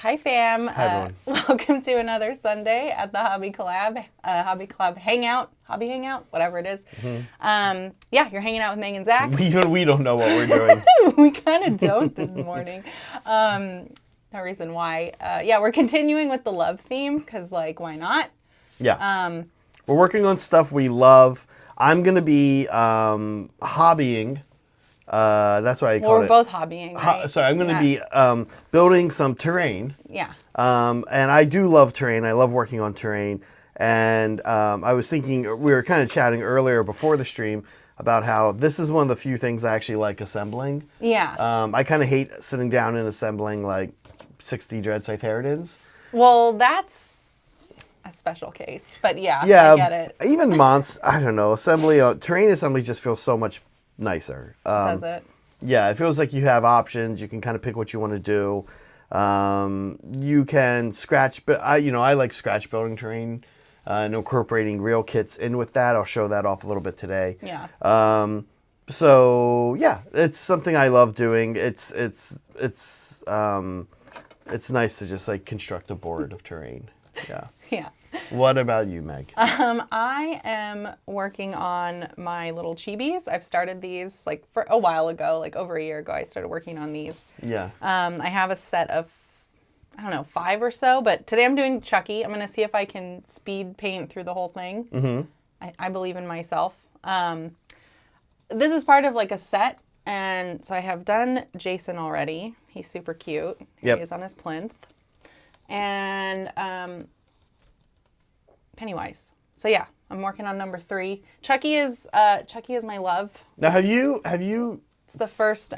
Hi fam. Hi everyone. Welcome to another Sunday at the Hobby Club Hangout, Hobby Hangout, whatever it is. Yeah, you're hanging out with Meg and Zach. Even we don't know what we're doing. We kind of don't this morning. No reason why. Yeah, we're continuing with the love theme because, like, why not? Yeah. We're working on stuff we love. I'm going to be hobbying. That's what I call it. We're both hobbying, right? Sorry, I'm going to be building some terrain. Yeah. And I do love terrain. I love working on terrain. And I was thinking, we were kind of chatting earlier before the stream about how this is one of the few things I actually like assembling. Yeah. I kind of hate sitting down and assembling like 60 Dread Scytheridans. Well, that's a special case. But yeah, Yeah, I get it. even I don't know, terrain assembly just feels so much nicer. Does it? Yeah, it feels like you have options. You can kind of pick what you want to do. You can scratch, but I like scratch building terrain and incorporating real kits in with that. I'll show that off a little bit today. Yeah. So yeah, it's something I love doing. It's nice to just like construct a board of terrain. Yeah. Yeah. What about you, Meg? I am working on my little chibis. I've started these like for a while ago, like over a year ago. I started working on these. Yeah. I have a set of, I don't know, 5 or so. But today I'm doing Chucky. I'm going to see if I can speed paint through the whole thing. Mm-hmm. I believe in myself. This is part of like a set. And so I have done Jason already. He's super cute. Yep. He is on his plinth. And Pennywise. So yeah, I'm working on number 3. Chucky is my love. Now, have you It's the first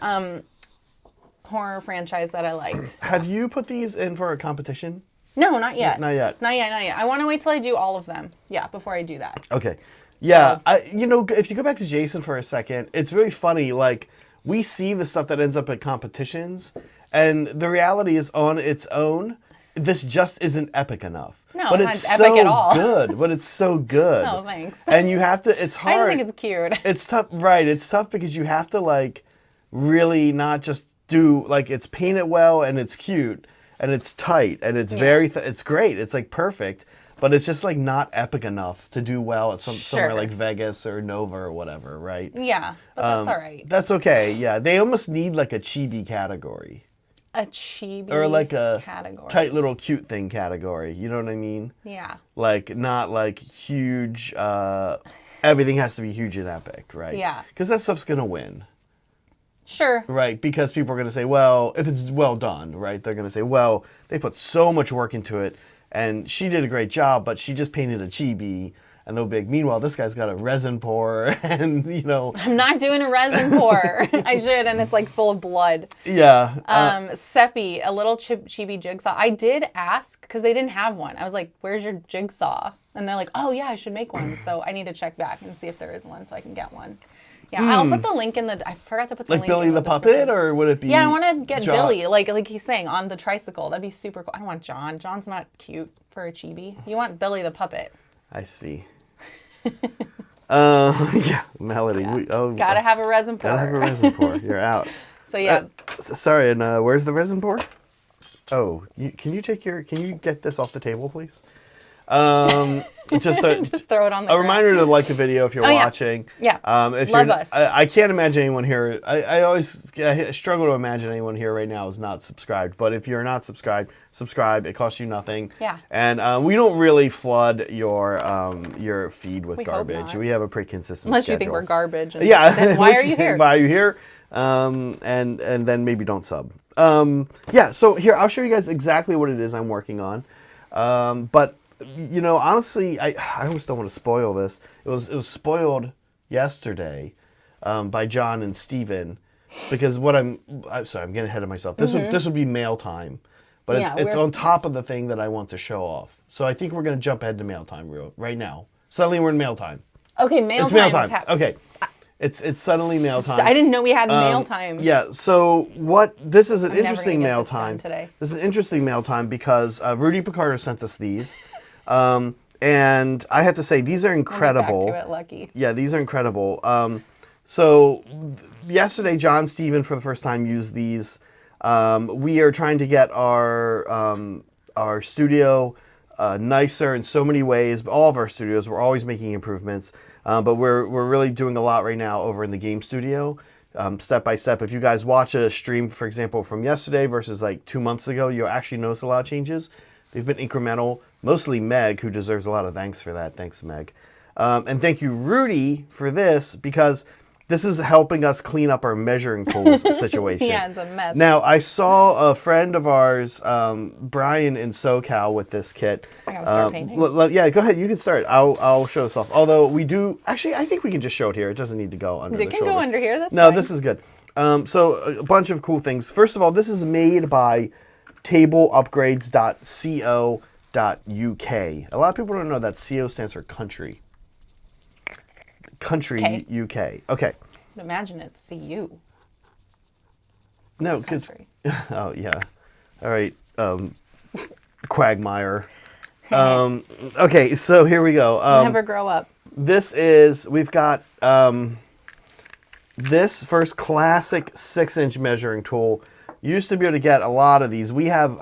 horror franchise that I liked. have you put these in for a competition? No, not yet. Not yet. Not yet. I want to wait till I do all of them. Yeah, before I do that. Okay. Yeah, So- if you go back to Jason for a second, it's really funny. Like, we see the stuff that ends up at competitions, and the reality is, on its own, this just isn't epic enough. No, but it's it's not epic so at all. good. But it's so good. Oh, thanks. And you have to. It's hard. I just think it's cute. It's tough, right? It's tough because you have to like really not just do like it's painted well and it's cute and it's tight and it's very it's great. It's like perfect, but it's just like not epic enough to do well at somewhere like Vegas or Nova or whatever, right? Yeah, but that's all right. That's okay. Yeah, they almost need like a chibi category. A chibi Or like a category. tight little cute thing category. You know what I mean? Yeah. Like not like huge. Everything has to be huge and epic, right? Yeah. Because that stuff's gonna win, Sure. right? Because people are gonna say, well, if it's well done, right? They're gonna say, well, they put so much work into it, and she did a great job, but she just painted a chibi. And they'll be like, meanwhile, this guy's got a resin pour, and I'm not doing a resin pour. I should, and it's like full of blood. Yeah. Seppi, a little chibi jigsaw. I did ask because they didn't have one. I was like, "Where's your jigsaw?" And they're like, "Oh yeah, I should make one." So I need to check back and see if there is one, so I can get one. Yeah, I'll put the link in the. I forgot to put the like link. Billy in the Puppet, or would it be? Yeah, I want to get John? Billy, like he's saying, on the tricycle. That'd be super cool. I don't want John. John's not cute for a chibi. You want Billy the Puppet. I see. Yeah, Melody. Yeah. Gotta have a resin pour. Gotta have a resin pour. You're out. So yeah. Sorry, and where's the resin pour? Oh, can you get this off the table, please? Just throw it on the a ground. reminder to like the video if you're watching. Yeah. If Love you're, us. I can't imagine anyone here. I struggle to imagine anyone here right now is not subscribed. But if you're not subscribed, subscribe. It costs you nothing. Yeah. And we don't really flood your feed with We hope garbage. not. We have a pretty consistent Unless schedule. you think we're garbage. And Yeah. Then why are you here? Why are you here? And then maybe don't sub. Yeah. So here, I'll show you guys exactly what it is I'm working on. But honestly, I almost don't want to spoil this. It was spoiled yesterday by John and Steven because I'm sorry, I'm getting ahead of myself. This would be mail time, but it's on top of the thing that I want to show off. So I think we're gonna jump ahead to mail time right now. Suddenly we're in mail time. Okay, mail It's time. mail time. Okay. It's suddenly mail time. I didn't know we had mail time. Yeah, so this is an I'm never interesting gonna get mail this done time. today. This is interesting mail time because Rudy Picardo sent us these. And I have to say, these are incredible. Back to it, Lucky. Yeah, these are incredible. So yesterday, John Steven, for the first time, used these We are trying to get our studio nicer in so many ways. All of our studios, we're always making improvements, but we're really doing a lot right now over in the game studio, step by step. If you guys watch a stream, for example, from yesterday versus like 2 months ago, you'll actually notice a lot of changes. They've been incremental, mostly Meg, who deserves a lot of thanks for that. Thanks, Meg. And thank you, Rudy, for this, because this is helping us clean up our measuring tools situation. Yeah, it's a mess. Now, I saw a friend of ours, Brian in SoCal, with this kit. I gotta start painting. Yeah, go ahead. You can start. I'll show this off. Although we do... Actually, I think we can just show it here. It doesn't need to go under the shoulder. It can go under here. That's No, fine. this is good. So a bunch of cool things. First of all, this is made by tableupgrades.co.uk. A lot of people don't know that CO stands for country. Country, Okay. UK. Okay. Imagine it's CU. No, because... Country. Oh, yeah. All right. Quagmire. Okay, so here we go. Never grow up. This is... We've got this first classic 6-inch measuring tool. You used to be able to get a lot of these. We have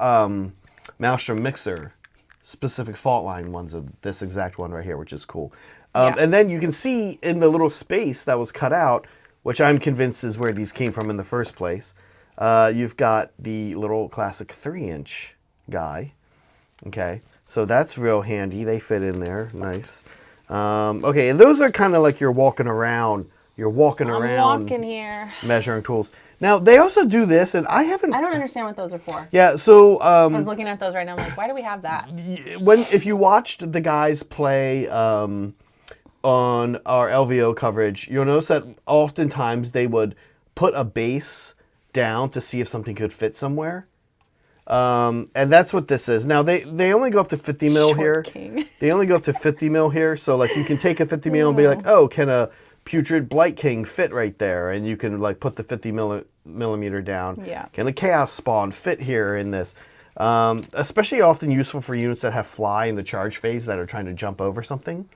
Maelstrom Mixer specific fault line ones of this exact one right here, which is cool. Yeah. And then you can see in the little space that was cut out, which I'm convinced is where these came from in the first place, you've got the little classic 3-inch guy. Okay, so that's real handy. They fit in there. Nice. Okay, and those are kind of like you're walking around I'm walking here. measuring tools. Now, they also do this, and I haven't... I don't understand what those are for. Yeah, so... I was looking at those right now. I'm like, why do we have that? if you watched the guys play on our LVO coverage, you'll notice that oftentimes they would put a base down to see if something could fit somewhere. And that's what this is. Now, they only go up to 50 mil here. King. They only go up to 50 mil here, so like you can take a 50 mil and be like, oh, can a Putrid Blight King fit right there? And you can like put the 50 millimeter down. Yeah. Can a Chaos Spawn fit here in this? Especially often useful for units that have fly in the charge phase that are trying to jump over something.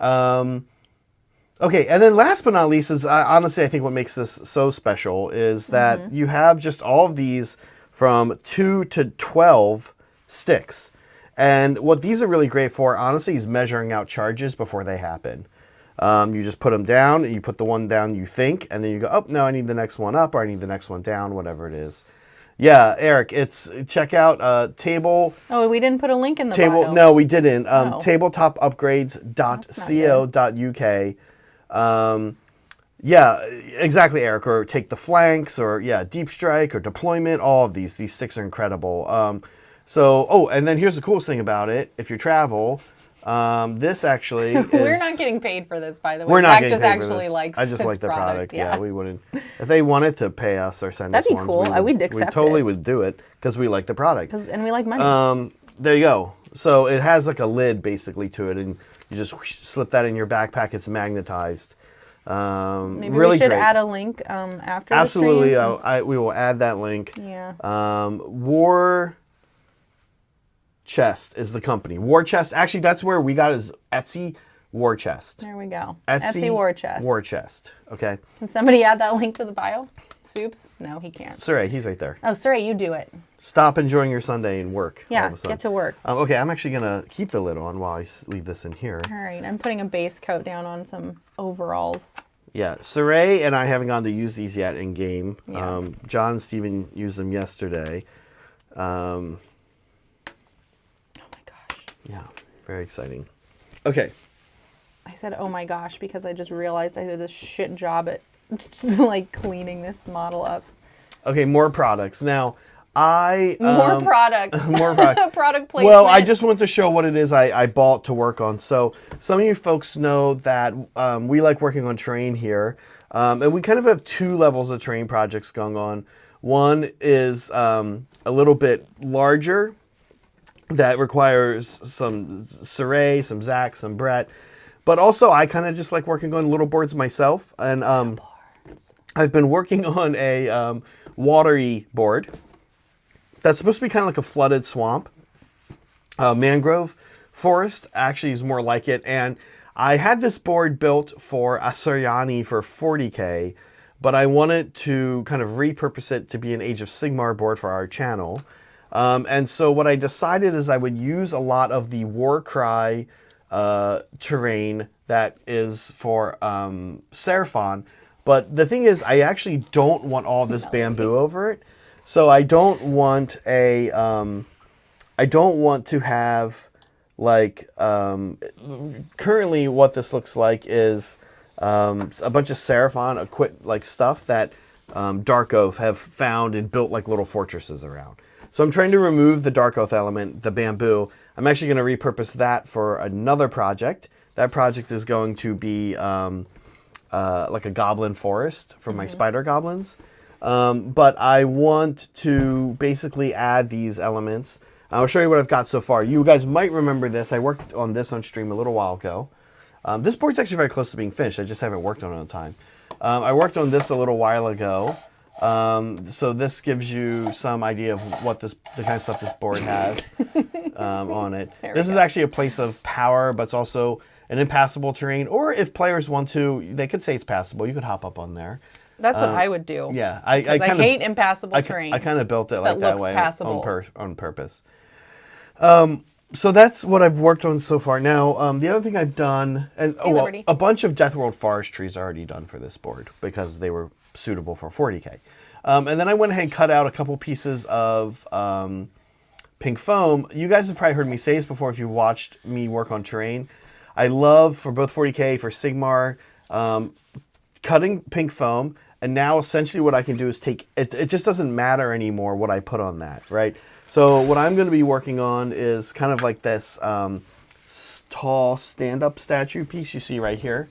Okay, and then last but not least is, honestly, I think what makes this so special is that you have just all of these from 2 to 12 sticks. And what these are really great for, honestly, is measuring out charges before they happen. You just put them down, and you put the one down you think, and then you go, oh, no, I need the next one up, or I need the next one down, whatever it is. Yeah, Eric, check out table... Oh, we didn't put a link in the bio. No, we didn't. No. Tabletopupgrades.co.uk. Yeah, exactly, Eric. Or take the flanks, or yeah, deep strike, or deployment. All of these. These sticks are incredible. And then here's the coolest thing about it. If you travel, this actually is... We're not getting paid for this, by the way. We're not Zach getting just paid for actually this. likes I just this like the product. Yeah, We wouldn't... If they wanted to pay us or send That'd us be ones, cool. We'd we accept totally it. would do it because we like the product. And we like money. There you go. So it has like a lid basically to it, and you just slip that in your backpack. It's magnetized. Maybe really we should great. add a link after Absolutely, the stream. we will add that link. Yeah. War Chest is the company. War Chest. Actually, that's where we got his Etsy War Chest. There we go. Etsy War Chest. War Chest. Okay. Can somebody add that link to the bio? Soups? No, he can't. Saray, he's right there. Oh, Saray, you do it. Stop enjoying your Sunday and work. all Yeah, of a sudden. get to work. Okay, I'm actually gonna keep the lid on while I leave this in here. All right, I'm putting a base coat down on some overalls. Yeah, Saray and I haven't gone to use these yet in game. Yeah. John and Steven used them yesterday. Oh my gosh. Yeah, very exciting. Okay. I said, oh my gosh, because I just realized I did a shit job at like cleaning this model up. Okay, more products. Now, More products. more products. Product placement. Well, I just want to show what it is I bought to work on. So some of you folks know that we like working on terrain here. And we kind of have two levels of terrain projects going on. One is a little bit larger that requires some Saray, some Zach, some Brett. But also I kind of just like working on little boards myself. And I've been working on a watery board. That's supposed to be kind of like a flooded swamp. Mangrove forest actually is more like it. And I had this board built for Asuryani for 40K, but I wanted to kind of repurpose it to be an Age of Sigmar board for our channel. And so what I decided is I would use a lot of the Warcry terrain that is for Seraphon. But the thing is, I actually don't want all this bamboo over it. So I don't want a, I don't want to have like, currently what this looks like is a bunch of Seraphon like stuff that Dark Oath have found and built like little fortresses around. So I'm trying to remove the Dark Oath element, the bamboo. I'm actually going to repurpose that for another project. That project is going to be like a goblin forest for my spider goblins. But I want to basically add these elements. I'll show you what I've got so far. You guys might remember this. I worked on this on stream a little while ago. This board's actually very close to being finished. I just haven't worked on it on time. I worked on this a little while ago. So this gives you some idea of what the kind of stuff this board has on it. This is actually a place of power, but it's also an impassable terrain. Or if players want to, they could say it's passable. You could hop up on there. That's what I would do. Yeah, I hate impassable terrain. I kind of built it like that way passable. on purpose. So that's what I've worked on so far. Now, the other thing I've done, and a bunch of Deathworld Forest trees are already done for this board because they were suitable for 40K. And then I went ahead and cut out a couple pieces of pink foam. You guys have probably heard me say this before if you watched me work on terrain. I love, for both 40K, for Sigmar, cutting pink foam. And now essentially what I can do is take, it just doesn't matter anymore what I put on that, right? So what I'm going to be working on is kind of like this tall stand-up statue piece you see right here.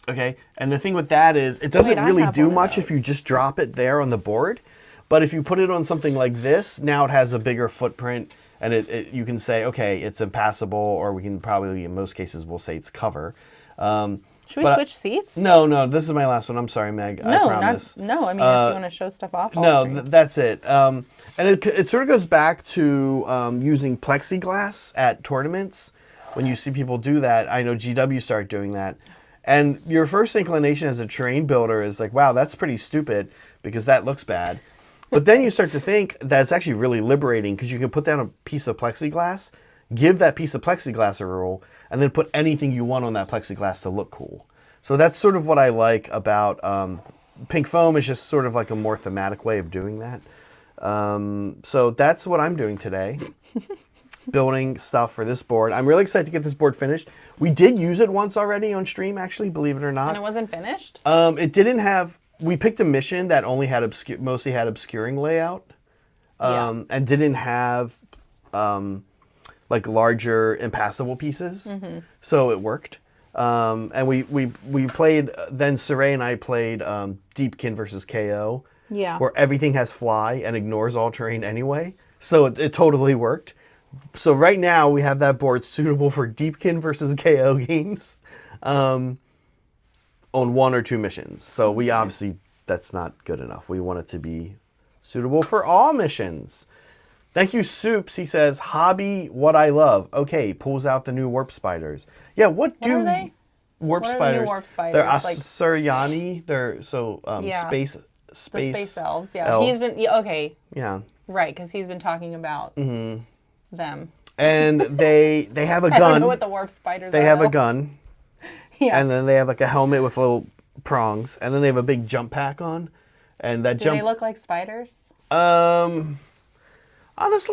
Okay, and the thing with that is it doesn't really do much if you just drop it there on the board. But if you put it on something like this, now it has a bigger footprint and you can say, okay, it's impassable, or we can probably, in most cases, we'll say it's cover. Should we switch seats? No, this is my last one. I'm sorry, Meg. I promise. I mean, if you want to show stuff off, that's it. And it sort of goes back to using plexiglass at tournaments. When you see people do that, I know GW started doing that. And your first inclination as a terrain builder is like, wow, that's pretty stupid because that looks bad. But then you start to think that it's actually really liberating because you can put down a piece of plexiglass, give that piece of plexiglass a roll, and then put anything you want on that plexiglass to look cool. So that's sort of what I like about pink foam. Is just sort of like a more thematic way of doing that. So that's what I'm doing today. Building stuff for this board. I'm really excited to get this board finished. We did use it once already on stream, actually, believe it or not. And it wasn't finished? It didn't have... We picked a mission that only had mostly had obscuring layout. And didn't have like larger impassable pieces. Mm-hmm. So it worked. And we played... Then Saray and I played Deepkin versus KO. Yeah. Where everything has fly and ignores all terrain anyway. So it totally worked. So right now we have that board suitable for Deepkin versus KO games on 1 or 2 missions. So we obviously, that's not good enough. We want it to be suitable for all missions. Thank you, Soups. He says, hobby, what I love. Okay, pulls out the new warp spiders. Yeah, what are they? Warp what spiders? Are the new warp spiders? They're Asuryani. They're space the space elves. Yeah, elves. He's been okay. Yeah, right, because he's been talking about them. And they have a gun. I don't know what the warp spiders are. They have a gun. Yeah. And then they have like a helmet with little prongs, and then they have a big jump pack on, and that Do they look like spiders? Honestly,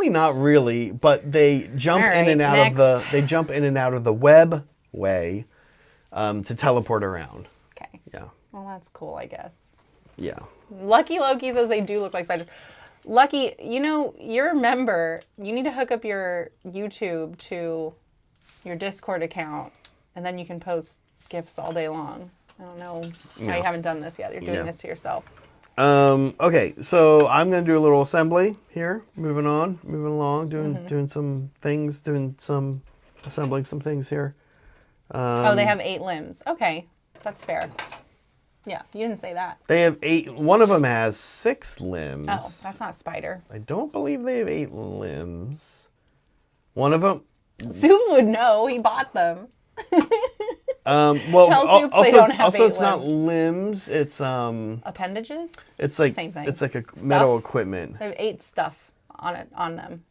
not really, but they jump in and out of the web way to teleport around. Okay. Yeah. Well, that's cool, I guess. Yeah. Lucky Loki says they do look like spiders. Lucky, you're a member. You need to hook up your YouTube to your Discord account, and then you can post GIFs all day long. I don't know how you haven't done this yet. You're doing this to yourself. Okay, so I'm going to do a little assembly here. Moving along, doing some things, assembling some things here. They have 8 limbs. Okay, that's fair. Yeah, you didn't say that. They have 8. One of them has 6 limbs. Oh, that's not a spider. I don't believe they have 8 limbs. One of them... Soups would know. He bought them. Well, Tell Soups they don't have also 8 it's not limbs. limbs. It's Appendages? It's like Same thing. It's like Stuff? metal equipment. They have 8 stuff on them.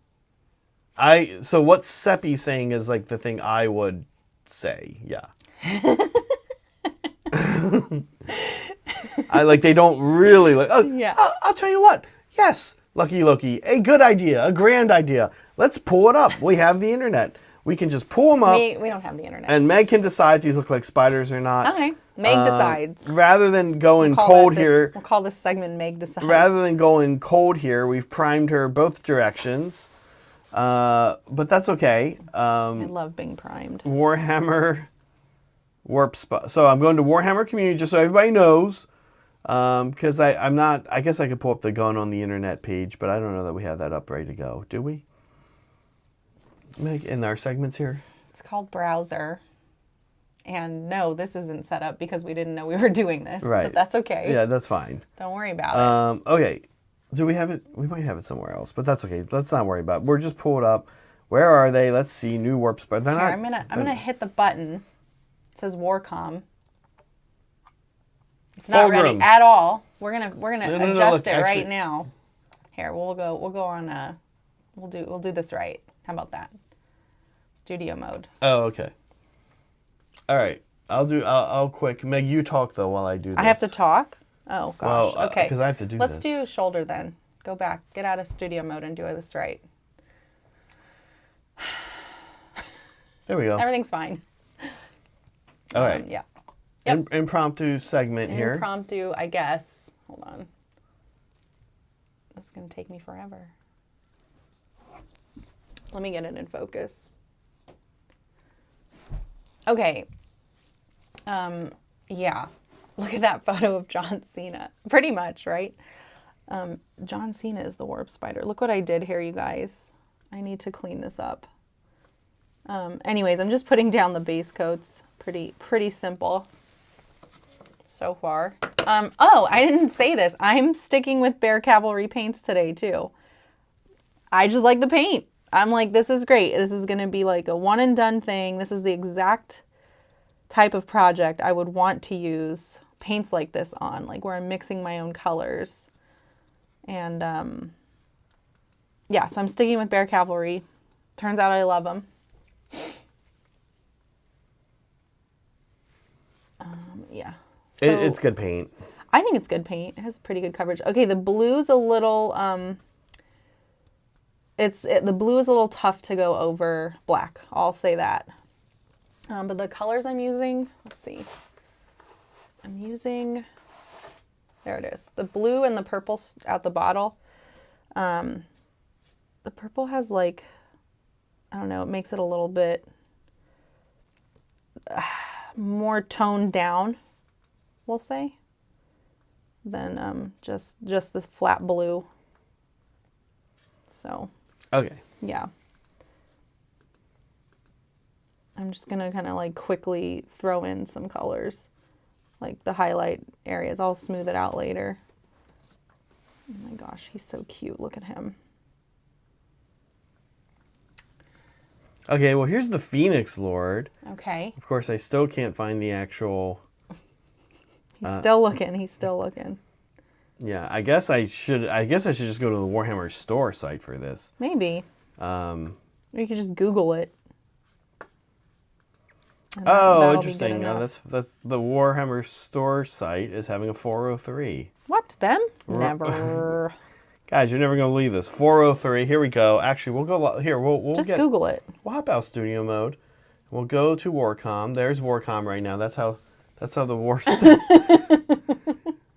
So what Seppi's saying is like the thing I would say. Yeah. They don't really like. Oh, Yeah. I'll tell you what. Yes, Lucky Loki, a good idea, a grand idea. Let's pull it up. We have the internet. We can just pull them up. We don't have the internet. And Meg can decide if these look like spiders or not. Okay. Meg decides. Rather than going cold here. We'll call this segment Meg decides. Rather than going cold here, we've primed her both directions. But that's okay. I love being primed. Warhammer Warp Spot. So I'm going to Warhammer Community just so everybody knows. Because I'm not, I guess I could pull up the gun on the internet page, but I don't know that we have that up ready to go. Do we? In our segments here? It's called Browser. And no, this isn't set up because we didn't know we were doing this. Right. But that's okay. Yeah, that's fine. Don't worry about it. Okay. Do we have it? We might have it somewhere else, but that's okay. Let's not worry about it. We're just pull it up. Where are they? Let's see. New warp spot. Here, I'm gonna hit the button. It says Warcom. It's not ready at all. We're gonna adjust it right now. Here, we'll go on we'll do this right. How about that? Studio mode. Oh, okay. All right. I'll quick. Meg, you talk though while I do this. I have to talk? Oh gosh. Well, okay. because I have to do Let's this. do shoulder then. Go back. Get out of studio mode and do this right. There we go. Everything's fine. All right. Yeah. Yep. Impromptu segment here. Impromptu, I guess. Hold on. This is going to take me forever. Let me get it in focus. Okay. Yeah. Look at that photo of John Cena. Pretty much, right? John Cena is the warp spider. Look what I did here, you guys. I need to clean this up. Anyways, I'm just putting down the base coats. Pretty simple so far. Oh, I didn't say this. I'm sticking with Bear Cavalry paints today too. I just like the paint. I'm like, this is great. This is going to be like a one and done thing. This is the exact type of project I would want to use paints like this on, like where I'm mixing my own colors. And yeah, so I'm sticking with Bear Cavalry. Turns out I love them. Yeah. So It's good paint. I think it's good paint. It has pretty good coverage. Okay, the blue's a little the blue is a little tough to go over black. I'll say that. But the colors I'm using, let's see. I'm using, there it is. The blue and the purple out the bottle. The purple has like, I don't know, it makes it a little bit more toned down, we'll say, than just the flat blue. So. Okay. Yeah. I'm just going to kind of like quickly throw in some colors, like the highlight areas. I'll smooth it out later. Oh my gosh, he's so cute. Look at him. Okay, well, here's the Phoenix Lord. Okay. Of course, I still can't find the actual... He's still looking. He's still looking. Yeah, I guess I should just go to the Warhammer store site for this. Maybe. Or you could just Google it. Oh, interesting. That's the Warhammer store site is having a 403. What? Them? Never. Guys, you're never going to believe this. 403. Here we go. Actually, we'll go here. We'll just Google it. We'll hop out studio mode. We'll go to Warcom. There's Warcom right now. That's how the war.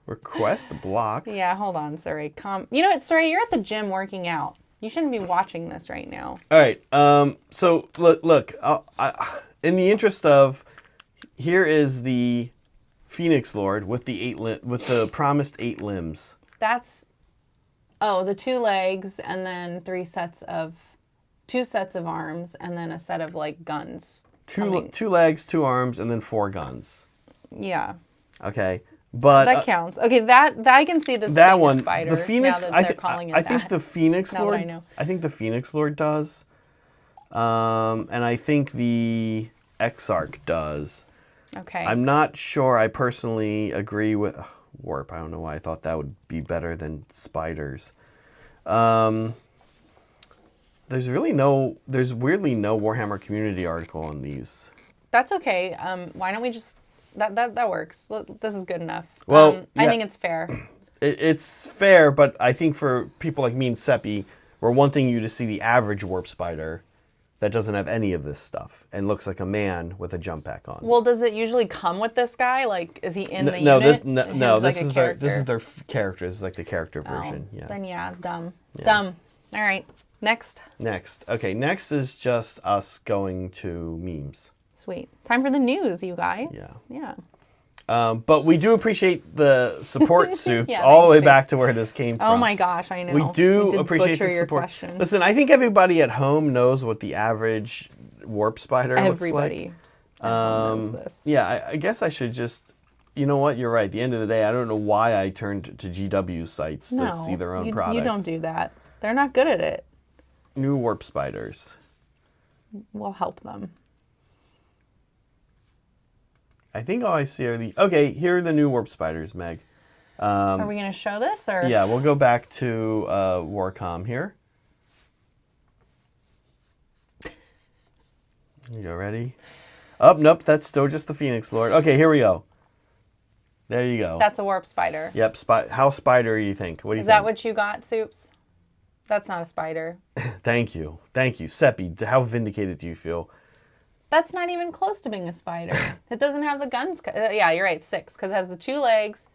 Request blocked. Yeah, hold on, Saray. You know what, Saray? You're at the gym working out. You shouldn't be watching this right now. All right. So look. In the interest of, here is the Phoenix Lord with the promised 8 limbs. That's, the 2 legs and then 2 sets of arms and then a set of like guns. Two legs, 2 arms, and then 4 guns. Yeah. Okay. But that counts. Okay, that I can see this that being one, a spider. the Phoenix. Now that they're calling it I think the Phoenix now Lord. that I know. I think the Phoenix Lord does, and I think the Exarch does. Okay. I'm not sure I personally agree with warp. I don't know why I thought that would be better than spiders. There's weirdly no Warhammer community article on these. That's okay. Why don't we just that works. This is good enough. Well, I think it's fair. It's fair, but I think for people like me and Seppi, we're wanting you to see the average warp spider that doesn't have any of this stuff and looks like a man with a jump pack on. Well, does it usually come with this guy? Like, is he in the no, unit? This is their character. This is like the character version. Yeah. Then dumb. Yeah. Dumb. All right. Next. Okay. Next is just us going to memes. Sweet. Time for the news, you guys. Yeah. Yeah. But we do appreciate the support suits Yeah, all the way thanks. back to where this came from. Oh my gosh, I know. We do did appreciate butcher the your support. question. Listen, I think everybody at home knows what the average warp spider Everybody looks like. knows this. Yeah, I guess I should just. You know what? You're right. At the end of the day, I don't know why I turned to GW sites to see their own products. You don't do that. They're not good at it. New warp spiders. We'll help them. I think all I see are the... Okay, here are the new warp spiders, Meg. Are we going to show this? Or? Yeah, we'll go back to Warcom here. You go, ready? Oh, nope, that's still just the Phoenix Lord. Okay, here we go. There you go. That's a warp spider. Yep, how spidery do you think? What do you think? Is that what you got, Soups? That's not a spider. Thank you. Seppi, how vindicated do you feel? That's not even close to being a spider. It doesn't have the guns. Yeah, you're right, 6, because it has the 2 legs.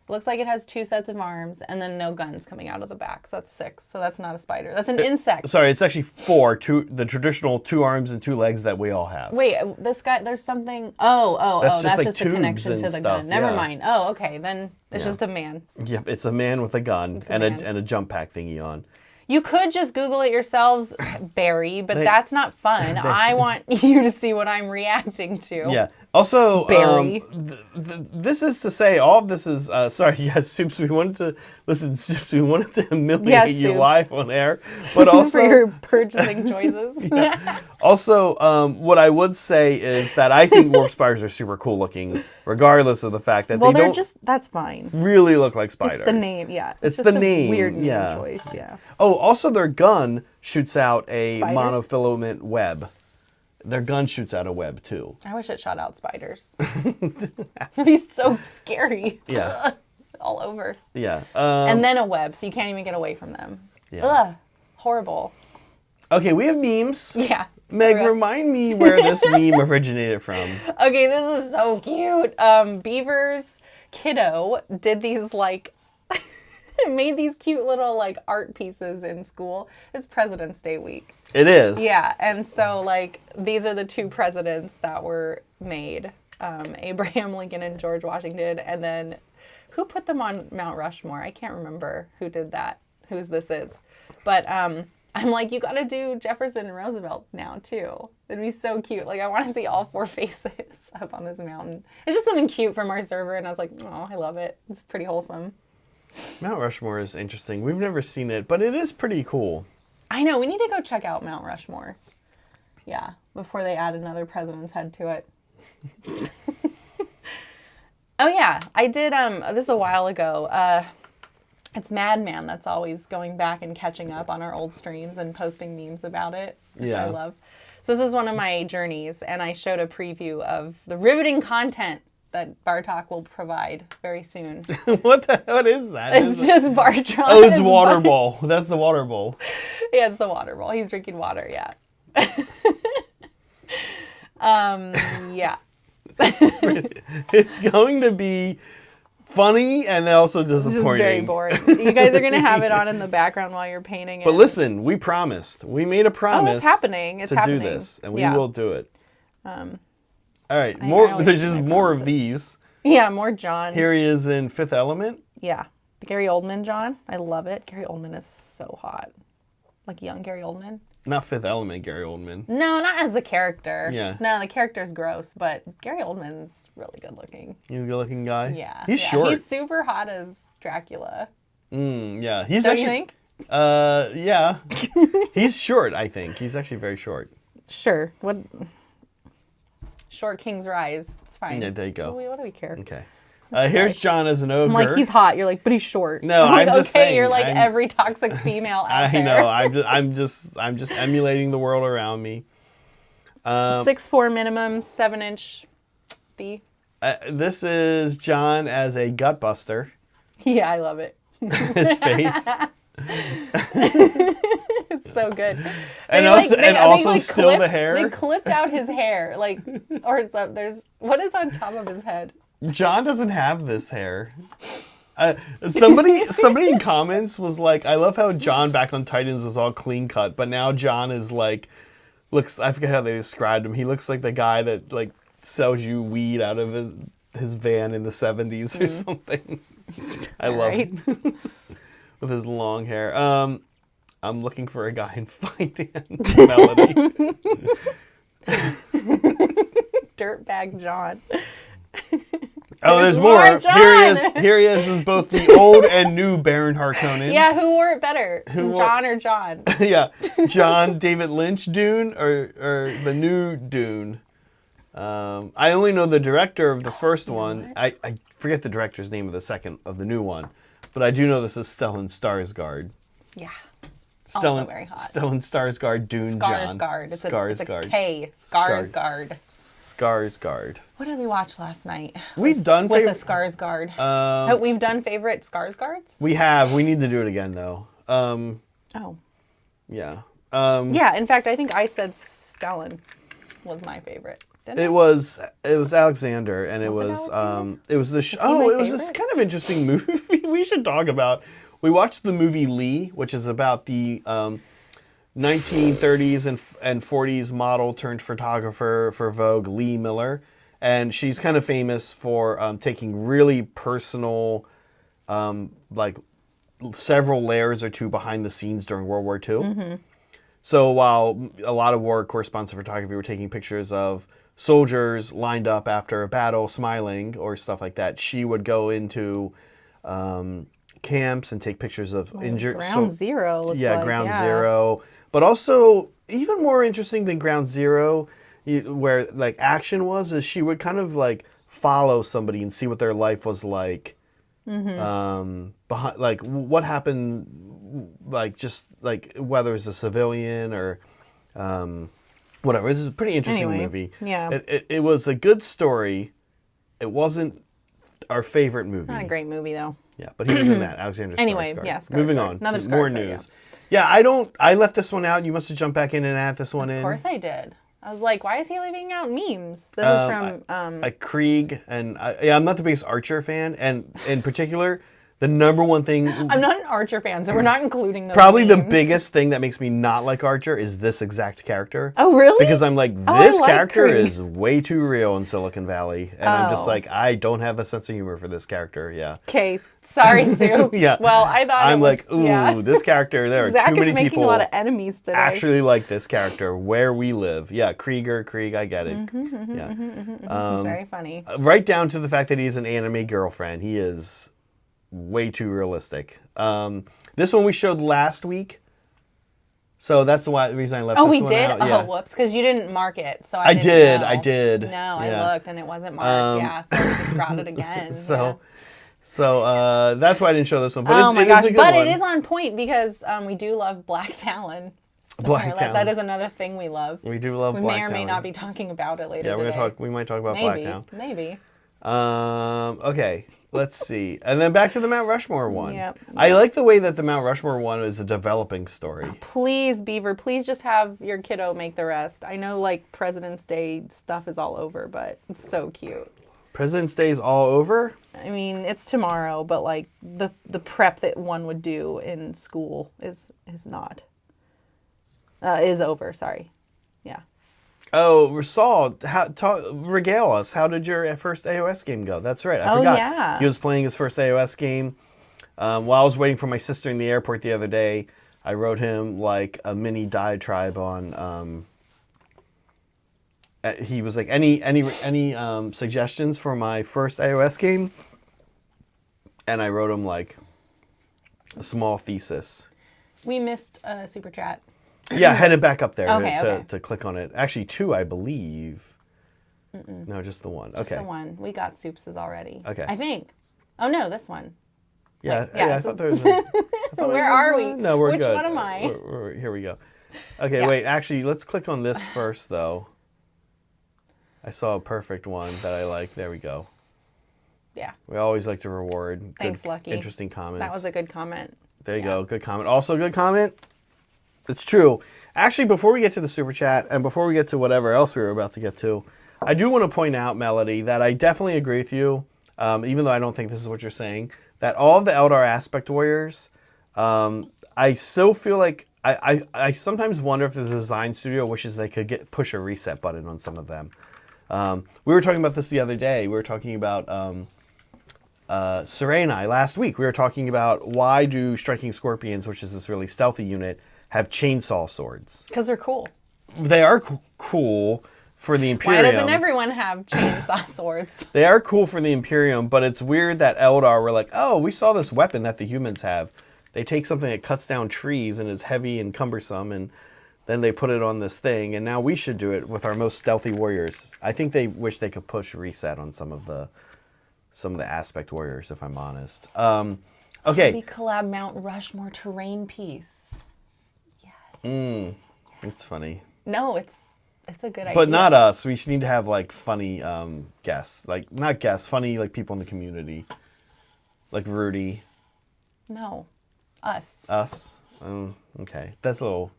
Looks like it has 2 sets of arms, and then no guns coming out of the back. So that's 6. So that's not a spider. That's an insect. Sorry, it's actually 4. The traditional 2 arms and 2 legs that we all have. Wait, this guy, there's something... That's like just a connection to the stuff, gun. Never yeah. mind. Oh, okay, then it's just a man. Yep, it's a man with a gun and a jump pack thingy on. You could just Google it yourselves, Barry, but that's not fun. I want you to see what I'm reacting to. Yeah. Also, Barry. This is to say, all of this is, sorry, yes, Soups, we wanted to humiliate you Soups. live on air, but also... For your purchasing choices. Also, what I would say is that I think warp spiders are super cool looking, regardless of the fact that they don't that's fine. really look like spiders. It's the name, yeah. It's just the a name, weird name yeah. choice, yeah. Oh, also their gun shoots out a Spiders? monofilament web. Their gun shoots out a web, too. I wish it shot out spiders. It'd be so scary. Yeah. All over. Yeah. And then a web, so you can't even get away from them. Yeah. Ugh. Horrible. Okay, we have memes. Yeah. Meg, remind me where this meme originated from. Okay, this is so cute. Beaver's kiddo did these made these cute little art pieces in school. It's President's Day week. It is. Yeah, and so these are the 2 presidents that were made. Abraham Lincoln and George Washington, and then who put them on Mount Rushmore? I can't remember who did that, whose this is. But I'm like, you gotta do Jefferson and Roosevelt now too. It'd be so cute. I want to see all 4 faces up on this mountain. It's just something cute from our server, and I was like, oh, I love it. It's pretty wholesome. Mount Rushmore is interesting. We've never seen it, but it is pretty cool. I know. We need to go check out Mount Rushmore. Yeah, before they add another president's head to it. Oh yeah, I did. This is a while ago. It's Madman that's always going back and catching up on our old streams and posting memes about it, which I love. So this is one of my journeys, and I showed a preview of the riveting content that Bartok will provide very soon. What is that? It's just Bartok. Oh, it's water bowl. That's the water bowl. Yeah, it's the water bowl. He's drinking water, yeah. Yeah. It's going to be funny and also disappointing. It's just very boring. You guys are going to have it on in the background while you're painting it. But listen, we promised. We made a promise. Oh, it's happening. It's happening. Do this, and we will do it. All right, I there's just more of these. Yeah, more John. Here he is in Fifth Element. Yeah. The Gary Oldman John. I love it. Gary Oldman is so hot. Like young Gary Oldman. Not Fifth Element Gary Oldman. No, not as the character. Yeah. No, the character's gross, but Gary Oldman's really good looking. He's a good looking guy. Yeah. He's short. He's super hot as Dracula. Yeah. He's Don't actually, you think? Yeah. He's short, I think. He's actually very short. Sure. What? Short kings rise. It's fine. Yeah, there you go. What do we care? Okay. Here's John as an ogre. I'm like, he's hot. You're like, but he's short. No, I'm like, I'm just okay, saying, you're like every toxic female out there. I know. I'm just emulating the world around me. 6'4" minimum, 7-inch D. This is John as a gut buster. Yeah, I love it. His face. It's so good. And also still the hair. They clipped out his hair, like, or what is on top of his head? John doesn't have this hair. Somebody in comments was like, I love how John back on Titans was all clean cut, but now John is like, I forget how they described him. He looks like the guy that like sells you weed out of his van in the 70s or something. I love him. With his long hair. I'm looking for a guy in finance. Melody. Dirtbag John. Oh, there's more. Here he is as both the old and new Baron Harkonnen. Yeah, who wore it better? John or John? Yeah, John David Lynch Dune or the new Dune. I only know the director of the first one. I forget the director's name of the new one, but I do know this is Stellan Skarsgård. Yeah. Also very hot. Stellan Skarsgård, Dune John. Skarsgård. It's a K. Skarsgård. What did we watch last night? We've done with a Skarsgård. We've done favorite Skarsgårds? We have. We need to do it again though. Yeah. Yeah, in fact I think I said Stellan was my favorite. It was Alexander, and it was this kind of interesting movie we should talk about. We watched the movie Lee, which is about the 1930s and 40s model turned photographer for Vogue, Lee Miller, and she's kind of famous for taking really personal, like several layers or two behind the scenes during World War II. Mm-hmm. So while a lot of war correspondence photography were taking pictures of soldiers lined up after a battle smiling or stuff like that, she would go into camps and take pictures of injured. Ground Zero. Ground Zero. But also, even more interesting than Ground Zero, where like action was, is she would kind of like follow somebody and see what their life was like. Mm-hmm. Behind, like what happened, like just like whether it's a civilian or whatever. This is a pretty interesting movie. Yeah. It was a good story. It wasn't our favorite movie. Not a great movie though. Yeah, but he was in that. Alexander Skarsgård. Anyway, yeah, Skarsgård. Moving on. Another to more Skarsgård, news. Yeah, I left this one out. You must have jumped back in and add this one in. Of course I did. I was like, why is he leaving out memes? This is from Krieg, and I'm not the biggest Archer fan, and in particular, the number one thing. I'm not an Archer fan, so we're not including those Probably memes. the biggest thing that makes me not like Archer is this exact character. Oh, really? Because I'm like, this character is way too real in Silicon Valley, and I'm just like, I don't have a sense of humor for this character. Yeah. Okay, sorry, Sue. Yeah. Well, I thought I'm like, ooh, this character. There are Zach too many is making people a lot of enemies today. actually like this character where we live. Yeah, Krieg, I get it. It's very funny. Right down to the fact that he's an anime girlfriend. He is way too realistic. This one we showed last week, so that's the reason I left. Oh, this we one did. out. Oh, yeah. whoops, because you didn't mark it, so I did. know. I did. No, yeah. I looked and it wasn't marked. Yeah, so we just brought it again. So that's why I didn't show this one. But oh my it's gosh! a good But one. It is on point because we do love Blacktalon. Blacktalon. That is another thing we love. We do love Blacktalon. We may or may not be talking about it later. Yeah, we might talk about Blacktalon. Maybe. Okay, let's see. And then back to the Mount Rushmore one. Yep. I like the way that the Mount Rushmore one is a developing story. Please, Beaver, please just have your kiddo make the rest. I know, like, President's Day stuff is all over, but it's so cute. President's Day is all over? I mean, it's tomorrow, but, like, the prep that one would do in school is not. Is over, sorry. Yeah. Oh, Saul, regale us. How did your first AOS game go? That's right, I forgot. Yeah. He was playing his first AOS game. While I was waiting for my sister in the airport the other day, I wrote him like a mini diatribe on. He was like, any suggestions for my first AOS game? And I wrote him like a small thesis. We missed a super chat. Yeah, headed back up there Okay. to click on it. Actually, 2, I believe. No, just the one. Just okay. the one. We got soupses already. Okay. I think. Oh no, this one. Yeah, Like, yeah, I thought there was a... Where are we? No, we're Which good. one am I? Here we go. Okay, Yeah. wait. Actually, let's click on this first, though. I saw a perfect one that I like. There we go. Yeah. We always like to reward Thanks, good, Lucky. interesting comments. That was a good comment. There you go. Good comment. Also, good comment. It's true. Actually, before we get to the super chat and before we get to whatever else we were about to get to, I do want to point out, Melody, that I definitely agree with you, even though I don't think this is what you're saying, that all of the Eldar Aspect Warriors, I still feel like I sometimes wonder if the design studio wishes they could push a reset button on some of them. We were talking about this the other day. We were talking about Saray and I last week. We were talking about why do Striking Scorpions, which is this really stealthy unit, have chainsaw swords? Because they're cool. They are cool for the Imperium. Why doesn't everyone have chainsaw swords? They are cool for the Imperium, but it's weird that Eldar were like, oh, we saw this weapon that the humans have. They take something that cuts down trees and is heavy and cumbersome, and then they put it on this thing, and now we should do it with our most stealthy warriors. I think they wish they could push reset on some of the Aspect Warriors, if I'm honest. Okay. Maybe collab Mount Rushmore terrain piece. Yes. It's funny. No, it's a good idea. But not us. We should need to have like funny guests. Like not guests, funny like people in the community. Like Rudy. No. Us. Us? Okay. That's a little...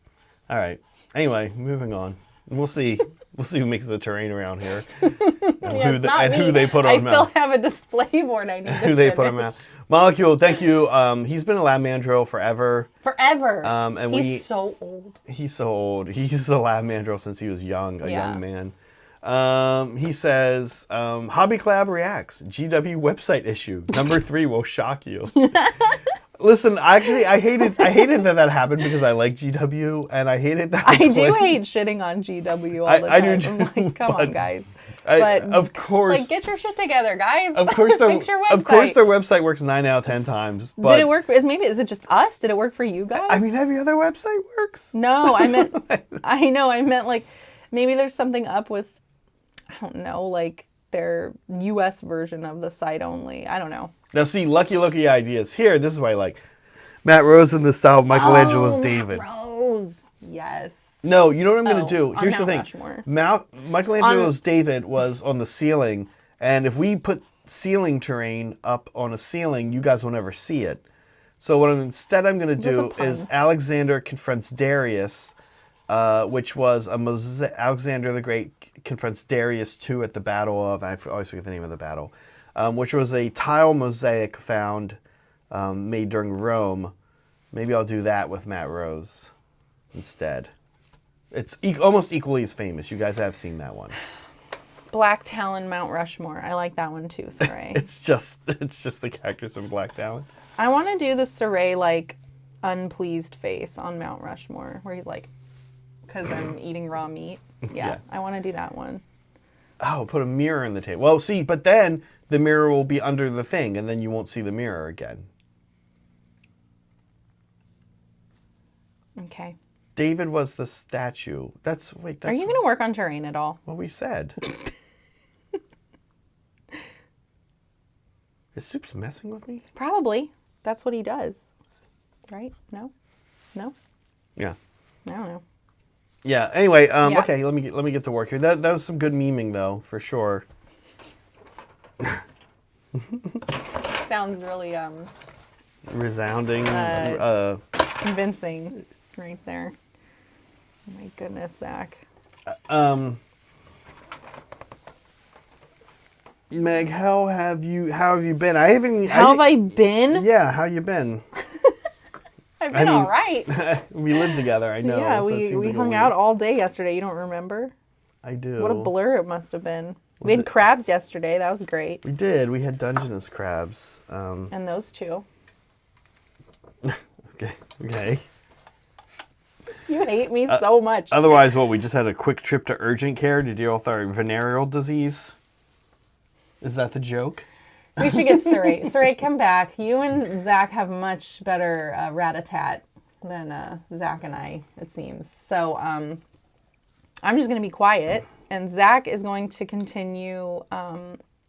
All right. Anyway, moving on. We'll see. We'll see who makes the terrain around here. And who they put on I Mount. still have a display board I need to Who they put on finish. Mount. Molecule, thank you. He's been a lab mandrill forever. Forever. And He's so old. He's so old. He's a lab mandrill since he was young, a young man. He says, Hobby Collab reacts. GW website issue. Number 3 will shock you. Listen, actually, I hated that happened because I like GW, and I hated that. I do hate shitting on GW all the time. I do too, I'm like, come on, guys. Of course. Like, get your shit together, guys. Of course, Fix your website. Of course, their website works 9 out of 10 times. But did it work? Is it just us? Did it work for you guys? I mean, every other website works. No, I meant. I know. I meant like maybe there's something up with. I don't know, like their U.S. version of the site only. I don't know. Now, see, lucky ideas here. This is why I like Matt Rose in the style of Michelangelo's David. Matt Rose. Yes. No, you know what I'm going to do? Here's the Mount thing. Rushmore. Michelangelo's David was on the ceiling, and if we put ceiling terrain up on a ceiling, you guys will never see it. So what instead I'm going to do is Alexander confronts Darius, which was Alexander the Great confronts Darius II at the Battle of, I always forget the name of the battle, which was a tile mosaic found, made during Rome. Maybe I'll do that with Matt Rose instead. It's almost equally as famous. You guys have seen that one. Blacktalon Mount Rushmore. I like that one too, Saray. It's just the characters in Blacktalon. I want to do the Saray like unpleased face on Mount Rushmore, where he's like, because I'm eating raw meat. Yeah, I want to do that one. Oh, put a mirror in the table. Well, see, but then the mirror will be under the thing, and then you won't see the mirror again. Okay. David was the statue. That's Are you going to work on terrain at all? what we said. Is Soup's messing with me? Probably. That's what he does. Right? No? No? Yeah. I don't know. Yeah. Anyway, okay. Let me get to work here. That was some good memeing though, for sure. Sounds really Resounding. convincing right there. Oh my goodness, Zach. Meg, how have you been? I haven't. How have I been? Yeah, how you been? I've been all right. We lived together. I know. Yeah, so it seems we like a hung week. out all day yesterday. You don't remember? I do. What a blur it must have been. We had crabs yesterday. That was great. We did. We had Dungeness crabs. And those two. Okay. You hate me so much. Otherwise, we just had a quick trip to urgent care to deal with our venereal disease. Is that the joke? We should get Saray. Saray, come back. You and Zach have much better rat-a-tat than Zach and I, it seems. So, I'm just going to be quiet, and Zach is going to continue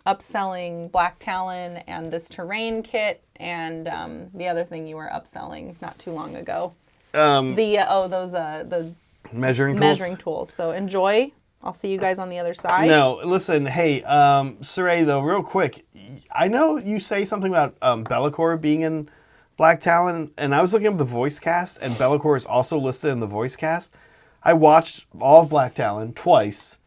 upselling Black Talon and this terrain kit and the other thing you were upselling not too long ago. The measuring tools. So enjoy. I'll see you guys on the other side. No, listen, hey, Saray, though, real quick, I know you say something about Be'lakor being in Black Talon, and I was looking up the voice cast, and Be'lakor is also listed in the voice cast. I watched all of Black Talon twice.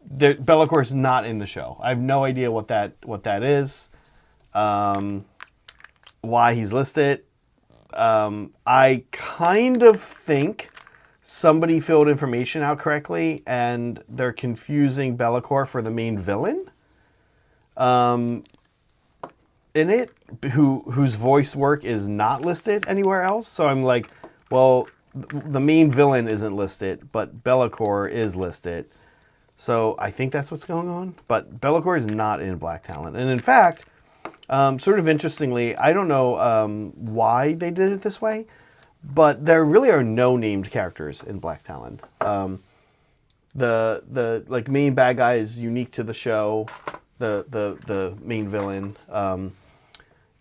Be'lakor is not in the show. I have no idea what that is, why he's listed. I kind of think somebody filled information out correctly, and they're confusing Be'lakor for the main villain in it, whose voice work is not listed anywhere else. So I'm like, well, the main villain isn't listed, but Be'lakor is listed. So I think that's what's going on. But Be'lakor is not in Black Talon. And in fact, sort of interestingly, I don't know why they did it this way, but there really are no named characters in Black Talon. The like main bad guy is unique to the show, the main villain,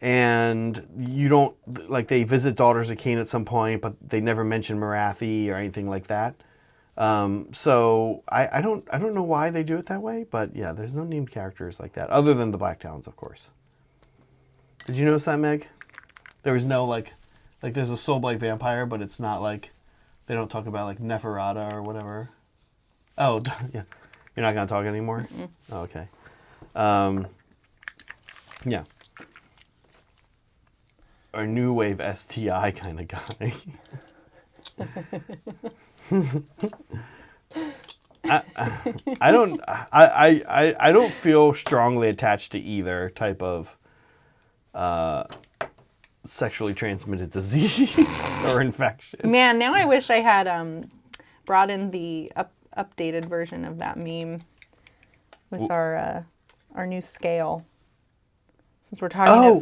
and you don't like they visit Daughters of Cain at some point, but they never mention Marathi or anything like that. So I don't know why they do it that way, but yeah, there's no named characters like that other than the Black Talons, of course. Did you notice that, Meg? There was no like there's a Soulblight vampire, but it's not like they don't talk about like Neferata or whatever. Oh, yeah. You're not gonna talk anymore? Oh, okay. Yeah. Or new wave STI kind of guy. I don't feel strongly attached to either type of sexually transmitted disease or infection. Man, now I wish I had brought in the updated version of that meme with our new scale. Since we're talking, I'm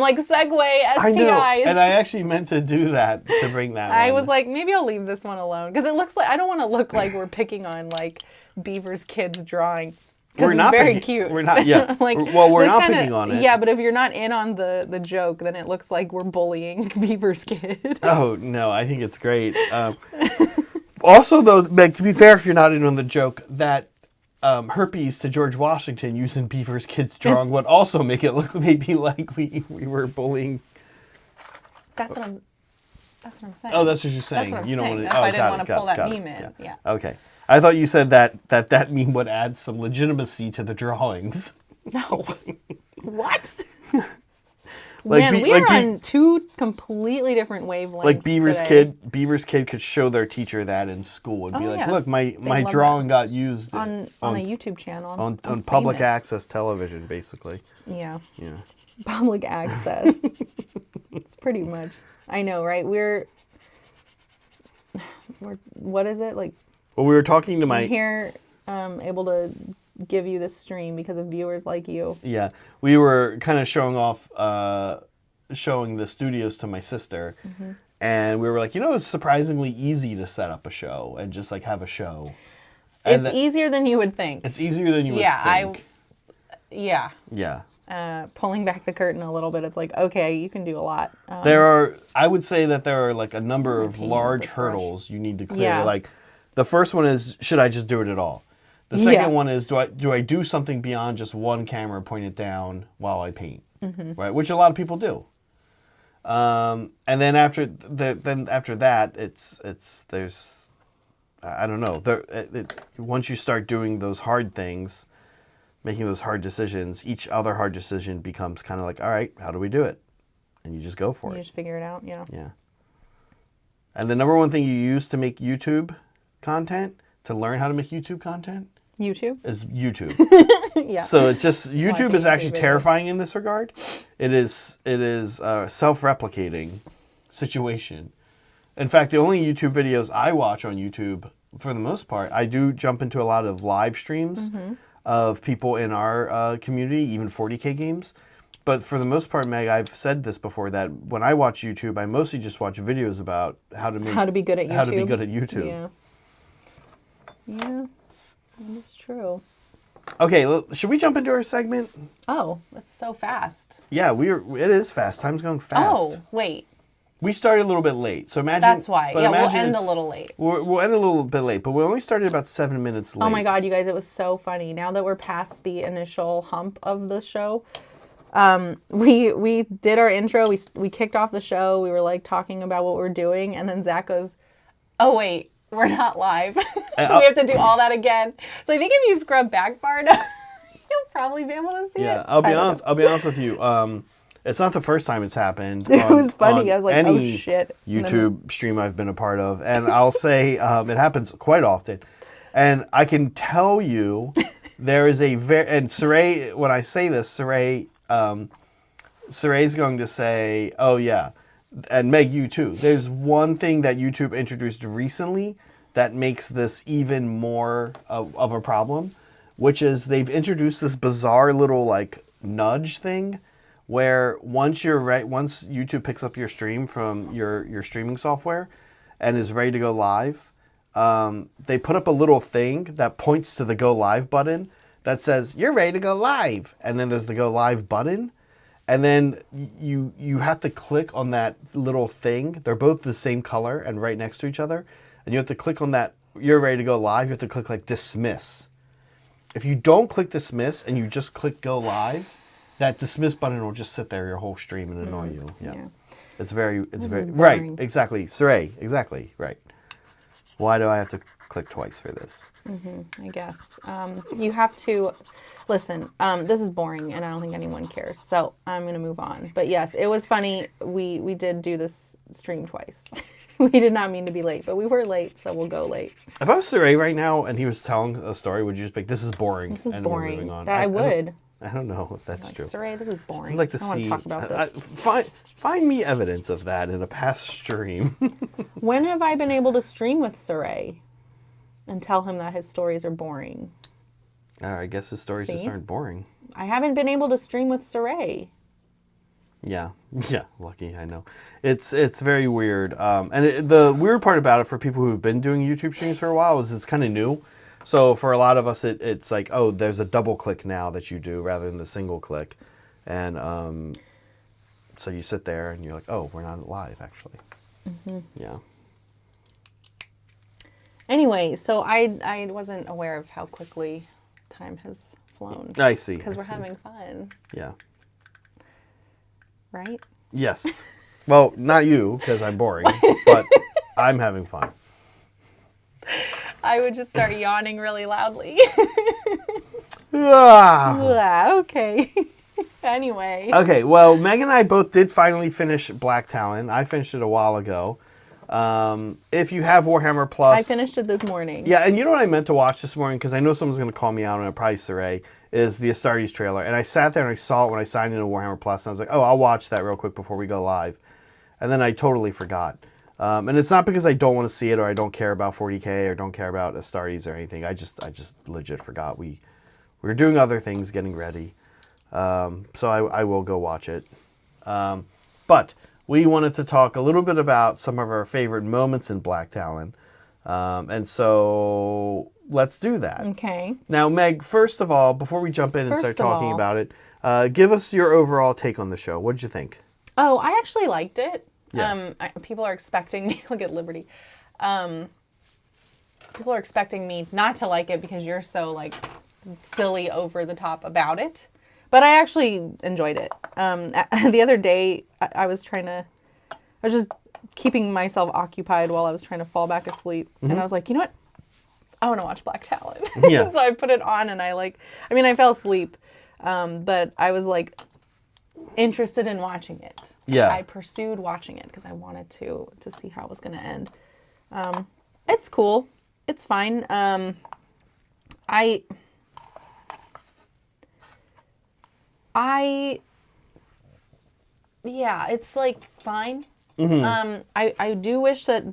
like segue STIs. I know, and I actually meant to do that to bring that. I was like, maybe I'll leave this one alone because it looks like I don't want to look like we're picking on like Beaver's kids drawing. We're not very cute. We're not. Yeah. Like, we're not picking on it. Yeah, but if you're not in on the joke, then it looks like we're bullying Beaver's kid. Oh no, I think it's great. Also, though, Meg, to be fair, if you're not in on the joke, that herpes to George Washington using Beaver's kid's drawing would also make it look maybe like we were bullying. That's what I'm saying. Oh, that's what you're saying. That's what I'm you don't saying. want to. That's why I didn't want to pull that meme in. Yeah. Okay. I thought you said that meme would add some legitimacy to the drawings. No. What? Man, we are on two completely different wavelengths. Like Beaver's today. kid could show their teacher that in school and be like, yeah. "Look, my drawing got used on a YouTube channel on public access television, basically." Yeah. Yeah. Public access. It's pretty much. I know, right? We're what is it like? Well, we were talking to my here, able to give you this stream because of viewers like you. Yeah, we were kind of showing the studios to my sister, and we were like, it's surprisingly easy to set up a show and just like have a show. And it's easier than you would think. It's easier than you would think. Yeah. Pulling back the curtain a little bit, it's like, okay, you can do a lot. I would say that there are like a number of large hurdles you need to clear. Yeah. Like, the first one is, should I just do it at all? The second one is, do I do something beyond just one camera pointed down while I paint, right? Which a lot of people do. And then after that, it's there's, I don't know. Once you start doing those hard things, making those hard decisions, each other hard decision becomes kind of like, all right, how do we do it? And you just go for it. You just figure it out, yeah. Yeah. And the number one thing you use to make YouTube content, to learn how to make YouTube content, is YouTube. Yeah. So it's just YouTube is actually terrifying in this regard. It is a self-replicating situation. In fact, the only YouTube videos I watch on YouTube, for the most part, I do jump into a lot of live streams of people in our community, even 40K games. But for the most part, Meg, I've said this before, that when I watch YouTube, I mostly just watch videos about how to be good at YouTube. Yeah. Yeah, that is true. Okay, should we jump into our segment? Oh, that's so fast. Yeah, it is fast. Time's going fast. Oh, wait. We started a little bit late, so imagine. That's why. But Yeah, we'll imagine end a little late. We'll end a little bit late, but we only started about 7 minutes late. Oh my God, you guys, it was so funny. Now that we're past the initial hump of the show, we did our intro. We kicked off the show. We were like talking about what we're doing, and then Zach goes, "Oh wait, we're not live. We have to do all that again." So I think if you scrub back far enough, you'll probably be able to see it. Yeah, I'll be honest with you. It's not the first time it's happened. It was funny. I was like, any oh shit. YouTube stream I've been a part of. And I'll say it happens quite often. And I can tell you there is and Saray, when I say this, Saray's going to say, oh yeah. And Meg, you too. There's one thing that YouTube introduced recently that makes this even more of a problem, which is they've introduced this bizarre little like nudge thing where once YouTube picks up your stream from your streaming software and is ready to go live, they put up a little thing that points to the go live button that says you're ready to go live, and then there's the go live button, and then you have to click on that little thing. They're both the same color and right next to each other, and you have to click on that you're ready to go live. You have to click like dismiss. If you don't click dismiss and you just click go live, that dismiss button will just sit there your whole stream and annoy you. Yeah. It's very right, exactly. Saray, exactly, right. Why do I have to click twice for this? I guess. You have to listen, this is boring and I don't think anyone cares. So I'm going to move on. But yes, it was funny. We did do this stream twice. We did not mean to be late, but we were late, so we'll go late. If I was Saray right now and he was telling a story, would you just be like, this is boring? This is and boring. We're moving on? I would. I don't know if that's true. Saray, this is boring. I'd like to I want see. to talk about this. Find me evidence of that in a past stream. When have I been able to stream with Saray and tell him that his stories are boring? I guess his stories just aren't boring. I haven't been able to stream with Saray. Yeah, lucky, I know. It's very weird. And the weird part about it for people who've been doing YouTube streams for a while is it's kind of new. So for a lot of us, it's like, oh, there's a double click now that you do rather than the single click. And so you sit there and you're like, oh, we're not live, actually. Yeah. Anyway, so I wasn't aware of how quickly time has flown. I see. Because we're having fun. Yeah. Right? Yes. Well, not you, because I'm boring, but I'm having fun. I would just start yawning really loudly. Okay. Anyway. Okay, well, Meg and I both did finally finish Blacktalon. I finished it a while ago. If you have Warhammer Plus... I finished it this morning. Yeah, and you know what I meant to watch this morning, because I know someone's going to call me out on it, probably Saray, is the Astartes trailer. And I sat there and I saw it when I signed into Warhammer Plus, and I was like, oh, I'll watch that real quick before we go live. And then I totally forgot. And it's not because I don't want to see it or I don't care about 40K or don't care about Astartes or anything. I just legit forgot. We were doing other things, getting ready. So I will go watch it. But we wanted to talk a little bit about some of our favorite moments in Blacktalon. And so let's do that. Okay. Now, Meg, first of all, before we jump in and start talking about it, give us your overall take on the show. What did you think? Oh, I actually liked it. Yeah. People are expecting me, look at Liberty. People are expecting me not to like it because you're so like silly over the top about it. But I actually enjoyed it. The other day, I was just keeping myself occupied while I was trying to fall back asleep. Mm-hmm. And I was like, you know what? I want to watch Blacktalon. Yeah. So I put it on and I fell asleep. But I was like interested in watching it. Yeah. I pursued watching it because I wanted to see how it was going to end. It's cool. It's fine. Yeah, it's like fine. Mm-hmm. I do wish that,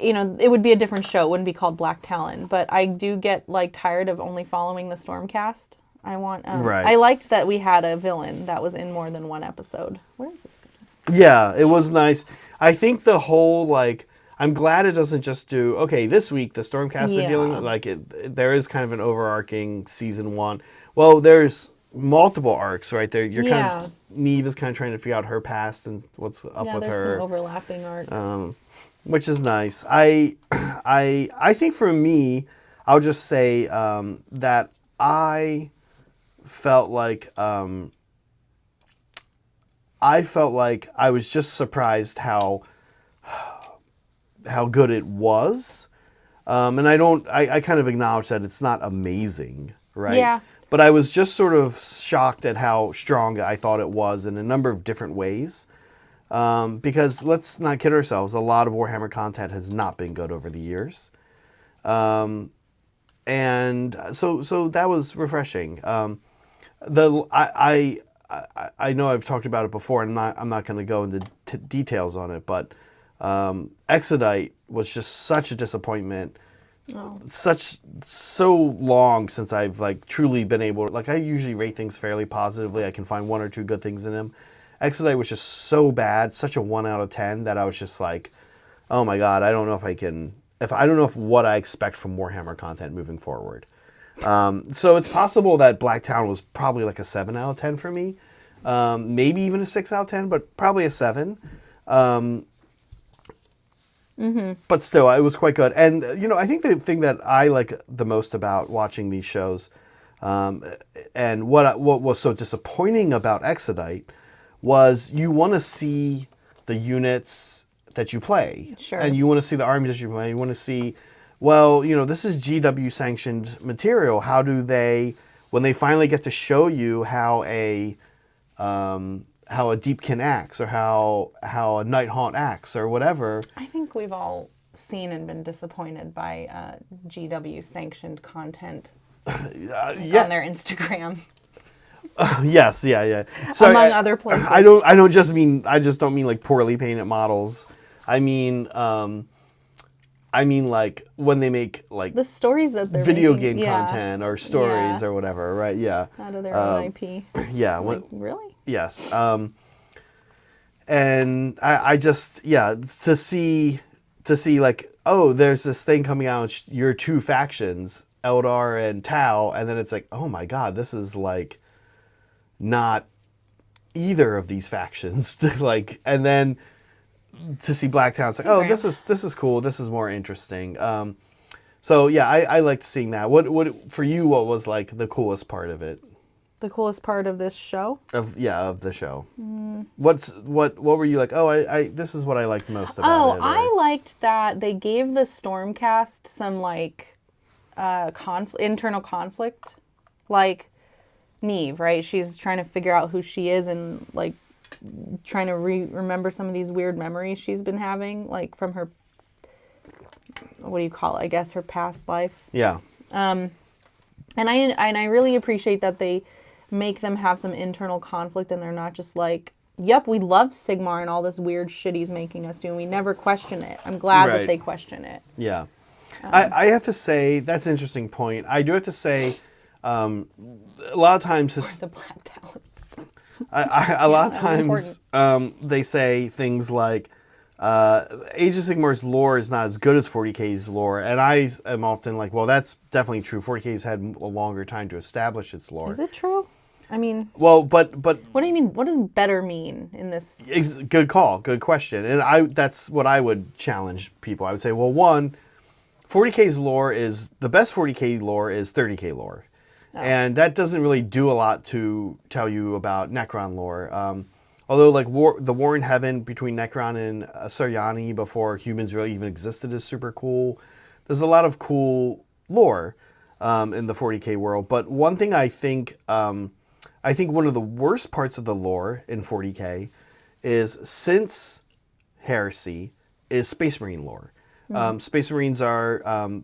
it would be a different show. It wouldn't be called Blacktalon, but I do get like tired of only following the Stormcast. Right. I liked that we had a villain that was in more than one episode. Where is this going? Yeah, it was nice. I think the whole I'm glad it doesn't just do, okay, this week the Stormcast are dealing Yeah. with, like, there is kind of an overarching season 1. Well, there's multiple arcs, right? There, you're kind Yeah. of, Neve is kind of trying to figure out her past and what's up Yeah, with there's her. some overlapping arcs. Which is nice. I think for me, I'll just say that I felt like I was just surprised how good it was, and I kind of acknowledge that it's not amazing, right? Yeah. But I was just sort of shocked at how strong I thought it was in a number of different ways. Because let's not kid ourselves, a lot of Warhammer content has not been good over the years. And so that was refreshing. I know I've talked about it before, and I'm not going to go into details on it, but Exodite was just such a disappointment. Oh. So long since I've like truly been able to, like, I usually rate things fairly positively. I can find 1 or 2 good things in them. Exodite was just so bad, such a 1 out of 10, that I was just like, oh my god, I don't know if I can, I don't know if what I expect from Warhammer content moving forward. So it's possible that Blacktalon was probably like a 7 out of 10 for me, maybe even a 6 out of 10, but probably a 7. But still, it was quite good. And I think the thing that I like the most about watching these shows, and what was so disappointing about Exodite, was you want to see the units that you play. Sure. And you want to see the armies that you play. You want to see, well, this is GW sanctioned material. How do they, when they finally get to show you how a Deepkin acts, or how a Nighthaunt acts, or whatever. I think we've all seen and been disappointed by GW sanctioned content on their Instagram. Yes, yeah. So Among other places. I just don't mean like poorly painted models. I mean like when they make like the stories that they're video making, game content or stories or whatever, right? Yeah. Out of their own IP. Yeah. Like, really? Yes. And I just, to see like, oh, there's this thing coming out, your 2 factions, Eldar and Tau, and then it's like, oh my god, this is like not either of these factions. Like, and then to see Blacktalon, it's like, oh, this is cool, this is more interesting. So yeah, I liked seeing that. What for you, what was like the coolest part of it? The coolest part of this show? Of the show. What were you like, oh, I this is what I liked most about it? I liked that they gave the Stormcast some like internal conflict. Like Neve, right? She's trying to figure out who she is and like trying to remember some of these weird memories she's been having, like from her, what do you call it? I guess her past life. Yeah. And I really appreciate that they make them have some internal conflict, and they're not just like, yep, we love Sigmar and all this weird shit he's making us do, and we never question it. I'm glad that they question it. Yeah. I have to say, that's an interesting point. I do have to say, a lot of times... the Black Talons. a lot of times they say things like, Age of Sigmar's lore is not as good as 40K's lore, and I am often like, well, that's definitely true. 40K's had a longer time to establish its lore. Is it true? I mean... Well, but... What do you mean? What does better mean in this? Good call. Good question. And that's what I would challenge people. I would say, well, one, 40K's lore is... The best 40K lore is 30K lore. Oh. And that doesn't really do a lot to tell you about Necron lore. Although, like, the war in heaven between Necron and Saryani before humans really even existed is super cool. There's a lot of cool lore in the 40K world. But one thing I think one of the worst parts of the lore in 40K is, since Heresy, is Space Marine lore. Space Marines are,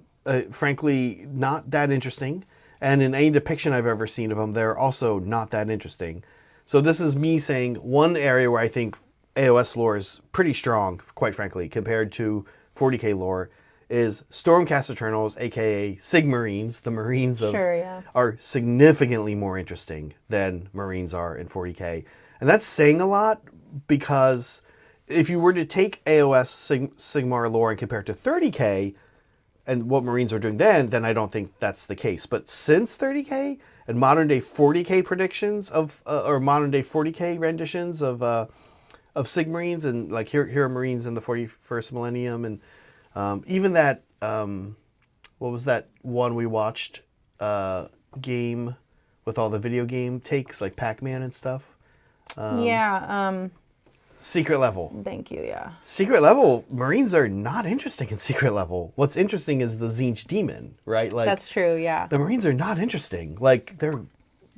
frankly, not that interesting. And in any depiction I've ever seen of them, they're also not that interesting. So this is me saying one area where I think AOS lore is pretty strong, quite frankly, compared to 40K lore, is Stormcast Eternals, aka Sigmarines, the Marines are significantly more interesting than Marines are in 40K. And that's saying a lot, because if you were to take AOS Sigmar lore and compare it to 30K and what Marines are doing then I don't think that's the case. But since 30K and modern day 40K predictions of or modern day 40K renditions of Sigmarines and like here are Marines in the 41st millennium and even that what was that one we watched game with all the video game takes like Pac-Man and stuff? Secret Level. Thank you, yeah. Secret Level, Marines are not interesting in Secret Level. What's interesting is the Tzeentch Demon, right? Like that's true, yeah. The Marines are not interesting. Like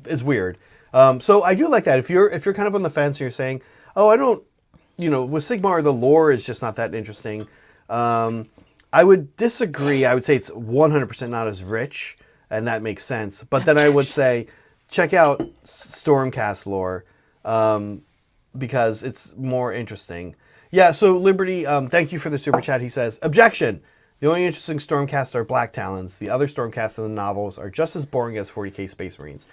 it's weird. So I do like that. If you're kind of on the fence and you're saying, oh, I don't, with Sigmar the lore is just not that interesting. I would disagree. I would say it's 100% not as rich, and that makes sense. But then I would say, check out Stormcast lore. Because it's more interesting. Yeah, so Liberty, thank you for the super chat. He says, objection. The only interesting Stormcasts are Blacktalons. The other Stormcasts in the novels are just as boring as 40K Space Marines.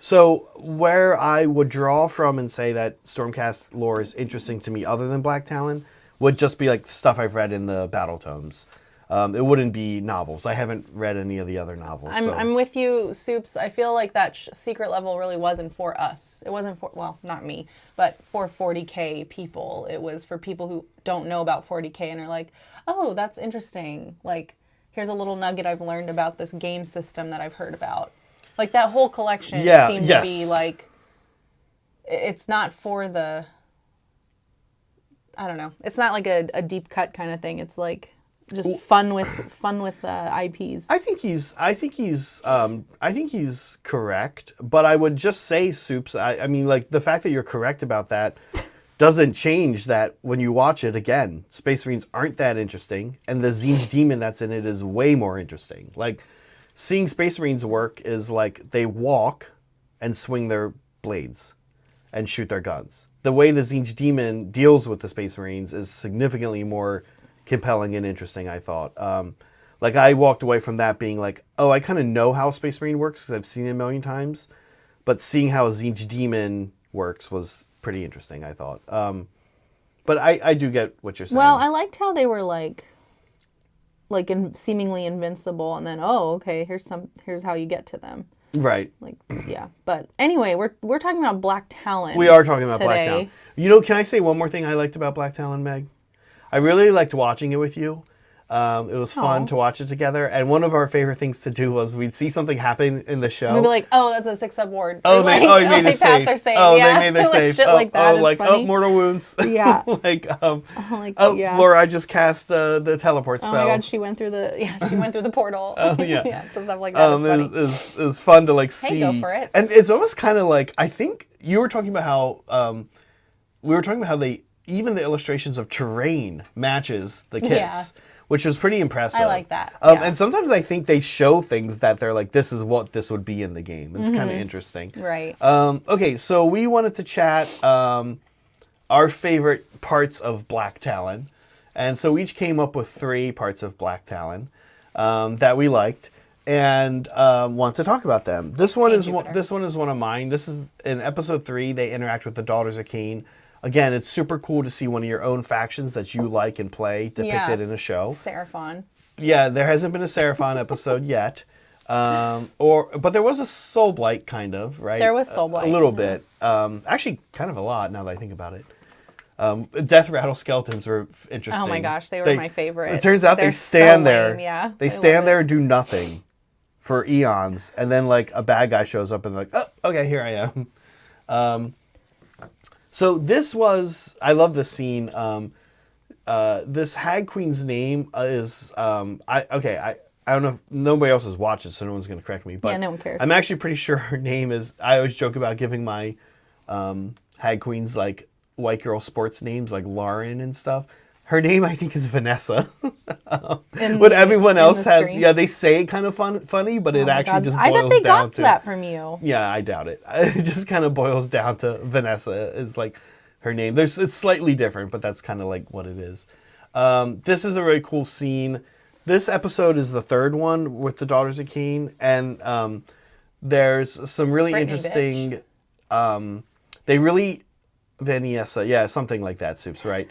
So where I would draw from and say that Stormcast lore is interesting to me other than Blacktalon would just be like the stuff I've read in the battle tomes. It wouldn't be novels. I haven't read any of the other novels. I'm with you, Soups. I feel like that Secret Level really wasn't for us. It wasn't for, well, not me, but for 40K people. It was for people who don't know about 40K and are like, oh, that's interesting. Like, here's a little nugget I've learned about this game system that I've heard about. Like, that whole collection seemed to be like, it's not for the, I don't know. It's not like a deep cut kind of thing. It's like just fun with IPs. I think he's correct, but I would just say, Soups. I mean, like the fact that you're correct about that doesn't change that when you watch it again. Space Marines aren't that interesting, and the Tzeentch Demon that's in it is way more interesting. Like seeing Space Marines work is like they walk and swing their blades and shoot their guns. The way the Tzeentch Demon deals with the Space Marines is significantly more compelling and interesting, I thought. Like I walked away from that being like, oh, I kind of know how Space Marine works because I've seen it a million times, but seeing how a Tzeentch Demon works was pretty interesting, I thought. But I do get what you're saying. Well, I liked how they were like seemingly invincible, and then okay, here's how you get to them. Right. Like, yeah. But anyway, we're talking about Blacktalon. We are talking about today. Blacktalon. Can I say one more thing I liked about Blacktalon, Meg? I really liked watching it with you. It was fun to watch it together. And one of our favorite things to do was we'd see something happen in the show. We'd be like, oh, that's a 6-up ward. Oh, they made they it safe. Their save. Oh, yeah. they made their save. Shit like that is funny. mortal wounds. Yeah. Yeah. Laura, I just cast the teleport spell. Oh my god, she went through the portal. Oh, yeah. Yeah, stuff like that is funny. It was fun to see. Hey, go for it. And it's almost kind of like, I think you were talking about how, even the illustrations of terrain matches the kits, which was pretty impressive. I like that. And sometimes I think they show things that they're like, this is what this would be in the game. It's kind of interesting. Right. Okay, so we wanted to chat our favorite parts of Blacktalon. And so we each came up with 3 parts of Blacktalon that we liked and want to talk about them. This one is one of mine. This is in episode 3. They interact with the Daughters of Cain. Again, it's super cool to see one of your own factions that you like and play depicted in a show. Seraphon. Yeah, there hasn't been a Seraphon episode yet. But there was a Soulblight kind of, right? There was Soulblight. A little bit. Actually, kind of a lot now that I think about it. Death Rattle Skeletons were interesting. Oh my gosh, they were my favorite. It turns out they stand there. Yeah, they stand there and do nothing for eons. And then like a bad guy shows up and like, oh, okay, here I am. So this was, I love this scene. This Hag Queen's name is, I don't know if nobody else has watched it, so no one's going to correct me. But yeah, no one cares. I'm actually pretty sure her name is, I always joke about giving my Hag Queens like white girl sports names like Lauren and stuff. Her name, I think, is Vanessa. But everyone else has, they say it kind of funny, but it actually just boils down to... I bet they got that from you. Yeah, I doubt it. It just kind of boils down to Vanessa is like her name. It's slightly different, but that's kind of like what it is. This is a really cool scene. This episode is the 3rd one with the Daughters of Cain, and there's some really interesting... they really Vaniessa, yeah, something like that, Soups, right?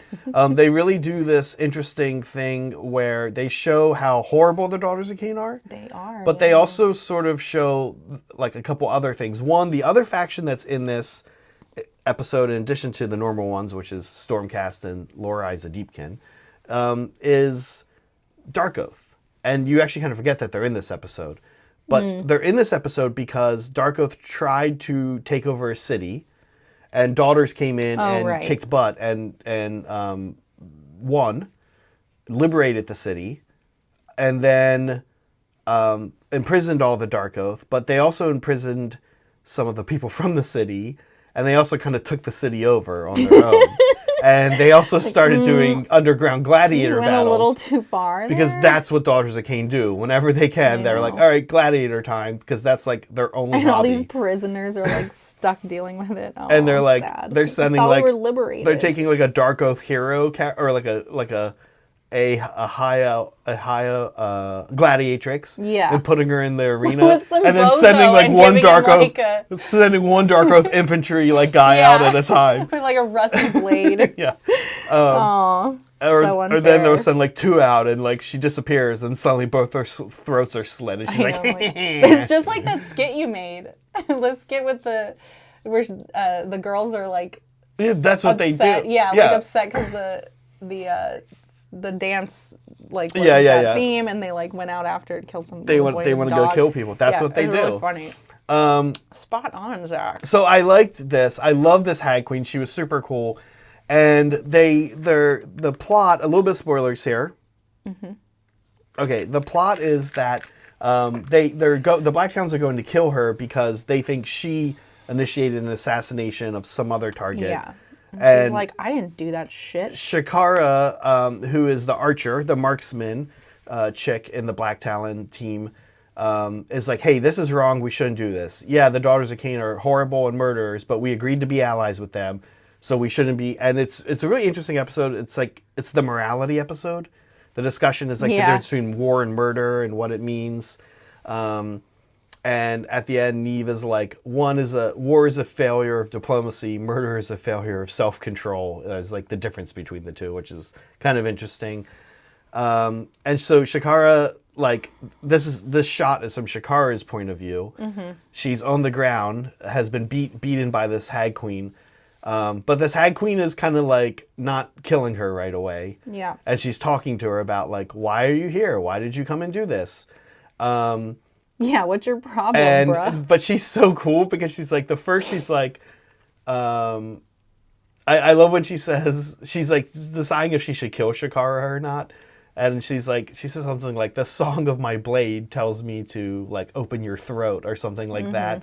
They really do this interesting thing where they show how horrible the Daughters of Cain are. They are. But they also sort of show like a couple other things. One, the other faction that's in this episode, in addition to the normal ones, which is Stormcast and Lorai Deepkin, is Dark Oath. And you actually kind of forget that they're in this episode. But they're in this episode because Dark Oath tried to take over a city, and Daughters came in kicked butt and won, liberated the city, and then imprisoned all the Dark Oath. But they also imprisoned some of the people from the city, and they also kind of took the city over on their own. And they also started doing underground gladiator battles. A little too far because that's what Daughters of Cain do. Whenever they can, they're like, all right, gladiator time, because that's like their only hobby. All these prisoners are like stuck dealing with it. Oh, and they're like, sad. they're sending we like, were liberated. They're taking like a Dark Oath hero or like a high gladiatrix, and putting her in the arena, and then sending like one Dark Oath, sending one Dark Oath infantry guy out at a time, with like a rusty blade. Yeah. So unfair. Or then they'll send like two out, and like she disappears, and suddenly both their throats are slit, and she's it's just like that skit you made, the skit with where the girls are like, that's what upset. they do, like upset because the dance wasn't that theme, and they like went out after it killed some. They want to go kill people. That's what they do. Really funny. Spot on, Zach. So I liked this. I love this Hag Queen. She was super cool, and the plot. A little bit of spoilers here. Mm-hmm. Okay, the plot is that the Blacktalons are going to kill her because they think she initiated an assassination of some other target. Yeah. And she's like, I didn't do that shit. Shakara, who is the archer, the marksman chick in the Blacktalon team, is like, hey, this is wrong. We shouldn't do this. Yeah, the Daughters of Cain are horrible and murderers, but we agreed to be allies with them, so we shouldn't be. And it's a really interesting episode. It's the morality episode. The discussion is like the difference between war and murder and what it means. And at the end, Neve is like, war is a failure of diplomacy, murder is a failure of self-control. There's like the difference between the two, which is kind of interesting. And so Shakara, like, this shot is from Shakara's point of view. Mm-hmm. She's on the ground, has been beaten by this Hag Queen. But this Hag Queen is kind of like not killing her right away. Yeah. And she's talking to her about like, why are you here? Why did you come and do this? Yeah, what's your problem, bruh? But she's so cool because she's like, she's like, I love when she says, she's like deciding if she should kill Shakara or not. And she says something like, the song of my blade tells me to like open your throat or something like that.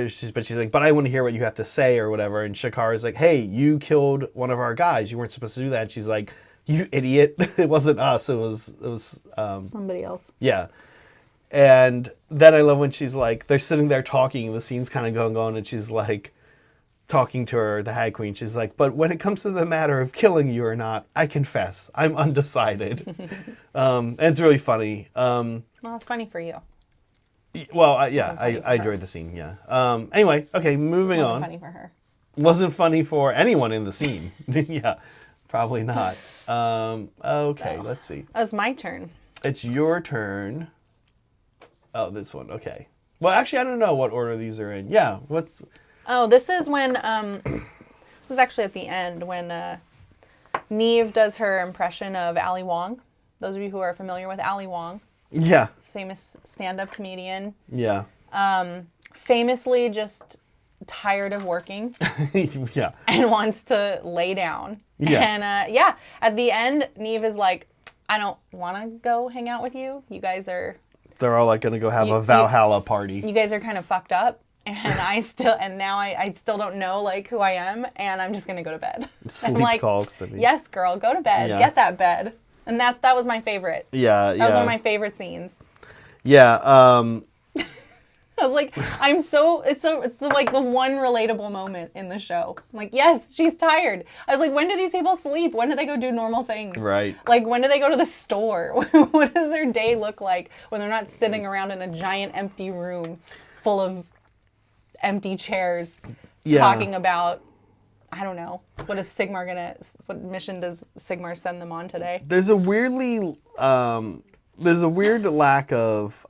She's like, but I want to hear what you have to say or whatever. And Shakara's like, hey, you killed one of our guys. You weren't supposed to do that. And she's like, you idiot. It wasn't us. It was somebody else. Yeah. And then I love when she's like, they're sitting there talking, the scene's kind of going on, and she's like, talking to her, the Hag Queen. She's like, but when it comes to the matter of killing you or not, I confess, I'm undecided. And it's really funny. Well, it's funny for you. Well, I enjoyed the scene, yeah. Anyway, okay, moving on. Wasn't funny for her. Wasn't funny for anyone in the scene. Yeah, probably not. Okay, let's see. It's my turn. It's your turn. Oh, this one. Okay. Well, actually, I don't know what order these are in. Yeah. Oh, this is when. This is actually at the end when Neve does her impression of Ali Wong. Those of you who are familiar with Ali Wong. Yeah. Famous stand-up comedian. Yeah. Famously just tired of working. Yeah. And wants to lay down. Yeah. And at the end, Neve is like, I don't want to go hang out with you. You guys are. They're all like going to go have a Valhalla party. You guys are kind of fucked up, and I still don't know like who I am, and I'm just going to go to bed. Sleep like, calls to me. Yes, girl, go to bed. Yeah. Get that bed. And that was my favorite. Yeah, That was one of my favorite scenes. Yeah. I was like, it's like the one relatable moment in the show. I'm like, yes, she's tired. I was like, when do these people sleep? When do they go do normal things? Right. Like, when do they go to the store? What does their day look like when they're not sitting around in a giant empty room full of empty chairs talking about I don't know. What mission does Sigmar send them on today? There's a weird lack of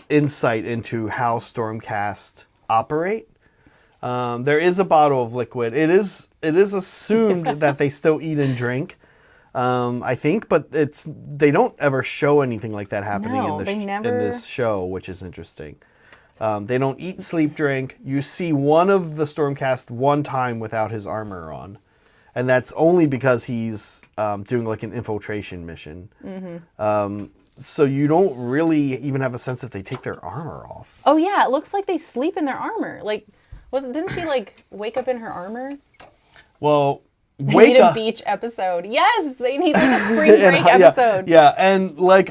insight into how Stormcast operate. There is a bottle of liquid. It is assumed that they still eat and drink. I think, but they don't ever show anything like that happening in this show, which is interesting. They don't eat, sleep, drink. You see one of the Stormcast one time without his armor on, and that's only because he's doing like an infiltration mission. So you don't really even have a sense if they take their armor off. Oh yeah, it looks like they sleep in their armor. Like, didn't she like wake up in her armor? Well, they need a beach episode. Yes, they need like a spring break episode. Yeah, and like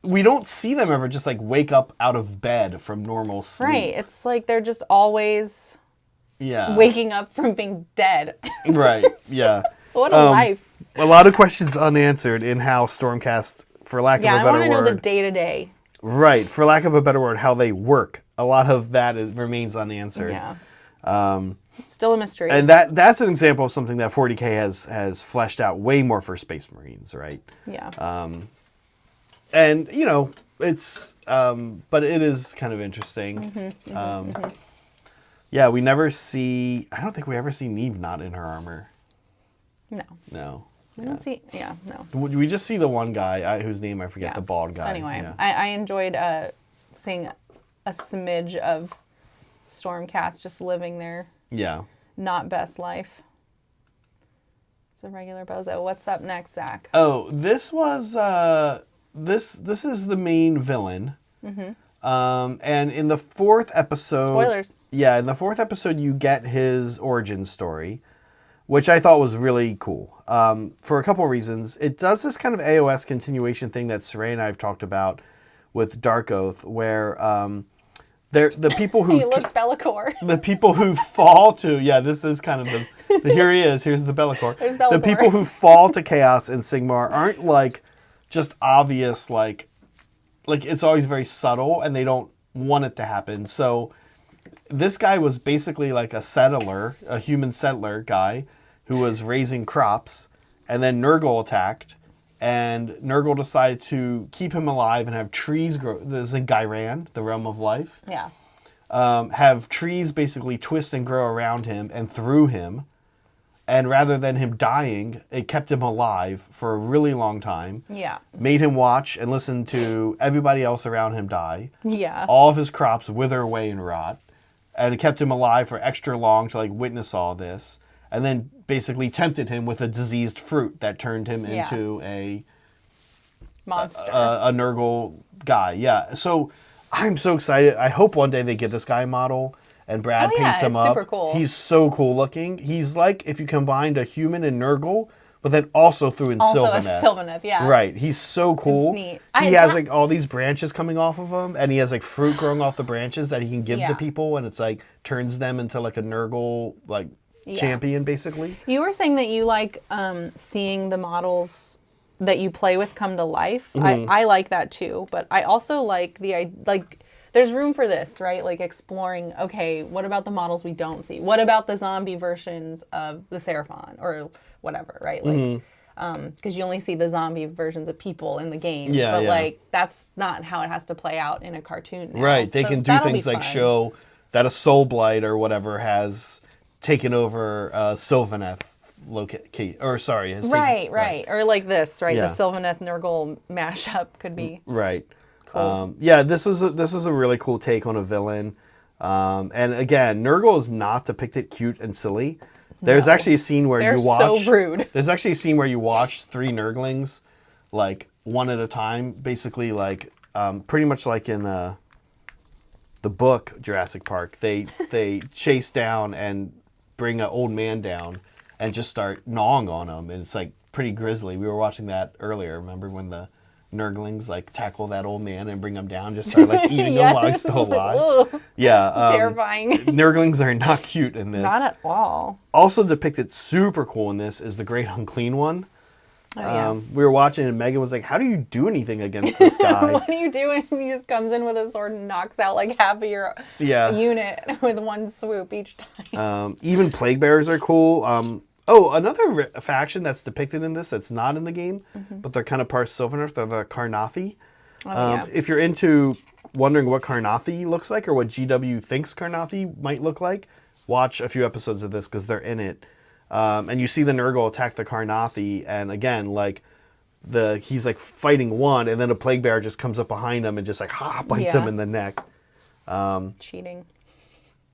we don't see them ever just like wake up out of bed from normal sleep. Right, it's like they're just always waking up from being dead. Right, yeah. What a life. A lot of questions unanswered in how Stormcast, for lack of a better word. Yeah, I want to know the day-to-day. Right, for lack of a better word, how they work. A lot of that remains unanswered. Yeah. Still a mystery. And that's an example of something that 40K has fleshed out way more for Space Marines, right? Yeah. And, you know, it's, but it is kind of interesting. Yeah, we never see, I don't think we ever see Neve not in her armor. No. We don't see, no. We just see the one guy, whose name I forget, the bald guy. So anyway, I enjoyed seeing a smidge of Stormcast just living their not best life. It's a regular bozo. What's up next, Zach? Oh, this was, this is the main villain. And in the 4th episode... Spoilers. Yeah, in the 4th episode, you get his origin story, which I thought was really cool. For a couple of reasons. It does this kind of AOS continuation thing that Saray and I have talked about with Dark Oath, where the people who... Hey, look, Be'lakor. The people who fall to... Yeah, this is kind of the here he is. Here's the Be'lakor. There's Be'lakor. The people who fall to Chaos in Sigmar aren't like just obvious, like it's always very subtle, and they don't want it to happen. So this guy was basically like a settler, a human settler guy who was raising crops, and then Nurgle attacked, and Nurgle decided to keep him alive and have trees grow. There's in Gairan, the realm of life. Yeah. Have trees basically twist and grow around him and through him. And rather than him dying, it kept him alive for a really long time. Yeah. Made him watch and listen to everybody else around him die. Yeah. All of his crops wither away and rot. And it kept him alive for extra long to like witness all this. And then basically tempted him with a diseased fruit that turned him into a monster. A Nurgle guy. Yeah. So I'm so excited. I hope one day they get this guy a model. And Brad paints him up. Super cool. He's so cool looking. He's like if you combined a human and Nurgle, but then also threw in Sylvaneth. Also a Sylvaneth, yeah. Right. He's so cool. It's neat. He has like all these branches coming off of him, and he has like fruit growing off the branches that he can give to people, and it's like turns them into like a Nurgle like champion basically. You were saying that you like seeing the models that you play with come to life. I like that too, but I also like there's room for this, right? Like exploring, okay, what about the models we don't see? What about the zombie versions of the Seraphon or whatever, right? Like, because you only see the zombie versions of people in the game. But like, that's not how it has to play out in a cartoon now. Right. They can do things like show that a Soul Blight or whatever has taken over Sylvaneth Right. Or like this, right? The Sylvaneth Nurgle mashup could be. Right. Cool. This is a really cool take on a villain. And again, Nurgle is not depicted cute and silly. There's actually a scene where you watch. They're so rude. There's actually a scene where you watch 3 Nurglings, like one at a time, basically like pretty much like in the book Jurassic Park. They chase down and bring an old man down and just start gnawing on him, and it's like pretty grisly. We were watching that earlier. Remember when the Nurglings like tackle that old man and bring him down, just start like eating him while he's still alive. Like, terrifying. Nurglings are not cute in this. Not at all. Also depicted super cool in this is the Great Unclean One. Oh, yeah. We were watching and Megan was like, how do you do anything against this guy? What are you doing? He just comes in with a sword and knocks out like half of your unit with one swoop each time. Even plague bearers are cool. Another faction that's depicted in this that's not in the game, but they're kind of part Sylvaneth, they're the Karnathi. If you're into wondering what Karnathi looks like or what GW thinks Karnathi might look like, watch a few episodes of this because they're in it. And you see the Nurgle attack the Karnathi, and again, like he's like fighting one, and then a plague bearer just comes up behind him and just like bites him in the neck. Cheating.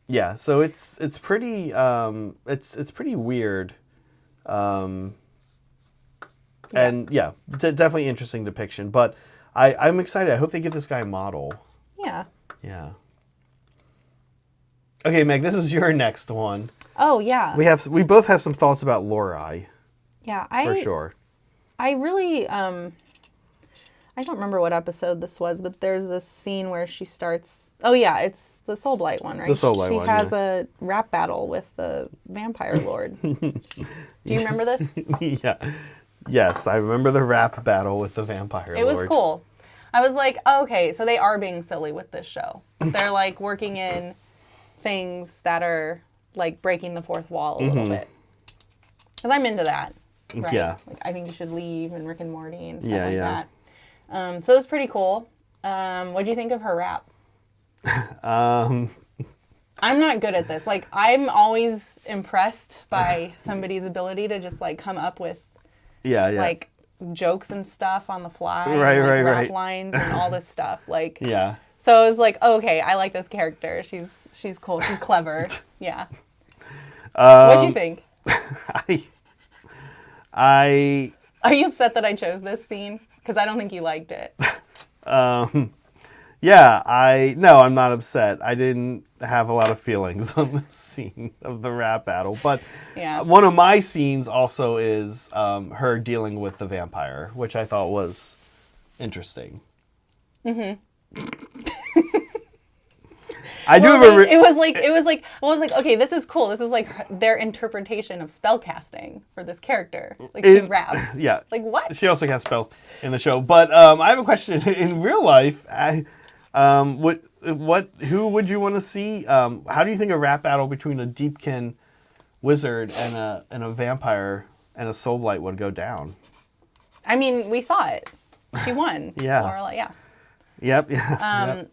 Yeah, so it's pretty it's pretty weird, and definitely interesting depiction. But I'm excited. I hope they give this guy a model. Yeah. Yeah. Okay, Meg, this is your next one. Oh yeah. We both have some thoughts about Lorai. Yeah, for sure. I really I don't remember what episode this was, but there's this scene where she starts. Oh yeah, it's the Soulblight one, right? The Soulblight one. She has a rap battle with the vampire lord. Do you remember this? Yeah. Yes, I remember the rap battle with the vampire lord. It was cool. I was like, oh, okay, so they are being silly with this show. They're like working in things that are like breaking the fourth wall a little bit. Because I'm into that. Right? Yeah. Like, I think you should leave and Rick and Morty and stuff that. So it was pretty cool. What'd you think of her rap? I'm not good at this. Like, I'm always impressed by somebody's ability to just like come up with like jokes and stuff on the fly. Right, and, like, right, rap lines and all this stuff. Like, yeah. So I was like, oh, okay, I like this character. She's cool. She's clever. Yeah. What'd you think? Are you upset that I chose this scene? Because I don't think you liked it. No, I'm not upset. I didn't have a lot of feelings on the scene of the rap battle. But one of my scenes also is her dealing with the vampire, which I thought was interesting. Mm-hmm. It was like, okay, this is cool. This is like their interpretation of spell casting for this character. Like she raps. Yeah. Like what? She also casts spells in the show. But I have a question. In real life, who would you want to see? How do you think a rap battle between a Deepkin wizard and a vampire and a Soulblight would go down? I mean, we saw it. She won. Yeah. Lorelai, yeah. Yep. Yeah.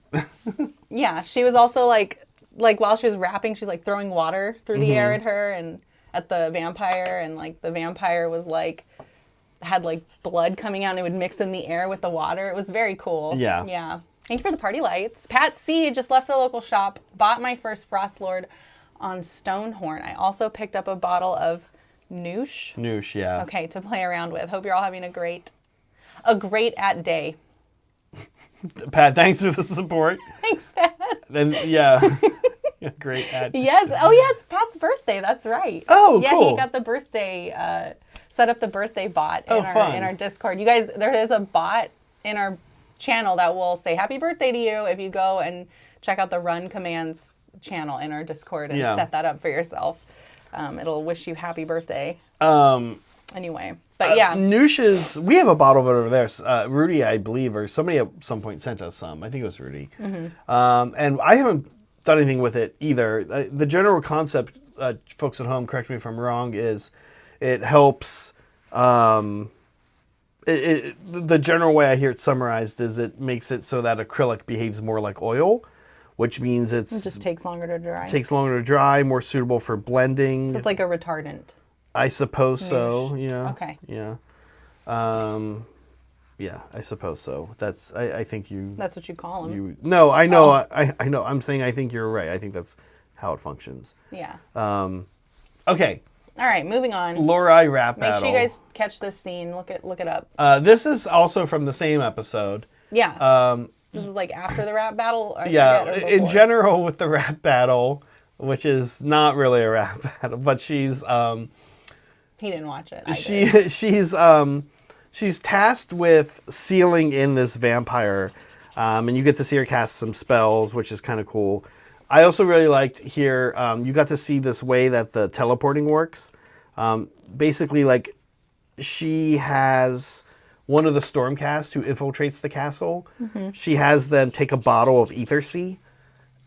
Yeah. She was also like while she was rapping, she's like throwing water through the air at her and at the vampire, and like the vampire was like had like blood coming out and it would mix in the air with the water. It was very cool. Yeah. Yeah. Thank you for the party lights. Pat C just left the local shop, bought my first Frost Lord on Stonehorn. I also picked up a bottle of Noosh. Noosh, yeah. Okay, to play around with. Hope you're all having a great at day. Pat, thanks for the support. Thanks, Pat. Then great at. Yes. Oh yeah, it's Pat's birthday. That's right. Oh, yeah, cool. Yeah, he got the birthday. Set up the birthday bot in our Discord. You guys, there is a bot in our channel that will say happy birthday to you if you go and check out the Run Commands channel in our Discord and set that up for yourself. It'll wish you happy birthday. Anyway, but yeah. Noosh's, we have a bottle of it over there. Rudy, I believe, or somebody at some point sent us some. I think it was Rudy. Mm-hmm. And I haven't done anything with it either. The general concept, folks at home, correct me if I'm wrong, is it helps... the general way I hear it summarized is it makes it so that acrylic behaves more like oil, which means it just takes longer to dry. Takes longer to dry, more suitable for blending. So it's like a retardant. I suppose so. Yeah. Okay. Yeah. Yeah, I suppose so. That's. I think you. That's what you call them. No, I know. Oh. I know. I'm saying I think you're right. I think that's how it functions. Yeah. Okay. All right, moving on. Lorai rap battle. Make sure you guys catch this scene. Look it up. This is also from the same episode. Yeah. This is like after the rap battle? In general with the rap battle, which is not really a rap battle, but she's... he didn't watch it. She's tasked with sealing in this vampire, and you get to see her cast some spells, which is kind of cool. I also really liked here, you got to see this way that the teleporting works. Basically, like, she has one of the Stormcast who infiltrates the castle. She has them take a bottle of Ether Sea,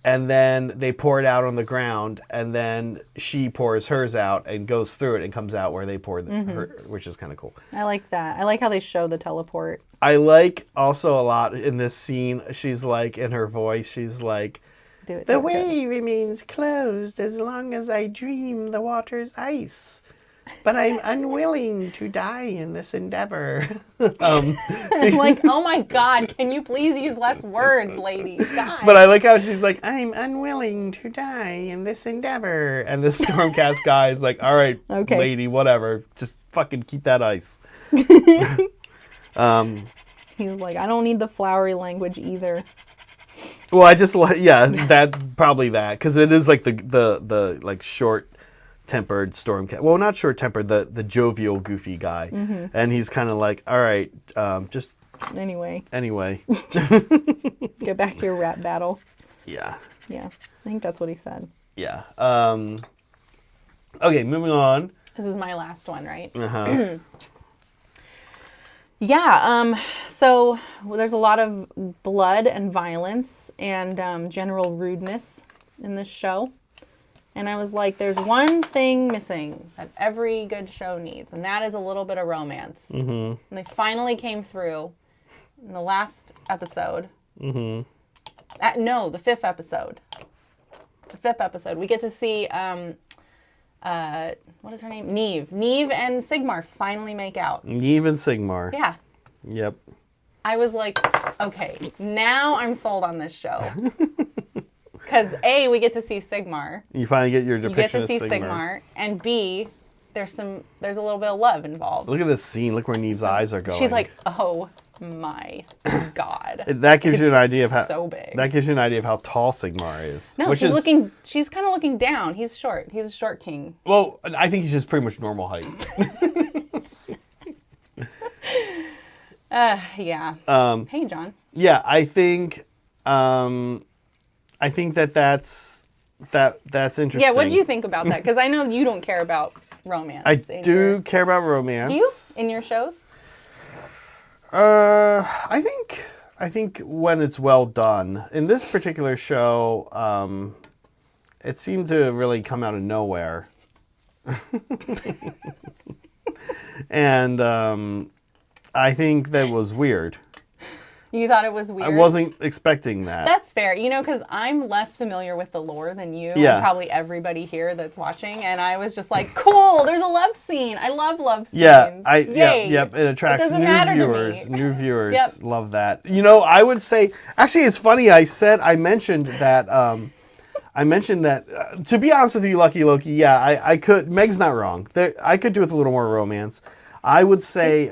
and then they pour it out on the ground, and then she pours hers out and goes through it and comes out where they poured her, which is kind of cool. I like that. I like how they show the teleport. I like also a lot in this scene, she's like, in her voice, she's like, the way remains closed as long as I dream the water's ice. But I'm unwilling to die in this endeavor. I'm like, oh my God, can you please use less words, lady? God. But I like how she's like, I'm unwilling to die in this endeavor. And the Stormcast guy is like, all right, lady, whatever. Just fucking keep that ice. He's like, I don't need the flowery language either. Well, I just like, probably that. Because it is like the like short-tempered Stormcast. Well, not short-tempered, the jovial, goofy guy. And he's kind of like, all right, just... Anyway. Get back to your rap battle. Yeah. Yeah, I think that's what he said. Yeah. Okay, moving on. This is my last one, right? Uh-huh. Yeah, so there's a lot of blood and violence and general rudeness in this show. And I was like, there's one thing missing that every good show needs, and that is a little bit of romance. And they finally came through in the last episode. No, the fifth episode. The fifth episode. We get to see, what is her name? Neve. Neve and Sigmar finally make out. Neve and Sigmar. Yeah. Yep. I was like, okay, now I'm sold on this show. Because A, we get to see Sigmar. You finally get your depiction of Sigmar. You get to see Sigmar. And B, there's a little bit of love involved. Look at this scene. Look where Neve's eyes are going. She's like, oh my God. That gives you an idea of how so big. That gives you an idea of how tall Sigmar is. No, she's kind of looking down. He's short. He's a short king. Well, I think he's just pretty much normal height. Yeah. Hey, John. Yeah, I think that's interesting. Yeah, what do you think about that? Because I know you don't care about romance. I do care about romance. Do you? In your shows? I think when it's well done. In this particular show, it seemed to really come out of nowhere. And I think that was weird. You thought it was weird? I wasn't expecting that. That's fair. You know, because I'm less familiar with the lore than you Yeah. and probably everybody here that's watching. And I was just like, cool, there's a love scene. I love love scenes. Yeah, Yay. yep. It attracts doesn't new matter to viewers. me. New viewers Yep. love that. You know, I would say, actually, it's funny. I mentioned that. To be honest with you, Lucky Loki, yeah, I could. Meg's not wrong. I could do with a little more romance. I would say.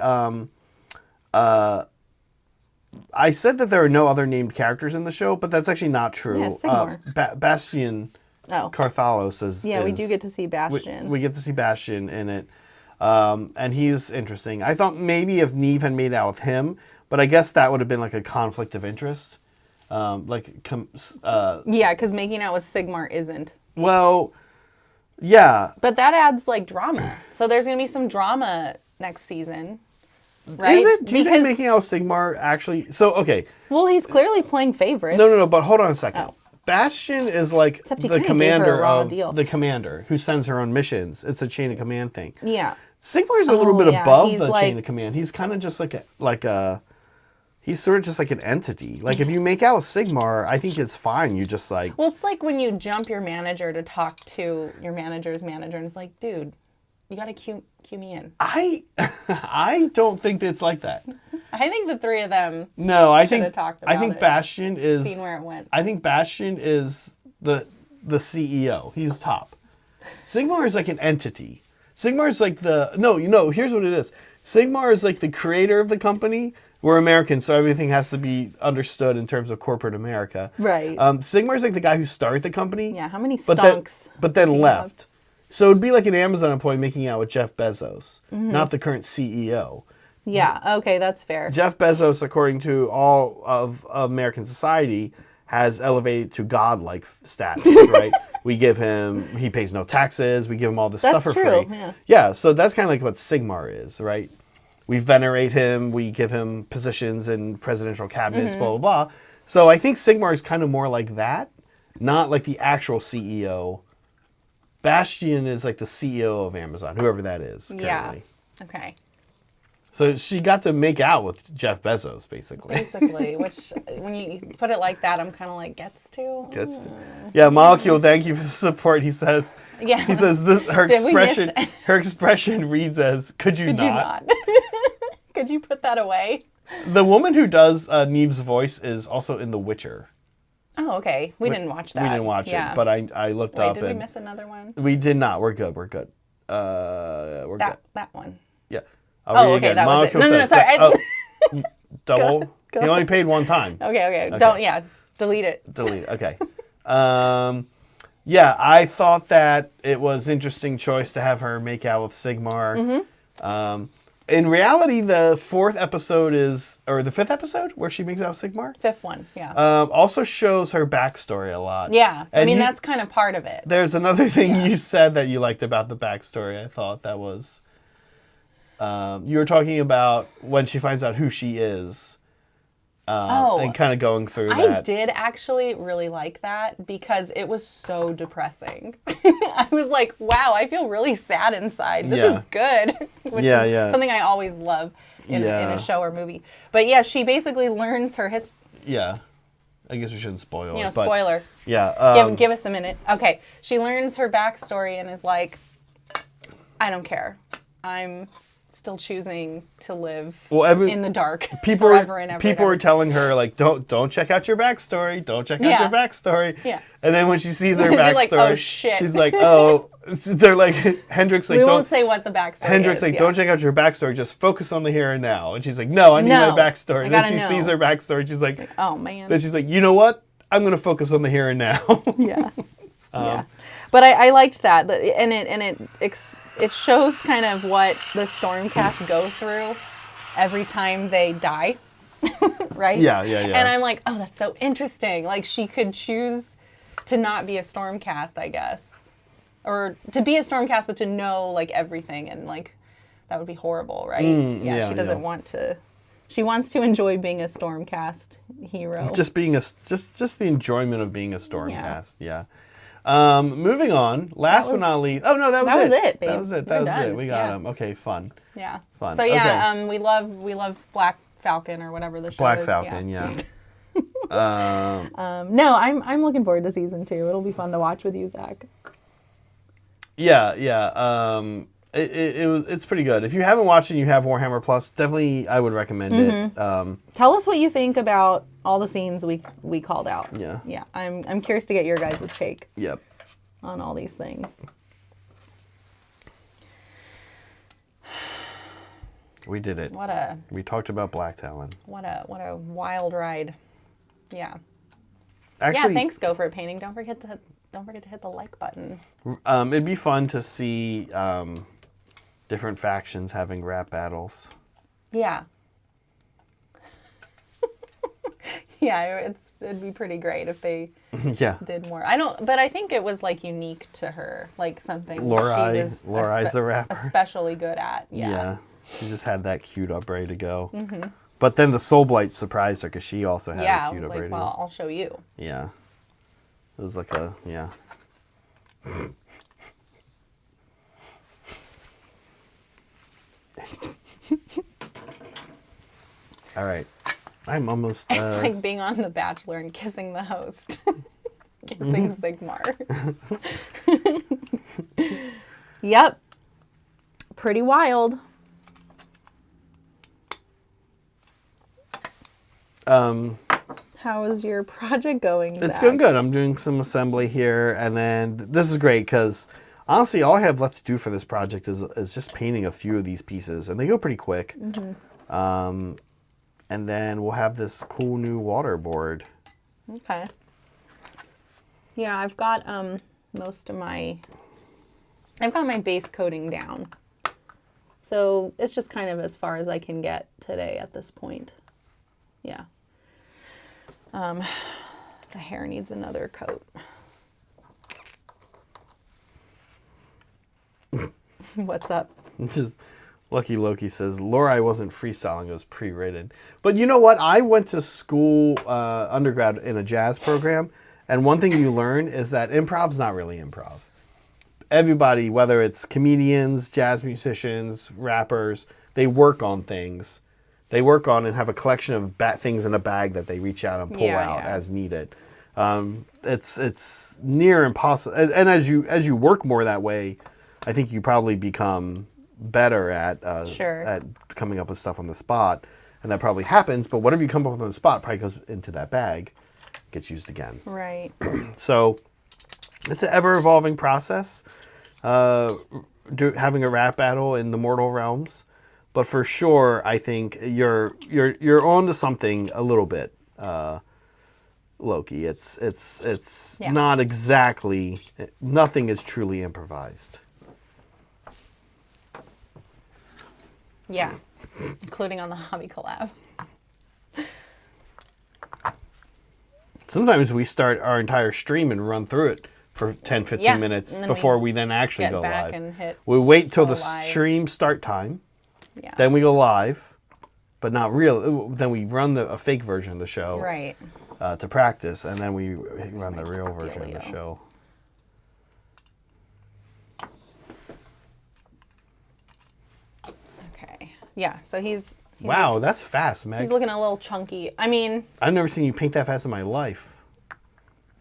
I said that there are no other named characters in the show, but that's actually not true. Yeah, Sigmar. Bastian Carthalos is... Yeah, we do get to see Bastian. We get to see Bastian in it, and he's interesting. I thought maybe if Neve had made out with him, but I guess that would have been like a conflict of interest. Yeah, because making out with Sigmar isn't. Well, yeah. But that adds like drama. So there's going to be some drama next season. Right? Is it? Do you think making out with Sigmar actually... So, okay. Well, he's clearly playing favorites. No, but hold on a second. Oh. Bastion is like the commander deal. The commander who sends her on missions. It's a chain of command thing. Yeah. Sigmar is a little bit above the chain of command. He's kind of just he's sort of just like an entity. Like if you make out with Sigmar, I think it's fine. You just like... Well, it's like when you jump your manager to talk to your manager's manager and it's like, dude, you got to cue me in. I don't think it's like that. I think the three of them should have talked about it. I think Bastion is... Seen where it went. I think Bastion is the CEO. He's top. Sigmar is like an entity. Sigmar is like here's what it is. Sigmar is like the creator of the company. We're Americans, so everything has to be understood in terms of corporate America. Right. Sigmar is like the guy who started the company. Yeah, how many stonks? But then left. So it'd be like an Amazon employee making out with Jeff Bezos, not the current CEO. Yeah, okay, that's fair. Jeff Bezos, according to all of American society, has elevated to godlike status, right? He pays no taxes. We give him all this stuff for true, free. yeah. Yeah, so that's kind of like what Sigmar is, right? We venerate him. We give him positions in presidential cabinets, blah, blah, blah. So I think Sigmar is kind of more like that, not like the actual CEO. Bastion is like the CEO of Amazon, whoever that is currently. Yeah. Okay. So she got to make out with Jeff Bezos, basically. Basically, which when you put it like that, I'm kind of like, gets to? Yeah, Molecule, thank you for the support. He says, Yeah. her expression reads as, could you not? Could you put that away? The woman who does Neve's voice is also in The Witcher. Oh, okay. We didn't watch that. We didn't watch it, but I looked up. Did we miss another one? We did not. We're good. We're good. We're good. That one. Yeah. Oh, okay. That was it. No, sorry. Double. Go. He only paid one time. Okay. Don't, delete it. Okay. Yeah, I thought that it was interesting choice to have her make out with Sigmar. In reality, the fifth episode where she makes out with Sigmar? Fifth one, yeah. Also shows her backstory a lot. Yeah, that's kind of part of it. There's another thing you said that you liked about the backstory. I thought that was... you were talking about when she finds out who she is. And kind of going through that. I did actually really like that because it was so depressing. I was like, wow, I feel really sad inside. This is good. Which is something I always love in a show or movie. But yeah, she basically learns her history. Yeah. I guess we shouldn't spoil it. Spoiler. Yeah. Give us a minute. Okay. She learns her backstory and is like, I don't care. I'm still choosing to live in the dark forever and ever. People were telling her, like, don't check out your backstory. Don't check out your backstory. Yeah. And then when she sees her backstory, like, oh, shit. She's like, oh. They're like, Hendrix, like, we won't say what the backstory Hendrix, like, don't check out your backstory. Just focus on the here and now. And she's like, no, I need my backstory. And then she sees her backstory. She's like, oh, man. Then she's like, you know what? I'm going to focus on the here and now. Yeah. Yeah. But I liked that, and it shows kind of what the Stormcast go through every time they die, right? Yeah. And I'm like, oh, that's so interesting. Like, she could choose to not be a Stormcast, I guess, or to be a Stormcast, but to know like everything, and like that would be horrible, right? She doesn't want to. She wants to enjoy being a Stormcast hero. Just being just the enjoyment of being a Stormcast. Yeah. Moving on. Last but not least. Oh no, that was it. Babe. That was it. We got him. Okay, fun. Yeah. Fun. So yeah, we love Black Falcon or whatever the show Black is. Falcon. Yeah. No, I'm looking forward to season 2. It'll be fun to watch with you, Zach. Yeah. It's pretty good. If you haven't watched it and you have Warhammer Plus, definitely I would recommend it. Tell us what you think about all the scenes we called out. Yeah. Yeah. I'm curious to get your guys' take. Yep. On all these things. We did it. We talked about Blacktalon. What a wild ride. Yeah. Actually, thanks, Go For It Painting. Don't forget to hit the like button. It'd be fun to see different factions having rap battles. Yeah. Yeah, it'd be pretty great if they did more. But I think it was like unique to her, like something she was a rapper. Especially good at. Yeah. She just had that queued up ready to go. Mm-hmm. But then the Soulblight surprised her because she also had it queued up ready to go. Well, I'll show you. Yeah. It was like All right. I'm almost... It's like being on The Bachelor and kissing the host. Kissing Sigmar. Yep. Pretty wild. How is your project going, Zach? It's going good. I'm doing some assembly here, and then this is great because honestly, all I have left to do for this project is just painting a few of these pieces, and they go pretty quick. Mm-hmm. And then we'll have this cool new water board. Okay. Yeah, I've got my base coating down. So it's just kind of as far as I can get today at this point. Yeah. The hair needs another coat. What's up? Just Lucky Loki says, Lori wasn't freestyling, it was pre-written. But you know what? I went to school, undergrad, in a jazz program, and one thing you learn is that improv's not really improv. Everybody, whether it's comedians, jazz musicians, rappers, they work on things. They work on and have a collection of things in a bag that they reach out and pull out as needed. It's near impossible. And as you work more that way, I think you probably become better at coming up with stuff on the spot, and that probably happens. But whatever you come up with on the spot probably goes into that bag, gets used again. Right. So it's an ever-evolving process. Having a rap battle in the mortal realms, but for sure, I think you're on to something a little bit, Loki. It's not exactly, nothing is truly improvised. Yeah, including on the hobby collab. Sometimes we start our entire stream and run through it for 10, 15 minutes before we then actually go live. We wait till the stream start time, then we go live, but not real. Then we run a fake version of the show to practice, and then we run the real version of the show. Okay. Yeah, so he's wow, that's fast, Meg. He's looking a little chunky. I mean, I've never seen you paint that fast in my life.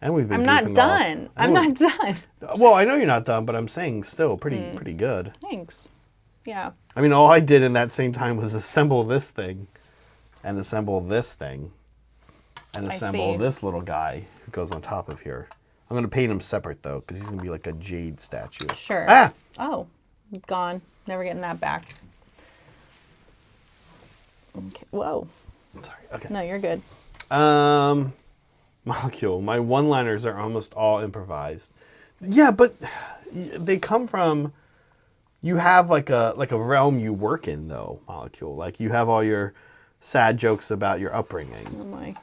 And we've been I'm not done. I'm not done. Well, I know you're not done, but I'm saying still pretty good. Thanks. Yeah. I mean, all I did in that same time was assemble this thing, and assemble this thing, and assemble this little guy who goes on top of here. I'm going to paint him separate, though, because he's going to be like a jade statue. Sure. Ah! Oh, gone. Never getting that back. Okay. Whoa. Sorry. Okay. No, you're good. Molecule. My one-liners are almost all improvised. Yeah, but they come from... You have like a realm you work in, though, Molecule. Like, you have all your sad jokes about your upbringing. Oh, my.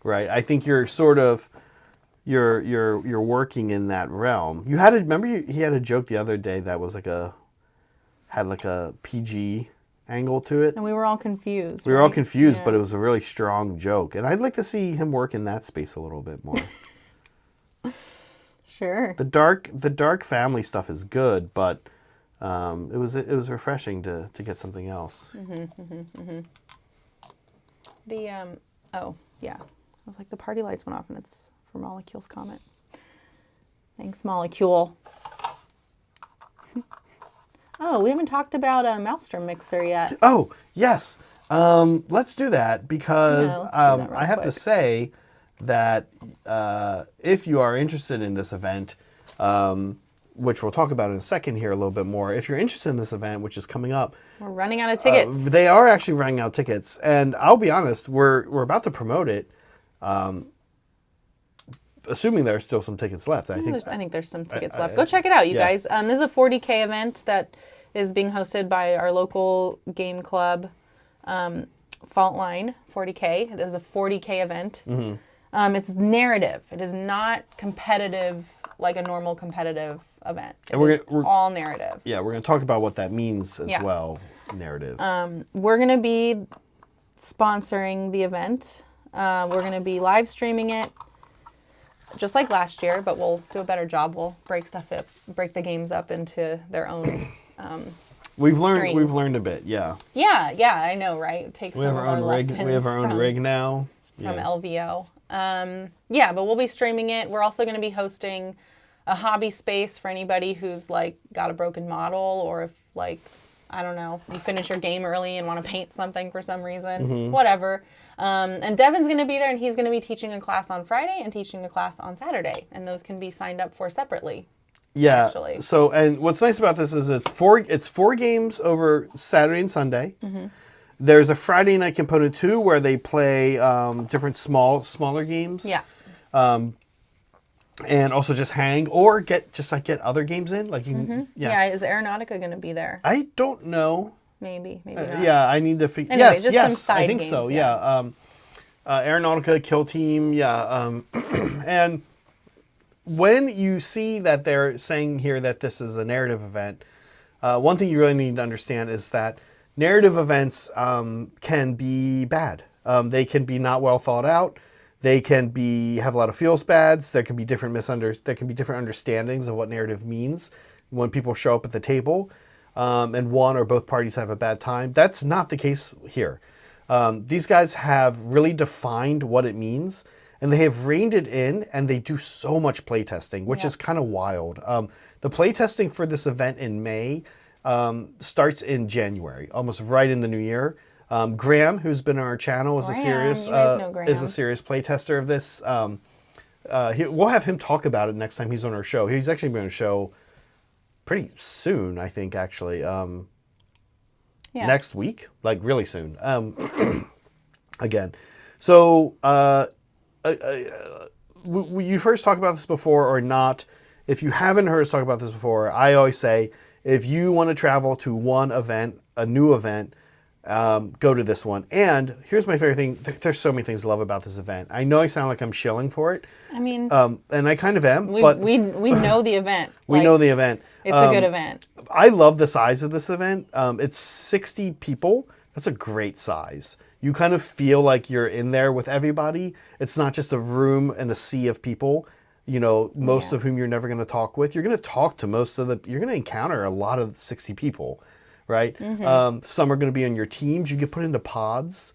Right? I think you're sort of... You're working in that realm. You had he had a joke the other day that was had a PG angle to it. And we were all confused. We were all confused, but it was a really strong joke. And I'd like to see him work in that space a little bit more. Sure. The dark family stuff is good, but it was refreshing to get something else. Oh, yeah. I was like, the party lights went off, and it's for Molecule's comment. Thanks, Molecule. Oh, we haven't talked about a Maelstrom mixer yet. Oh, yes. Let's do that because I have to say that if you are interested in this event, which we'll talk about in a second here a little bit more, if you're interested in this event, which is coming up, we're running out of tickets. They are actually running out of tickets, and I'll be honest, we're about to promote it. Assuming there are still some tickets left. I think there's some tickets left. Go check it out, you guys. This is a 40K event that is being hosted by our local game club, Fault Line 40K. It is a 40K event. It's narrative. It is not competitive like a normal competitive event. We're all narrative. Yeah, we're going to talk about what that means as well, narrative. We're going to be sponsoring the event. We're going to be live streaming it. Just like last year, but we'll do a better job. We'll break the games up into their own. We've learned a bit, yeah. Yeah, I know, right? Take some of our lessons. We have our own rig now from LVO. But we'll be streaming it. We're also going to be hosting a hobby space for anybody who's like got a broken model, or if like I don't know, you finish your game early and want to paint something for some reason, whatever. And Devin's going to be there, and he's going to be teaching a class on Friday and teaching a class on Saturday, and those can be signed up for separately. Yeah. Actually. So, and what's nice about this is it's four games over Saturday and Sunday. There's a Friday night component too, where they play different smaller games. Yeah. And also just hang or get other games in. Like Is Aeronautica going to be there? I don't know. Maybe not. Yeah, I need to figure. Anyway, Yes, some side I think games, so. Yeah. Aeronautica, Kill Team. Yeah. And when you see that they're saying here that this is a narrative event, one thing you really need to understand is that narrative events can be bad. They can be not well thought out. They can have a lot of feels bads. There can be different understandings of what narrative means when people show up at the table, and one or both parties have a bad time. That's not the case here. These guys have really defined what it means, and they have reined it in, and they do so much playtesting, which is kind of wild. The playtesting for this event in May starts in January, almost right in the new year. Graham, who's been on our channel, is a serious playtester of this. We'll have him talk about it next time he's on our show. He's actually going to show pretty soon, I think, actually. Next week, like really soon. Again, so you've heard us talk about this before or not. If you haven't heard us talk about this before, I always say, if you want to travel to one event, a new event, go to this one. And here's my favorite thing. There's so many things I love about this event. I know I sound like I'm shilling for it. I mean, and I kind of am. But we know the event. We know the event. It's a good event. I love the size of this event. It's 60 people. That's a great size. You kind of feel like you're in there with everybody. It's not just a room and a sea of people, most of whom you're never going to talk with. You're going to talk to you're going to encounter a lot of 60 people, right? Mm-hmm. Some are going to be on your teams. You get put into pods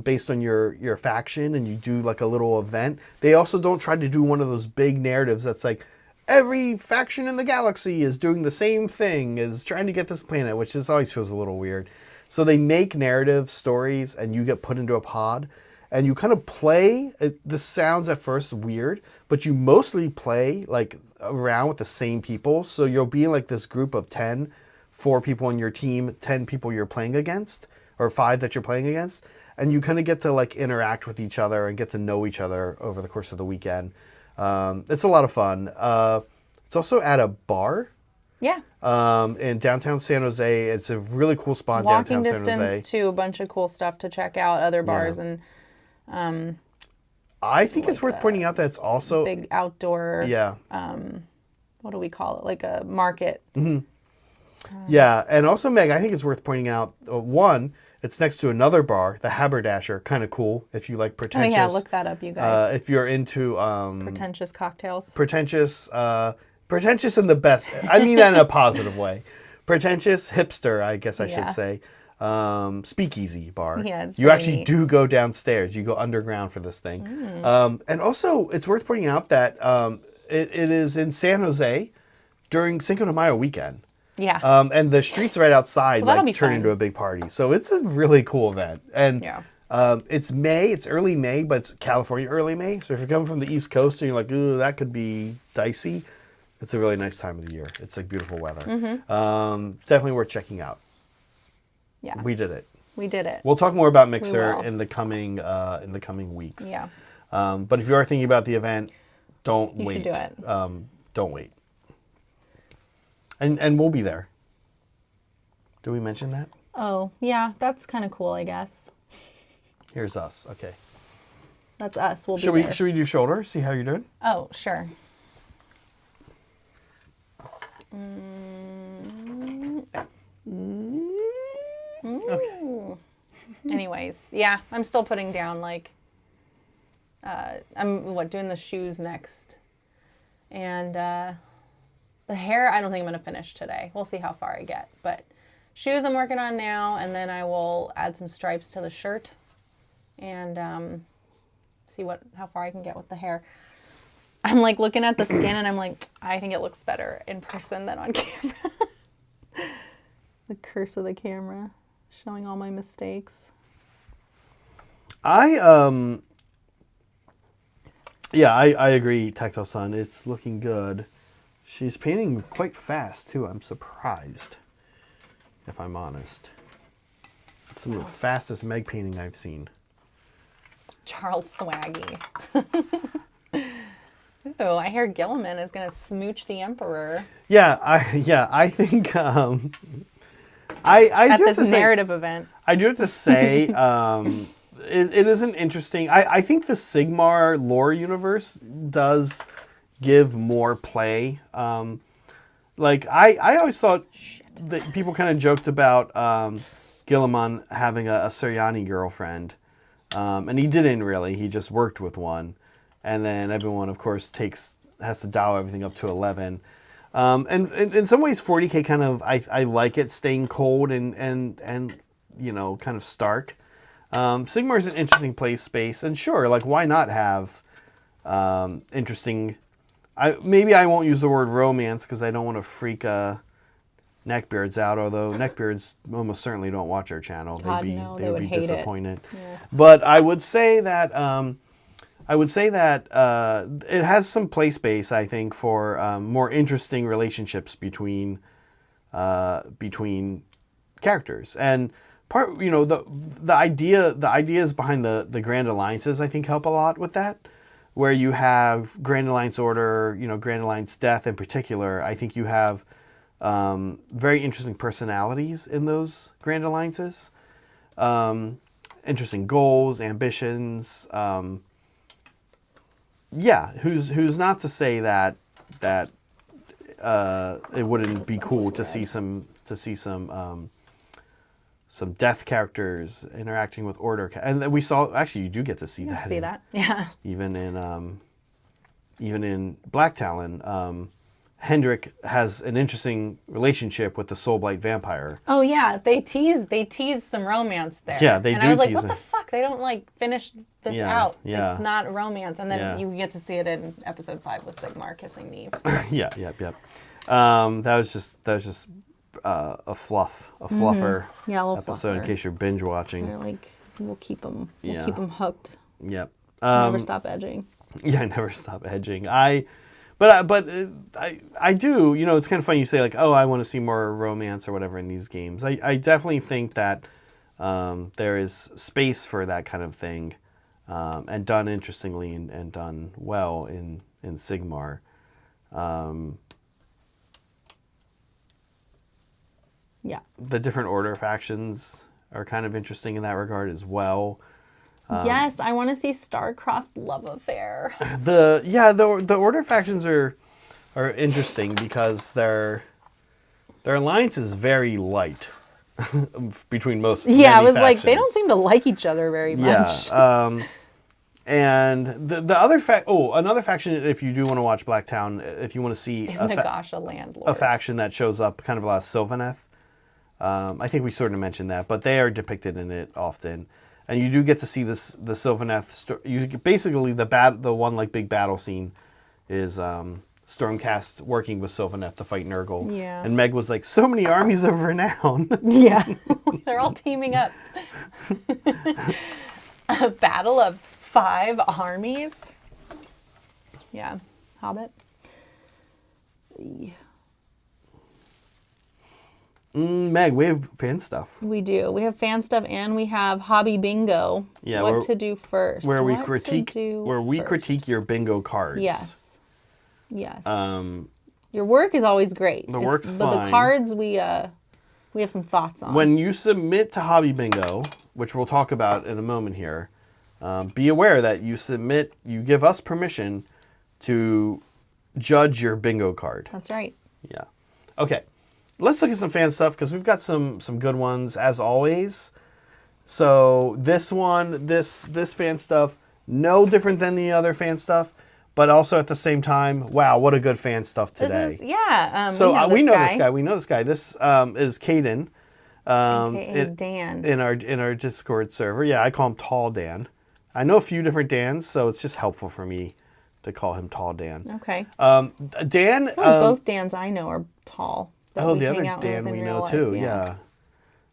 based on your faction, and you do like a little event. They also don't try to do one of those big narratives that's like, every faction in the galaxy is doing the same thing, is trying to get this planet, which always feels a little weird. So they make narrative stories, and you get put into a pod, and you kind of play. This sounds at first weird, but you mostly play like around with the same people. So you'll be in like this group of 10, 4 people on your team, 10 people you're playing against, or 5 that you're playing against. And you kind of get to like interact with each other and get to know each other over the course of the weekend. It's a lot of fun. It's also at a bar. Yeah. In downtown San Jose. It's a really cool spot in downtown San Jose. Walking distance to a bunch of cool stuff to check out, other bars, and I think it's worth pointing out that it's also big outdoor. Yeah. What do we call it? Like a market. Mm-hmm. Yeah, and also, Meg, I think it's worth pointing out, one, it's next to another bar, the Haberdasher, kind of cool if you like pretentious. Oh yeah, look that up, you guys. If you're into pretentious cocktails. Pretentious in the best. I mean that in a positive way. Pretentious hipster, I guess I should say. Speakeasy bar. Yeah, it's you actually neat. Do go downstairs. You go underground for this thing. And also, it's worth pointing out that it is in San Jose during Cinco de Mayo weekend. Yeah. And the streets right outside so turn into a big party. So it's a really cool event. And it's May. It's early May, but it's California early May. So if you're coming from the East Coast and you're like, ooh, that could be dicey, it's a really nice time of the year. It's like beautiful weather. Mm-hmm. Definitely worth checking out. Yeah. We did it. We'll talk more about Mixer in the coming weeks. Yeah. But if you are thinking about the event, don't wait. You should do it. Don't wait. And we'll be there. Did we mention that? Oh, yeah. That's kind of cool, I guess. Here's us. Okay. That's us. We'll be there. Should we do shoulder? See how you're doing? Oh, sure. Okay. Anyways, yeah, I'm still putting down I'm doing the shoes next. And the hair, I don't think I'm going to finish today. We'll see how far I get. But shoes I'm working on now, and then I will add some stripes to the shirt and see how far I can get with the hair. I'm looking at the skin and I'm I think it looks better in person than on camera. The curse of the camera, showing all my mistakes. I agree, Tactile Sun. It's looking good. She's painting quite fast, too. I'm surprised, if I'm honest. It's some of the fastest Meg painting I've seen. Charles Swaggy. Ooh, I hear Gilliman is going to smooch the Emperor. Yeah, I think... I at this narrative event. I do have to say, it is an interesting... I think the Sigmar lore universe does give more play. I always thought people kind of joked about Gilliman having a Suryani girlfriend, and he didn't really. He just worked with one, and then everyone, of course, has to dial everything up to 11. And in some ways, 40K kind of I like it staying cold and kind of stark. Sigmar is an interesting play space, and sure, like why not have interesting. Maybe I won't use the word romance because I don't want to freak neckbeards out. Although neckbeards almost certainly don't watch our channel, God, they would be hate disappointed. Yeah. But I would say that it has some play space. I think for more interesting relationships between characters and the ideas behind the Grand Alliances I think help a lot with that. Where you have Grand Alliance Order, Grand Alliance Death in particular, I think you have very interesting personalities in those Grand Alliances. Interesting goals, ambitions. Who's not to say that it wouldn't be cool to see some death characters interacting with order, and we saw actually you do get to see that. Yeah. Even in Blacktalon, Hendrik has an interesting relationship with the Soulblight vampire. Oh yeah, they tease some romance there. Yeah, they do. And I was like, tease what the fuck? They don't finish this out. Yeah. It's not romance, and then you get to see it in episode 5 with Sigmar kissing Neve. Yep. That was just a fluffer episode in case you're binge watching. They're we'll keep them hooked. Yep. Never stop edging. Yeah, never stop edging. I do. It's kind of funny you say I want to see more romance or whatever in these games. I definitely think that there is space for that kind of thing, and done interestingly and done well in Sigmar. Yeah. The different order factions are kind of interesting in that regard as well. Yes, I want to see star-crossed love affair. The order factions are interesting because their alliance is very light between most. Yeah, I was factions. they don't seem to like each other very much. Yeah. And the other another faction, if you do want to watch Blacktown, if you want to see Nagasha landlord, a faction that shows up kind of a la Sylvaneth. I think we sort of mentioned that, but they are depicted in it often, and you do get to see the Sylvaneth. Basically the one big battle scene is Stormcast working with Sylvaneth to fight Nurgle. Yeah. And Meg was like, so many armies of renown. Yeah, they're all teaming up. A battle of 5 armies. Yeah, Hobbit. Meg, we have fan stuff. We do. We have fan stuff and we have hobby bingo. Yeah, what to do first? Where we critique your bingo cards. Yes. Your work is always great. The work's fine. But the cards we have some thoughts on. When you submit to hobby bingo, which we'll talk about in a moment here, be aware that you give us permission to judge your bingo card. That's right. Yeah. Okay. Let's look at some fan stuff because we've got some good ones as always. So this fan stuff, no different than the other fan stuff, but also at the same time, wow, what a good fan stuff today. We know this guy. We know this guy. This is Caden, Dan in our Discord server. Yeah, I call him Tall Dan. I know a few different Dans, so it's just helpful for me to call him Tall Dan. Okay. Dan. Both Dans I know are tall. The other Dan we know too. Yeah.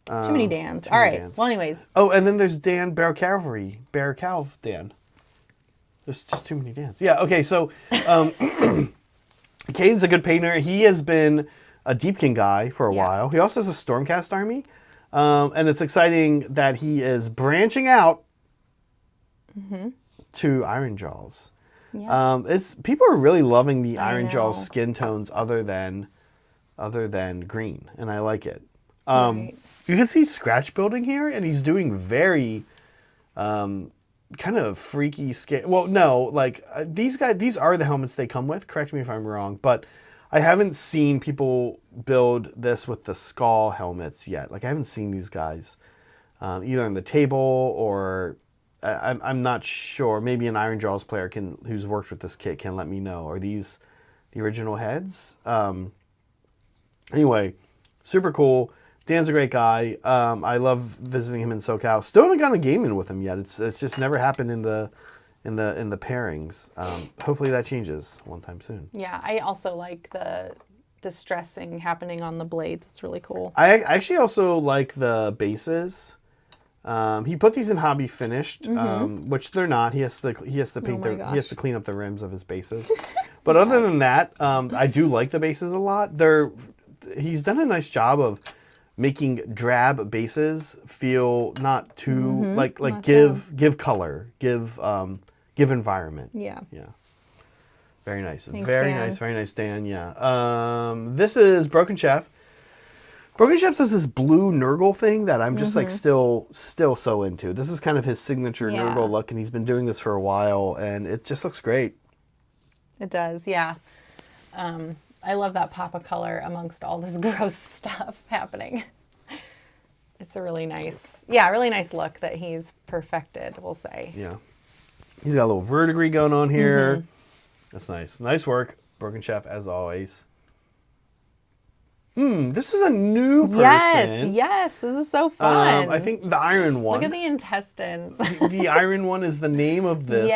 Too many Dans. All right. Dans. Well, anyways. Oh, and then there's Dan Bear Calv Dan. There's just too many Dans. Yeah. Okay. So, Caden's a good painter. He has been a Deepkin guy for a while. He also has a Stormcast army, and it's exciting that he is branching out to Iron Jaws. Yeah. People are really loving the Iron Jaws skin tones other than green, and I like it. Right. You can see scratch building here, and he's doing very kind of freaky skin. Well, no, these are the helmets they come with. Correct me if I'm wrong, but I haven't seen people build this with the skull helmets yet. Like I haven't seen these guys either on the table or I'm not sure. Maybe an Iron Jaws player who's worked with this kit can let me know. Are these the original heads? Anyway, super cool. Dan's a great guy. I love visiting him in SoCal. Still haven't gotten a game in with him yet. It's just never happened in the pairings. Hopefully that changes one time soon. Yeah, I also like the distressing happening on the blades. It's really cool. I actually also like the bases. He put these in hobby finished, which they're not. He has to paint he has to clean up the rims of his bases. But other than that, I do like the bases a lot. He's done a nice job of making drab bases feel not too give color, give environment. Yeah. Yeah. Very nice. Thanks, Very Dan. nice. Very nice, Dan. Yeah. This is Broken Chef. Broken Chef does this blue Nurgle thing that I'm just like still so into. This is kind of his signature Nurgle look, and he's been doing this for a while, and it just looks great. It does, yeah. I love that pop of color amongst all this gross stuff happening. It's a really nice look that he's perfected, we'll say. Yeah. He's got a little verdigris going on here. That's nice. Nice work, Broken Chef, as always. This is a new person. Yes, this is so fun. I think the Iron One. Look at the intestines. The Iron One is the name of this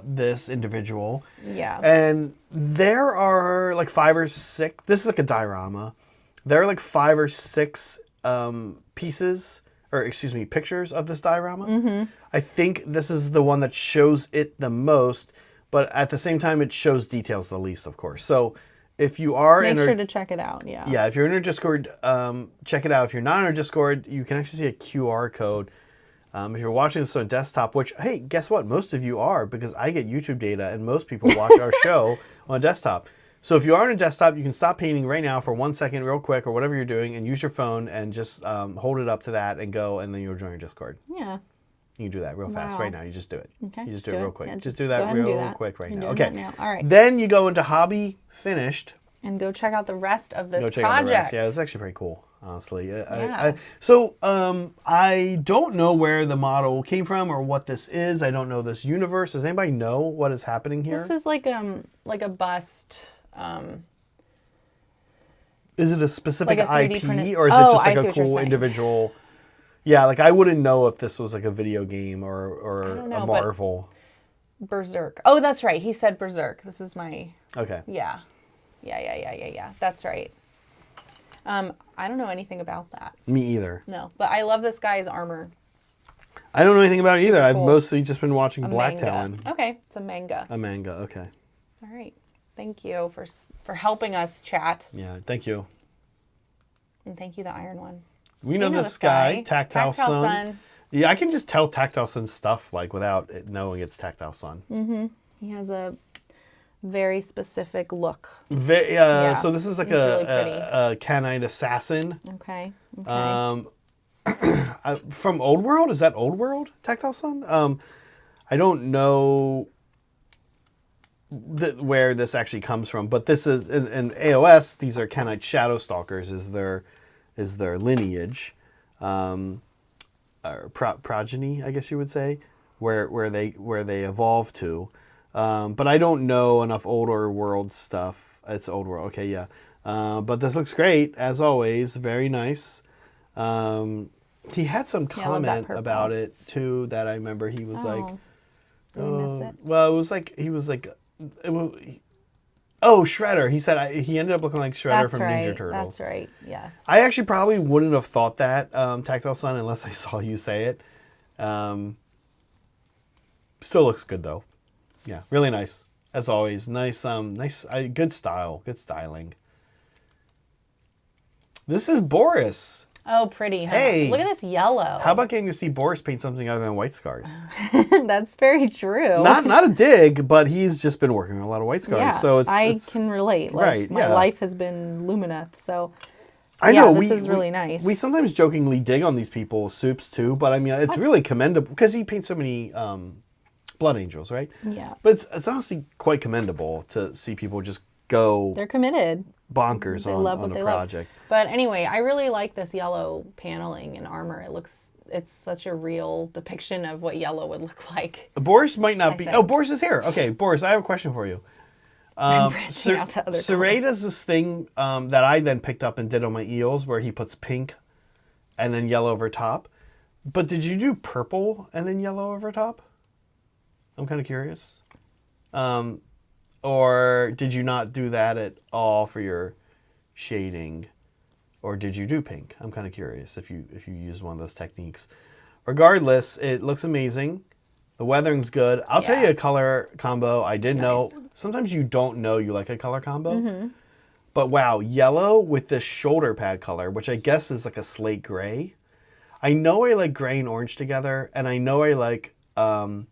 this individual. Yeah. And there are like 5 or 6. This is like a diorama. There are like 5 or 6 pictures of this diorama. I think this is the one that shows it the most, but at the same time, it shows details the least, of course. So if you are Make sure to check it out, yeah. Yeah, if you're in our Discord, check it out. If you're not in our Discord, you can actually see a QR code. If you're watching this on desktop, which, hey, guess what? Most of you are, because I get YouTube data, and most people watch our show on desktop. So if you are on a desktop, you can stop painting right now for 1 second real quick or whatever you're doing and use your phone and just hold it up to that and go, and then you'll join your Discord. Yeah. You can do that real fast right now. You just do it. Okay. You just do it real quick. Yeah, just do that real quick right now. Okay. Now. All right. Then you go into Hobby Finished. And go check out the rest of this Go check out the rest. project. Yeah, it's actually pretty cool, honestly. Yeah. I don't know where the model came from or what this is. I don't know this universe. Does anybody know what is happening here? This is like a bust. Is it a specific like a 3D IP printed... or is it just I like see a what you're cool saying. individual? Yeah, like I wouldn't know if this was like a video game or I don't know, a Marvel. Berserk. Oh, that's right. He said Berserk. This is my... Okay. Yeah. That's right. I don't know anything about that. Me either. No, but I love this guy's armor. I don't know anything about it either. I've cool. mostly just been watching Manga. Blacktalon. Okay, it's a manga. A manga, okay. All right. Thank you for helping us chat. Yeah, thank you. And thank you, the Iron One. We know this guy, Tactile Sun. Yeah, I can just tell Tactile Sun's stuff like without knowing it's Tactile Sun. He has a very specific look. So this is like really a canine assassin. Okay. From Old World? Is that Old World, Tactile Sun? I don't know where this actually comes from, but this is in AOS. These are Canine Shadow Stalkers. Is their lineage, or progeny, I guess you would say, where they evolve to. But I don't know enough older world stuff. It's Old World, okay, yeah. But this looks great as always. Very nice. He had some comment about it too that I remember. He was like, did I miss it? Well, it was like Shredder. He said he ended up looking like Shredder from Ninja Turtles. That's right. Yes. I actually probably wouldn't have thought that, Tactile Sun, unless I saw you say it. Still looks good though. Yeah, really nice as always. Nice, good style, good styling. This is Boris. Oh, pretty. Huh? Hey, look at this yellow. How about getting to see Boris paint something other than white scars? That's very true. Not a dig, but he's just been working on a lot of white scars. Yeah, So I can relate. Like, right, my life has been Lumineth, so I know this is really nice. We sometimes jokingly dig on these people, Soups too, but I mean it's really commendable because he paints so many Blood Angels, right? Yeah. But it's honestly quite commendable to see people just go They're committed. bonkers They on love what a they project. love. But anyway, I really like this yellow paneling and armor. It's such a real depiction of what yellow would look like. Boris might not be. think. Oh, Boris is here. Okay, Boris, I have a question for you. I'm branching out to other Saray does this thing that I then picked up and did on my eels, where he puts pink and then yellow over top. But did you do purple and then yellow over top? I'm kind of curious. Or did you not do that at all for your shading? Or did you do pink? I'm kind of curious if you used one of those techniques. Regardless, it looks amazing. The weathering's good. I'll tell you a color combo I didn't know. Sometimes you don't know you like a color combo. But wow, yellow with this shoulder pad color, which I guess is like a slate gray. I know I like gray and orange together, and I know I like gray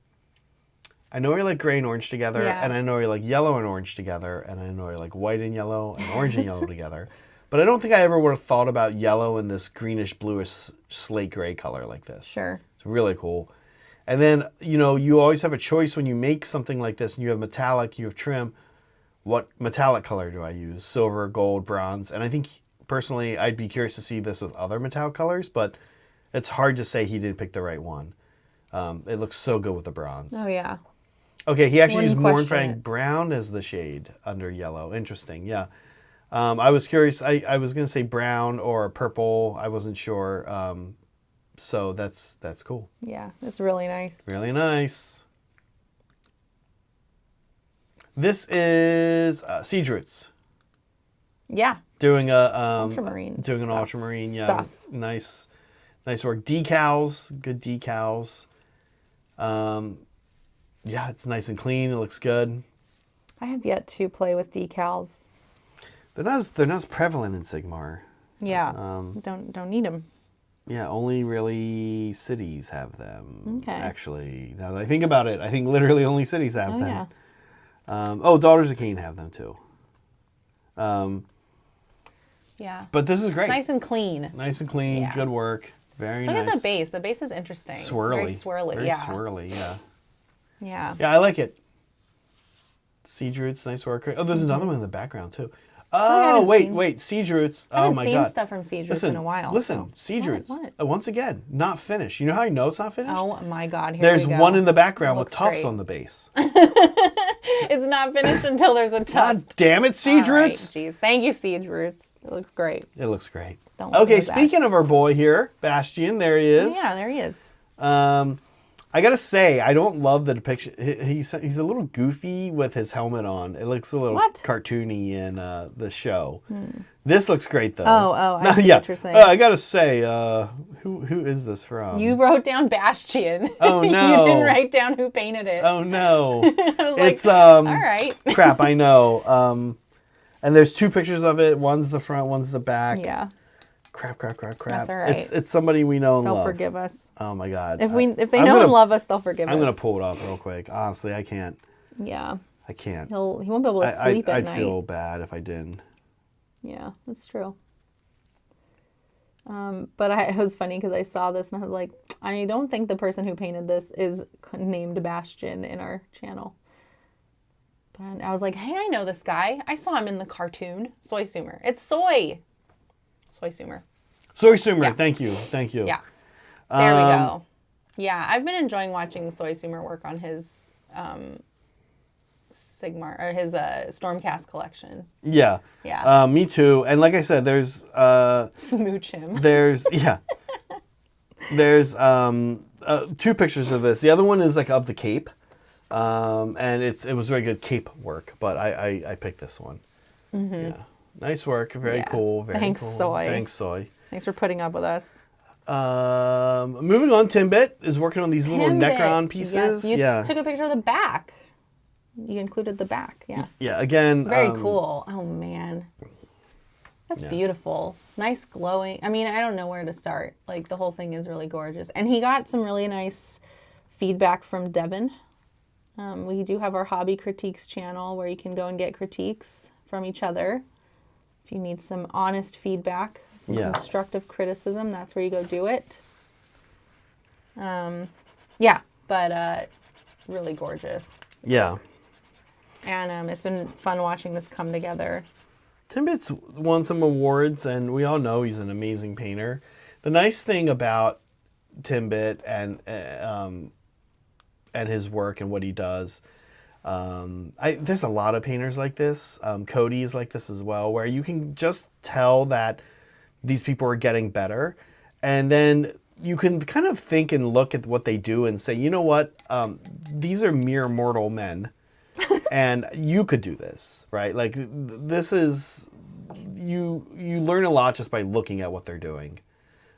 and orange together, and I know I like yellow and orange together, and I know I like white and yellow and orange and yellow together. But I don't think I ever would have thought about yellow in this greenish bluish slate gray color like this. Sure. It's really cool. And then, you always have a choice when you make something like this and you have metallic, you have trim. What metallic color do I use? Silver, gold, bronze. And I think, personally, I'd be curious to see this with other metallic colors, but it's hard to say he didn't pick the right one. It looks so good with the bronze. Oh, yeah. Okay, he actually used Wouldn't question Mornfang brown as the shade under yellow. Interesting, yeah. I was curious. I was going to say brown or purple. I wasn't sure. So that's cool. Yeah, it's really nice. Really nice. This is Siege Roots. Yeah. Doing Ultramarine. Doing an ultramarine. Yeah. Nice work. Decals. Good decals. Yeah, it's nice and clean. It looks good. I have yet to play with decals. They're not as prevalent in Sigmar. Yeah. Don't need them. Yeah, only really cities have them. Okay. Actually, now that I think about it, I think literally only cities have them. Yeah. Daughters of Cain have them too. Yeah. But this is great. Nice and clean. Nice and clean. Yeah. Good work. Very Look nice. at the base. The base is interesting. Swirly. Very swirly. Very yeah. swirly. Yeah. Yeah. Yeah, I like it. Siege Roots, nice work. Oh, there's another one in the background too. Oh, wait, Siege Roots. Oh my god. I haven't seen stuff from Siege Roots in a while. Listen, Siege Roots. Once again, not finished. You know how I know it's not finished? Oh my god, There's we go. one in the background with tufts great. on the base. It's not finished until there's a tuft. God damn it, Siege Roots. Jeez. Thank you, Siege Roots. It looks great. It looks great. Don't okay, speaking of our boy here, Bastion, there he is. Oh, yeah, there he is. I gotta say, I don't love the depiction. He's a little goofy with his helmet on. It looks a little cartoony in the show. This looks great though. I see what you're saying. I gotta say, who is this from? You wrote down Bastion. Oh no! You didn't write down who painted it. Oh no! I was it's all right. crap. I know. And there's two pictures of it. One's the front. One's the back. Yeah. Crap. That's all right. It's somebody we know and love. They'll forgive us. Oh my god. If they know and love us, they'll forgive us. I'm gonna pull it up real quick. Honestly, I can't. Yeah. I can't. He won't be able to sleep at night. I'd feel bad if I didn't. Yeah, that's true. But it was funny because I saw this and I was like, I don't think the person who painted this is named Bastion in our channel. But I was like, hey, I know this guy. I saw him in the cartoon. Soy Sumer. It's Soy. Soy Sumer. Soy Sumer. Yeah. Thank you. Yeah. There we go. Yeah, I've been enjoying watching Soy Sumer work on his Sigmar or his Stormcast collection. Yeah. Yeah. Me too. And like I said, there's smooch him. There's two pictures of this. The other one is like of the cape. And it was very good cape work, but I picked this one. Mm-hmm. Yeah. Nice work. Very cool. Very Thanks, cool. Soy. Thanks, Soy. Thanks for putting up with us. Moving on, Timbit is working on these little Necron pieces. Yes, you took a picture of the back. You included the back, yeah. Yeah, again. Very cool. Oh, man. That's beautiful. Nice glowing. I mean, I don't know where to start. Like, the whole thing is really gorgeous. And he got some really nice feedback from Devin. We do have our Hobby Critiques channel where you can go and get critiques from each other. If you need some honest feedback, some constructive criticism, that's where you go do it. But really gorgeous. Yeah. And it's been fun watching this come together. Timbit's won some awards, and we all know he's an amazing painter. The nice thing about Timbit and his work and what he does, there's a lot of painters like this. Cody is like this as well, where you can just tell that these people are getting better, and then you can kind of think and look at what they do and say, you know what, these are mere mortal men. And you could do this, right? Like this is, you learn a lot just by looking at what they're doing.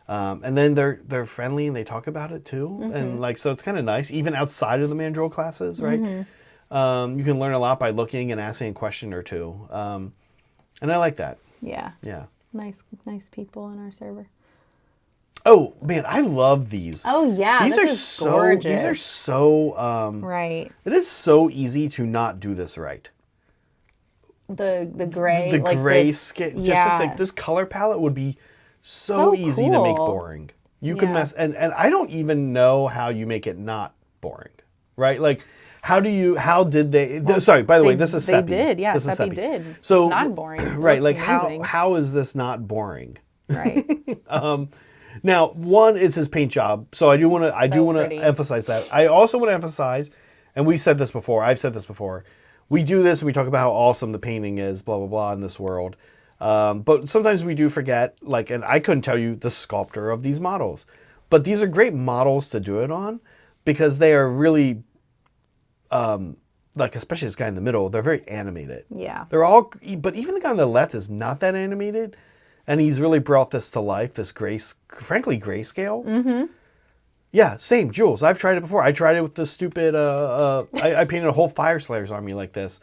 And then they're friendly and they talk about it too. Mm-hmm. And like, so it's kind of nice, even outside of the mandrill classes, right? Mm-hmm. You can learn a lot by looking and asking a question or two. And I like that. Yeah. Yeah. Nice people in our server. Oh man, I love these. Oh yeah, these this are is so gorgeous. These are so right. It is so easy to not do this right. The gray, the like gray this, skin, yeah. just like this color palette would be so easy cool. to make boring. You could mess, and I don't even know how you make it not boring, right? Like, how did they? Sorry, by the way, this is Seppi. They did, yeah. This is Seppi did. So it's not boring, right? Like amazing. how is this not boring? Right. Now, one is his paint job, so I do want to emphasize that. I also want to emphasize, and we said this before. I've said this before. We do this and we talk about how awesome the painting is, blah blah blah, in this world. But sometimes we do forget, like, and I couldn't tell you the sculptor of these models, but these are great models to do it on because they are really, like, especially this guy in the middle, they're very animated. Yeah. They're all, but even the guy on the left is not that animated. And he's really brought this to life, this frankly, grayscale. Mm-hmm. Yeah, same, Jules. I've tried it before. I tried it with the stupid, I painted a whole Fire Slayer's army like this.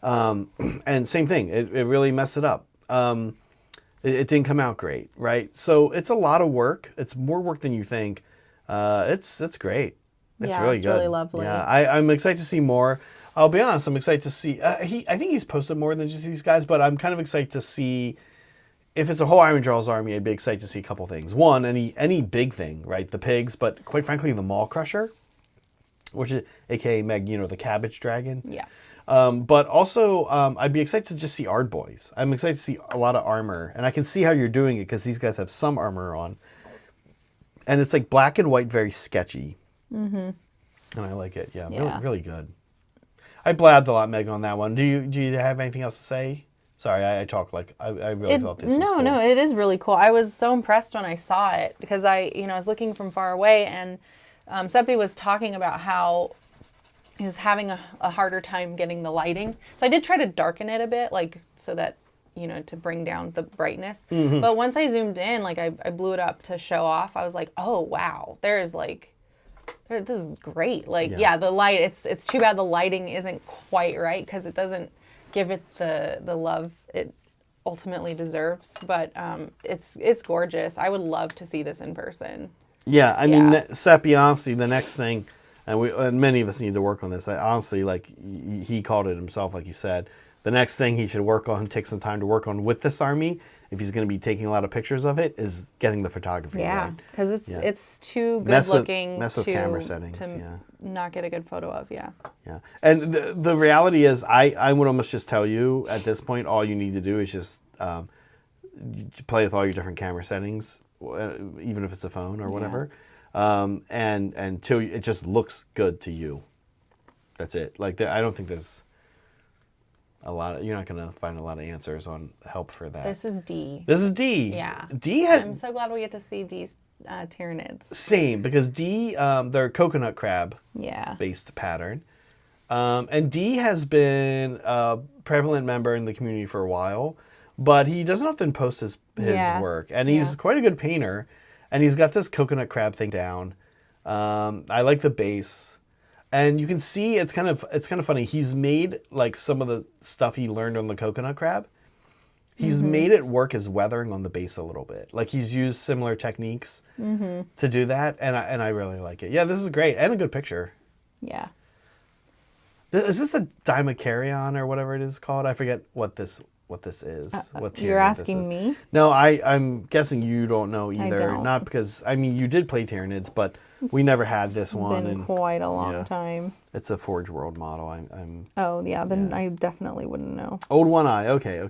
And same thing, it really messed it up. It didn't come out great, right? So it's a lot of work. It's more work than you think. It's great. It's really good. Really lovely. Yeah, I'm excited to see more. I'll be honest, I'm excited to see, I think he's posted more than just these guys, but I'm kind of excited to see. If it's a whole Iron Jaws army, I'd be excited to see a couple things. One, any big thing, right? The pigs, but quite frankly, the Maw Crusher, which is AKA Meg, the cabbage dragon. Yeah. But also, I'd be excited to just see Ard Boys. I'm excited to see a lot of armor, and I can see how you're doing it because these guys have some armor on, and it's like black and white, very sketchy. Mm-hmm. And I like it. Yeah. Really, really good. I blabbed a lot, Meg, on that one. Do you have anything else to say? Sorry, I talk like I really thought this was cool. No, it is really cool. I was so impressed when I saw it because I was looking from far away, and Seppi was talking about how he was having a harder time getting the lighting. So I did try to darken it a bit, like so that to bring down the brightness. Mm-hmm. But once I zoomed in, like I blew it up to show off. I was like, oh wow, this is great. Like the light. It's too bad the lighting isn't quite right because it doesn't give it the love it ultimately deserves, but it's gorgeous. I would love to see this in person. Yeah, I mean, Seppi, honestly, the next thing, and many of us need to work on this. Honestly, like he called it himself, like you said. The next thing he should work on, take some time to work on with this army, if he's going to be taking a lot of pictures of it, is getting the photography right. Yeah, because it's too good looking. Mess with camera settings. Not get a good photo of. Yeah. Yeah, and the reality is, I would almost just tell you at this point, all you need to do is just play with all your different camera settings, even if it's a phone or whatever, and until it just looks good to you. That's it. Like I don't think there's you're not going to find a lot of answers on help for that. This is D. Yeah. I'm so glad we get to see D's Tyranids. Same, because D, they're coconut crab based pattern. And D has been a prevalent member in the community for a while, but he doesn't often post his work. And he's quite a good painter, and he's got this coconut crab thing down. I like the base. And you can see it's kind of funny. He's made like some of the stuff he learned on the coconut crab. He's made it work as weathering on the base a little bit. Like he's used similar techniques to do that, and I really like it. Yeah, this is great and a good picture. Yeah. Is this the Dimacarion or whatever it is called? I forget what this what this is. What tier You're this asking is. me? No, I'm guessing you don't know either. don't. Not because, I mean, you did play Tyranids, but we never had this one. Been And quite a long yeah. time. It's a Forge World model. I'm Oh, yeah, then I definitely wouldn't know. Old One Eye. Okay.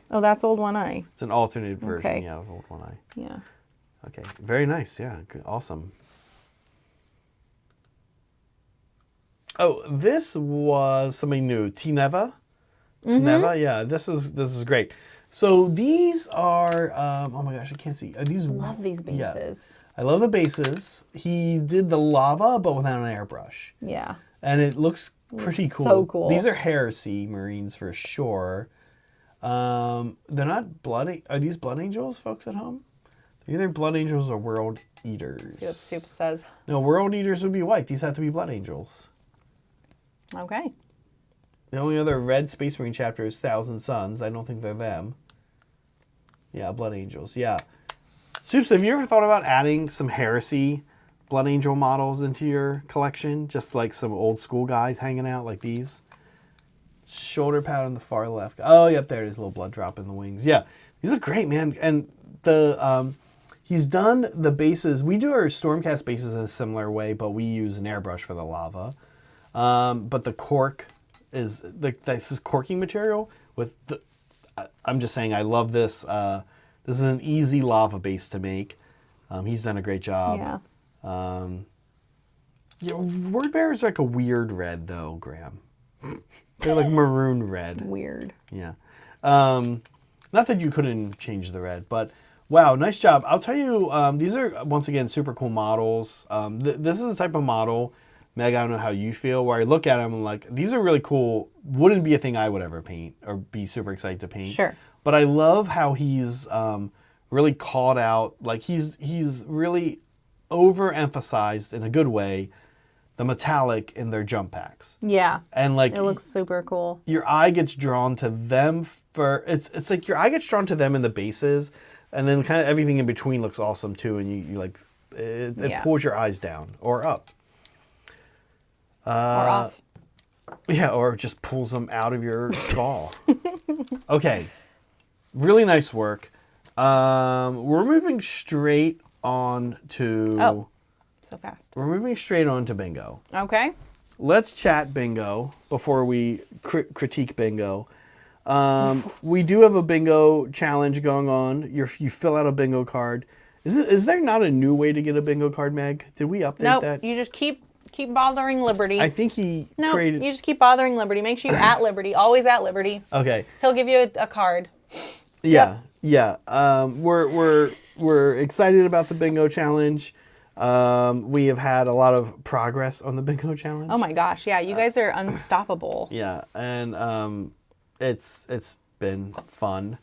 Oh, that's Old One Eye. It's an alternate version, Okay. yeah, of Old One Eye. Yeah. Okay, very nice. Yeah, good. Awesome. Oh, this was something new. T-Neva. T-Neva, yeah. This is great. So these are. Oh my gosh, I can't see. Are these? Love these Yeah. bases. I love the bases. He did the lava, but without an airbrush, Yeah. and it looks pretty cool. so cool. These are Heresy Marines for sure. They're not blood. Are these Blood Angels, folks at home? They're either Blood Angels or World Eaters. See what Soup says. No, World Eaters would be white. These have to be Blood Angels. Okay. The only other red Space Marine chapter is Thousand Suns. I don't think they're them. Yeah, Blood Angels. Yeah. Soups, have you ever thought about adding some Heresy Blood Angel models into your collection? Just like some old school guys hanging out like these? Shoulder pad on the far left. Oh, yep, there it is. A little blood drop in the wings. Yeah, these are great, man. And the he's done the bases. We do our Stormcast bases in a similar way, but we use an airbrush for the lava. But the cork is this is corking material with the. I'm just saying, I love this. This is an easy lava base to make. He's done a great job. Yeah. Yeah, Word Bearers are like a weird red, though, Graham. They're like maroon red. Weird. Yeah. Not that you couldn't change the red, but wow, nice job. I'll tell you, these are, once again, super cool models. This is the type of model, Meg, I don't know how you feel, where I look at them and like, these are really cool. Wouldn't be a thing I would ever paint or be super excited to paint. Sure. But I love how he's really called out, like he's really overemphasized in a good way the metallic in their jump packs. Yeah. And like It looks super cool. your eye gets drawn to them for it's like your eye gets drawn to them in the bases, and then kind of everything in between looks awesome too, and you like it pulls your eyes down or up. Or off. Yeah, or just pulls them out of your skull. Okay. Really nice work. We're moving straight on to... Oh, so fast. We're moving straight on to bingo. Okay. Let's chat bingo before we critique bingo. We do have a bingo challenge going on. You fill out a bingo card. Is there not a new way to get a bingo card, Meg? Did we update that? Nope, you just keep bothering Liberty. I think he No, created... you just keep bothering Liberty. Make sure you're at Liberty. Always at Liberty. Okay. He'll give you a card. Yeah, yeah. We're excited about the bingo challenge. We have had a lot of progress on the bingo challenge. Oh my gosh, yeah, you guys are unstoppable. Yeah, and it's been fun.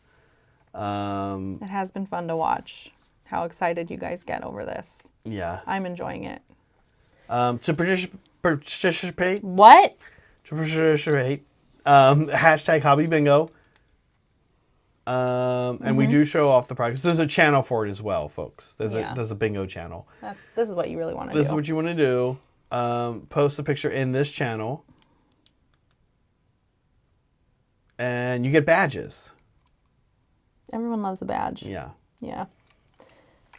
It has been fun to watch how excited you guys get over this. Yeah. I'm enjoying it. To participate. What? To participate. Hashtag hobby bingo. And we do show off the progress. There's a channel for it as well, folks. There's a bingo channel. This is what you really want to do. This is what you want to do. Post a picture in this channel. And you get badges. Everyone loves a badge. Yeah. Yeah.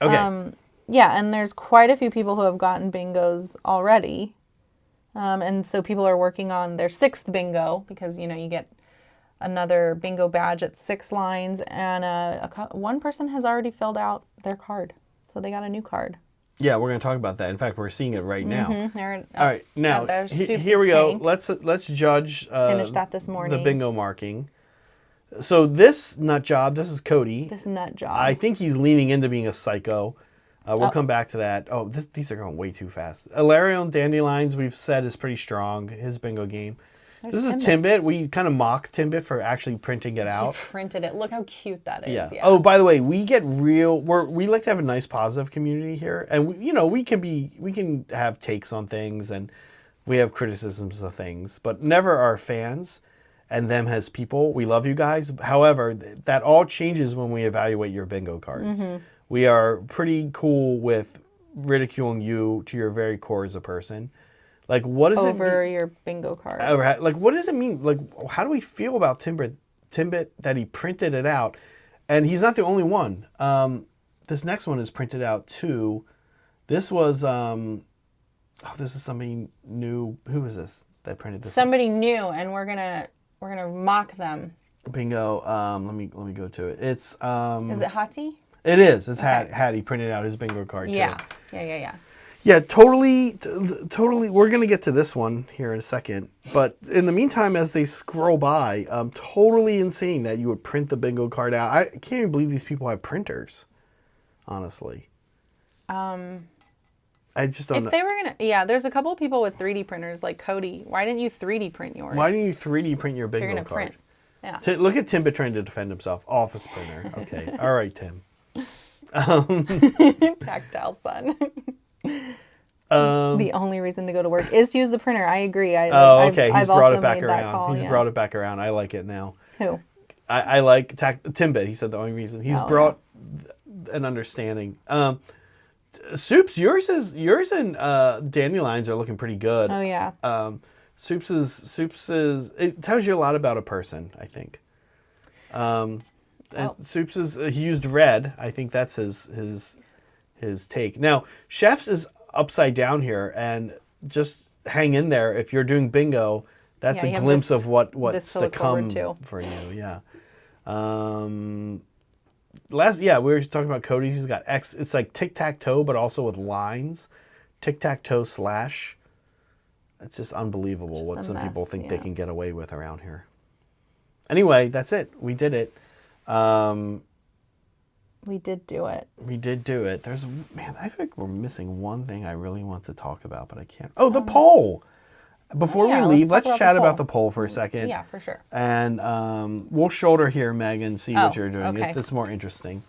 Okay. Yeah, and there's quite a few people who have gotten bingos already. And so people are working on their 6th bingo because, you get another bingo badge at 6 lines, and one person has already filled out their card. So they got a new card. Yeah, we're going to talk about that. In fact, we're seeing it right now. All right, now, here we go. Let's judge finished that this morning. The bingo marking. So this nut job, this is Cody. This nut job. I think he's leaning into being a psycho. We'll come back to that. Oh, these are going way too fast. Alarion Dandelions, we've said, is pretty strong, his bingo game. This is Timbit. We kind of mock Timbit for actually printing it out. He printed it. Look how cute that is. Yeah. Yeah. Oh, by the way, we get real. We like to have a nice, positive community here, and we can have takes on things, and we have criticisms of things, but never our fans and them as people. We love you guys. However, that all changes when we evaluate your bingo cards. We are pretty cool with ridiculing you to your very core as a person. Like, what does it mean? Over your bingo card. Like, what does it mean? Like, how do we feel about Timbit Timbit that he printed it out, and he's not the only one. This next one is printed out too. This was this is somebody new. Who is this that printed this? Somebody new, and we're gonna mock them. Bingo. Let me go to it. It's Is it Hati? It is. It's Hattie printed out his bingo card Yeah. too. Yeah. Yeah, totally. We're going to get to this one here in a second. But in the meantime, as they scroll by, totally insane that you would print the bingo card out. I can't even believe these people have printers, honestly. I just don't know. If they were going to, yeah, there's a couple of people with 3D printers, like Cody. Why didn't you 3D print yours? Why didn't you 3D print your bingo You're going to card? print. Yeah. Look at Timbit trying to defend himself. Office printer. Okay. All right, Tim. Tactile son. The only reason to go to work is to use the printer. I agree. Okay. He's I've brought also it back made that around. call, He's brought it back around. I like it now. Who? I like Timbit. He said the only reason. He's brought an understanding. Soups, yours and Dandelions are looking pretty good. Oh yeah. Soups is it tells you a lot about a person, I think. And Soups is he used red. I think that's his take. Now, Chef's is upside down here, and just hang in there. If you're doing bingo, that's a glimpse of what's to come for you. Yeah. We were talking about Cody's. He's got X. It's like tic-tac-toe, but also with lines. Tic-tac-toe /. It's just unbelievable what some people think they can get away with around here. Anyway, that's it. We did it. We did do it. We did do it. I think we're missing one thing I really want to talk about, but I can't. Oh, the poll. Before we leave, let's chat about the poll for a second. Yeah, for sure. And we'll shoulder here, Megan, see what you're doing. Okay. It's more interesting.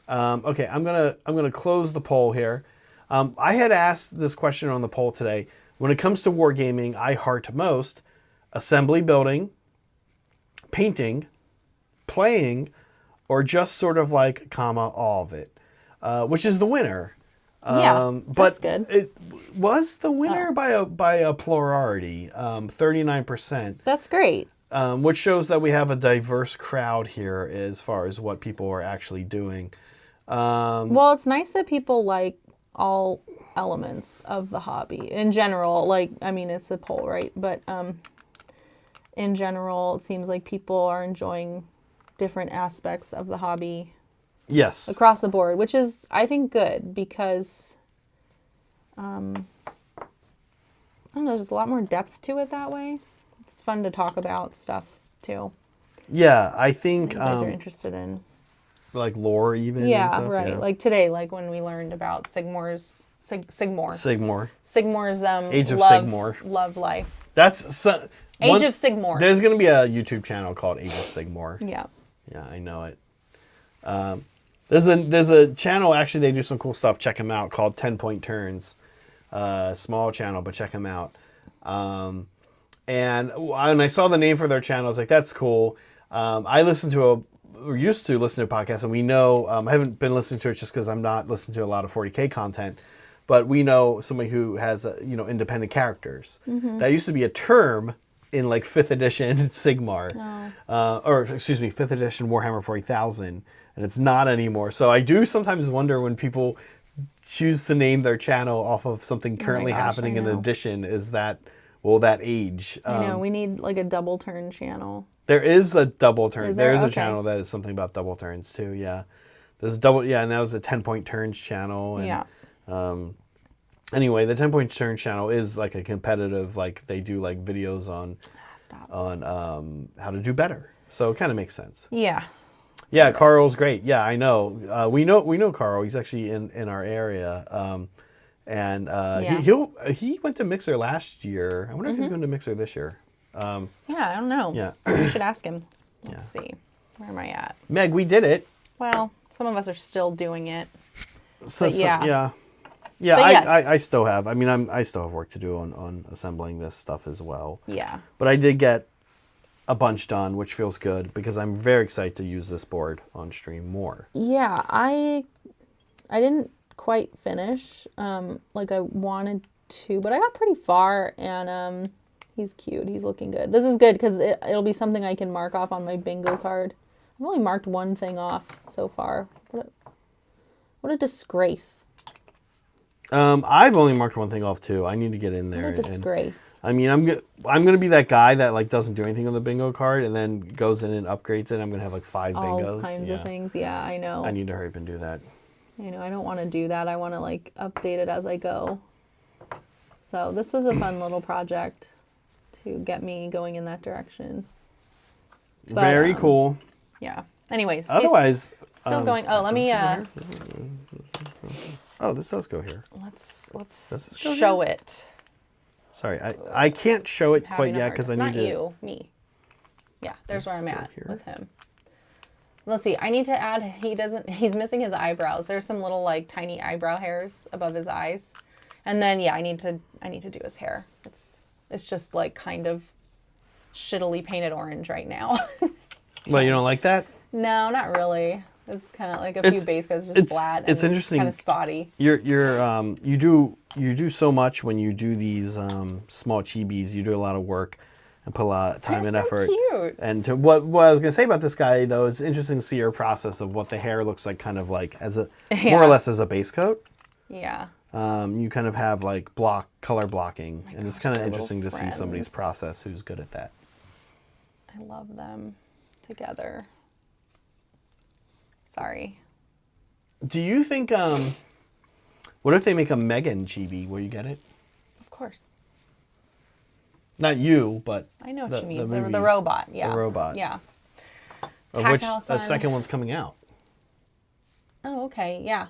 Okay, I'm gonna close the poll here. I had asked this question on the poll today. When it comes to wargaming, I heart most assembly building, painting, playing, or just sort of like, all of it, which is the winner. That's good. It was the winner by a plurality, 39%. That's great. Which shows that we have a diverse crowd here as far as what people are actually doing. Well, it's nice that people like all elements of the hobby in general. Like, I mean, it's a poll, right? But in general, it seems like people are enjoying different aspects of the hobby. Yes. Across the board, which is, I think, good because, I don't know, there's a lot more depth to it that way. It's fun to talk about stuff, too. Yeah, I think... You guys are interested in... Like lore, even? Yeah, and stuff? right. Yeah. Like today, like when we learned about Sigmar's Age of Sigmar. Love life. That's... Age of Sigmar. There's going to be a YouTube channel called Age of Sigmar. Yeah. Yeah, I know it. There's a channel, actually, they do some cool stuff. Check them out, called 10 Point Turns. Small channel, but check them out. And when I saw the name for their channel, I was like, that's cool. I used to listen to podcasts, and we know, I haven't been listening to it just because I'm not listening to a lot of 40K content, but we know somebody who has, independent characters. Mm-hmm. That used to be a term in like 5th edition Sigmar, 5th edition Warhammer 40,000, and it's not anymore. So I do sometimes wonder when people choose to name their channel off of something currently happening in edition, will that age? I know, we need like a double turn channel. There is a double turn. There is a channel that is something about double turns too, yeah. There's and that was a 10 Point Turns channel. And, yeah. Anyway, the 10 Point Turns channel is like a competitive, like they do like videos on how to do better. So it kind of makes sense. Yeah. Yeah, Carl's great. Yeah, I know. We know Carl. He's actually in our area. He went to Mixer last year. I wonder if he's going to Mixer this year. I don't know. Yeah. You should ask him. Let's see. Where am I at? Meg, we did it. Well, some of us are still doing it. Yeah, yes. I still have. I mean, I still have work to do on assembling this stuff as well. Yeah. But I did get a bunch done, which feels good because I'm very excited to use this board on stream more. Yeah, I didn't quite finish like I wanted to, but I got pretty far, and He's cute. He's looking good. This is good because it'll be something I can mark off on my bingo card. I've only marked one thing off so far. What a disgrace. I've only marked one thing off too. I need to get in there. What a disgrace. I mean, I'm gonna be that guy that like doesn't do anything on the bingo card and then goes in and upgrades it. I'm gonna have like 5 bingos. All kinds of things. Yeah, I know. I need to hurry up and do that. I know. I don't want to do that. I want to like update it as I go. So this was a fun little project to get me going in that direction. But, very cool. Yeah. Anyways. Otherwise, still going. Oh, let me. Oh, this does go here. Let's go show it. Sorry, I can't show it quite yet because I need Not to. you, me. Yeah, there's where I'm at here. with him. Let's see. I need to add. He's missing his eyebrows. There's some little like tiny eyebrow hairs above his eyes, and then yeah, I need to do his hair. It's just like kind of shittily painted orange right now. Well, you don't like that? No, not really. It's kind of like a few base coats just flat. It's interesting. Kind of spotty. You do so much when you do these small chibis. You do a lot of work and put a lot of time and effort. Cute. And what I was gonna say about this guy though, it's interesting to see your process of what the hair looks like, kind of like as a more or less as a base coat. Yeah. You kind of have like color blocking, and it's kind of interesting to see friends. somebody's process who's good at that. I love them together. Sorry. Do you think, what if they make a Megan chibi? Will you get it? Of course. Not you, but I know what you mean. movie. The robot, yeah. The robot. Yeah. Of which the second one's coming out. Oh, okay, yeah.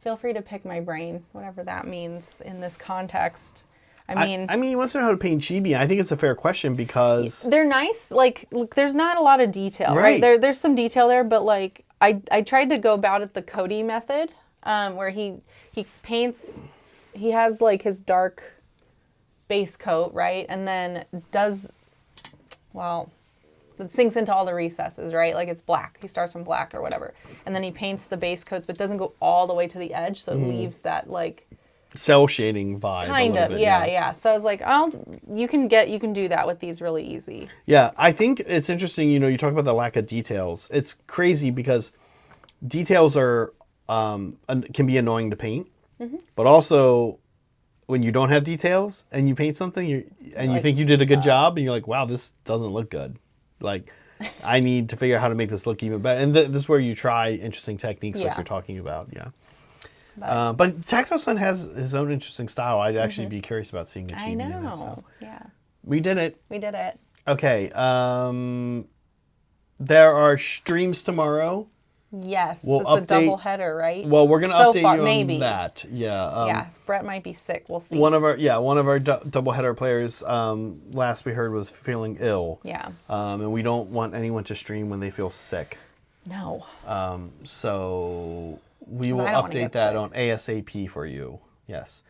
Feel free to pick my brain, whatever that means in this context. I mean, you want to know how to paint chibi? I think it's a fair question because they're nice. Like, look, there's not a lot of detail, right? There's some detail there, but like, I tried to go about it the Cody method, where he paints, he has like his dark base coat, right? And then it sinks into all the recesses, right? Like it's black. He starts from black or whatever. And then he paints the base coats, but doesn't go all the way to the edge. So it leaves that like cell shading vibe. Kind of, yeah. So I was like, you can do that with these really easy. Yeah, I think it's interesting, you talk about the lack of details. It's crazy because details are can be annoying to paint, but also when you don't have details and you paint something you think you did a good job and you're like, wow, this doesn't look good. Like, I need to figure out how to make this look even better. And this is where you try interesting techniques like you're talking about, yeah. But Tactile Sun has his own interesting style. I'd actually be curious about seeing a chibi in that style. Yeah. We did it. Okay. There are streams tomorrow. Yes, it's a double header, right? Well, we're going to update you on that. Yeah. Brett might be sick. We'll see. One of our double header players, last we heard, was feeling ill. Yeah. And we don't want anyone to stream when they feel sick. No. So we will update that on ASAP for you. Yes.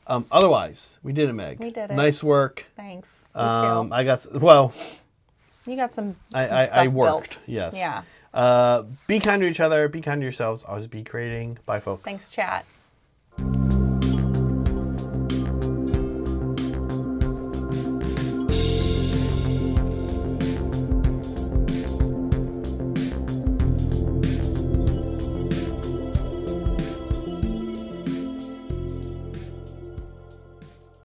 Otherwise, we did it, Meg. We did it. Nice work. Thanks. You too. You got some I worked. Built. Yes. Yeah. Be kind to each other. Be kind to yourselves. Always be creating. Bye, folks. Thanks, chat.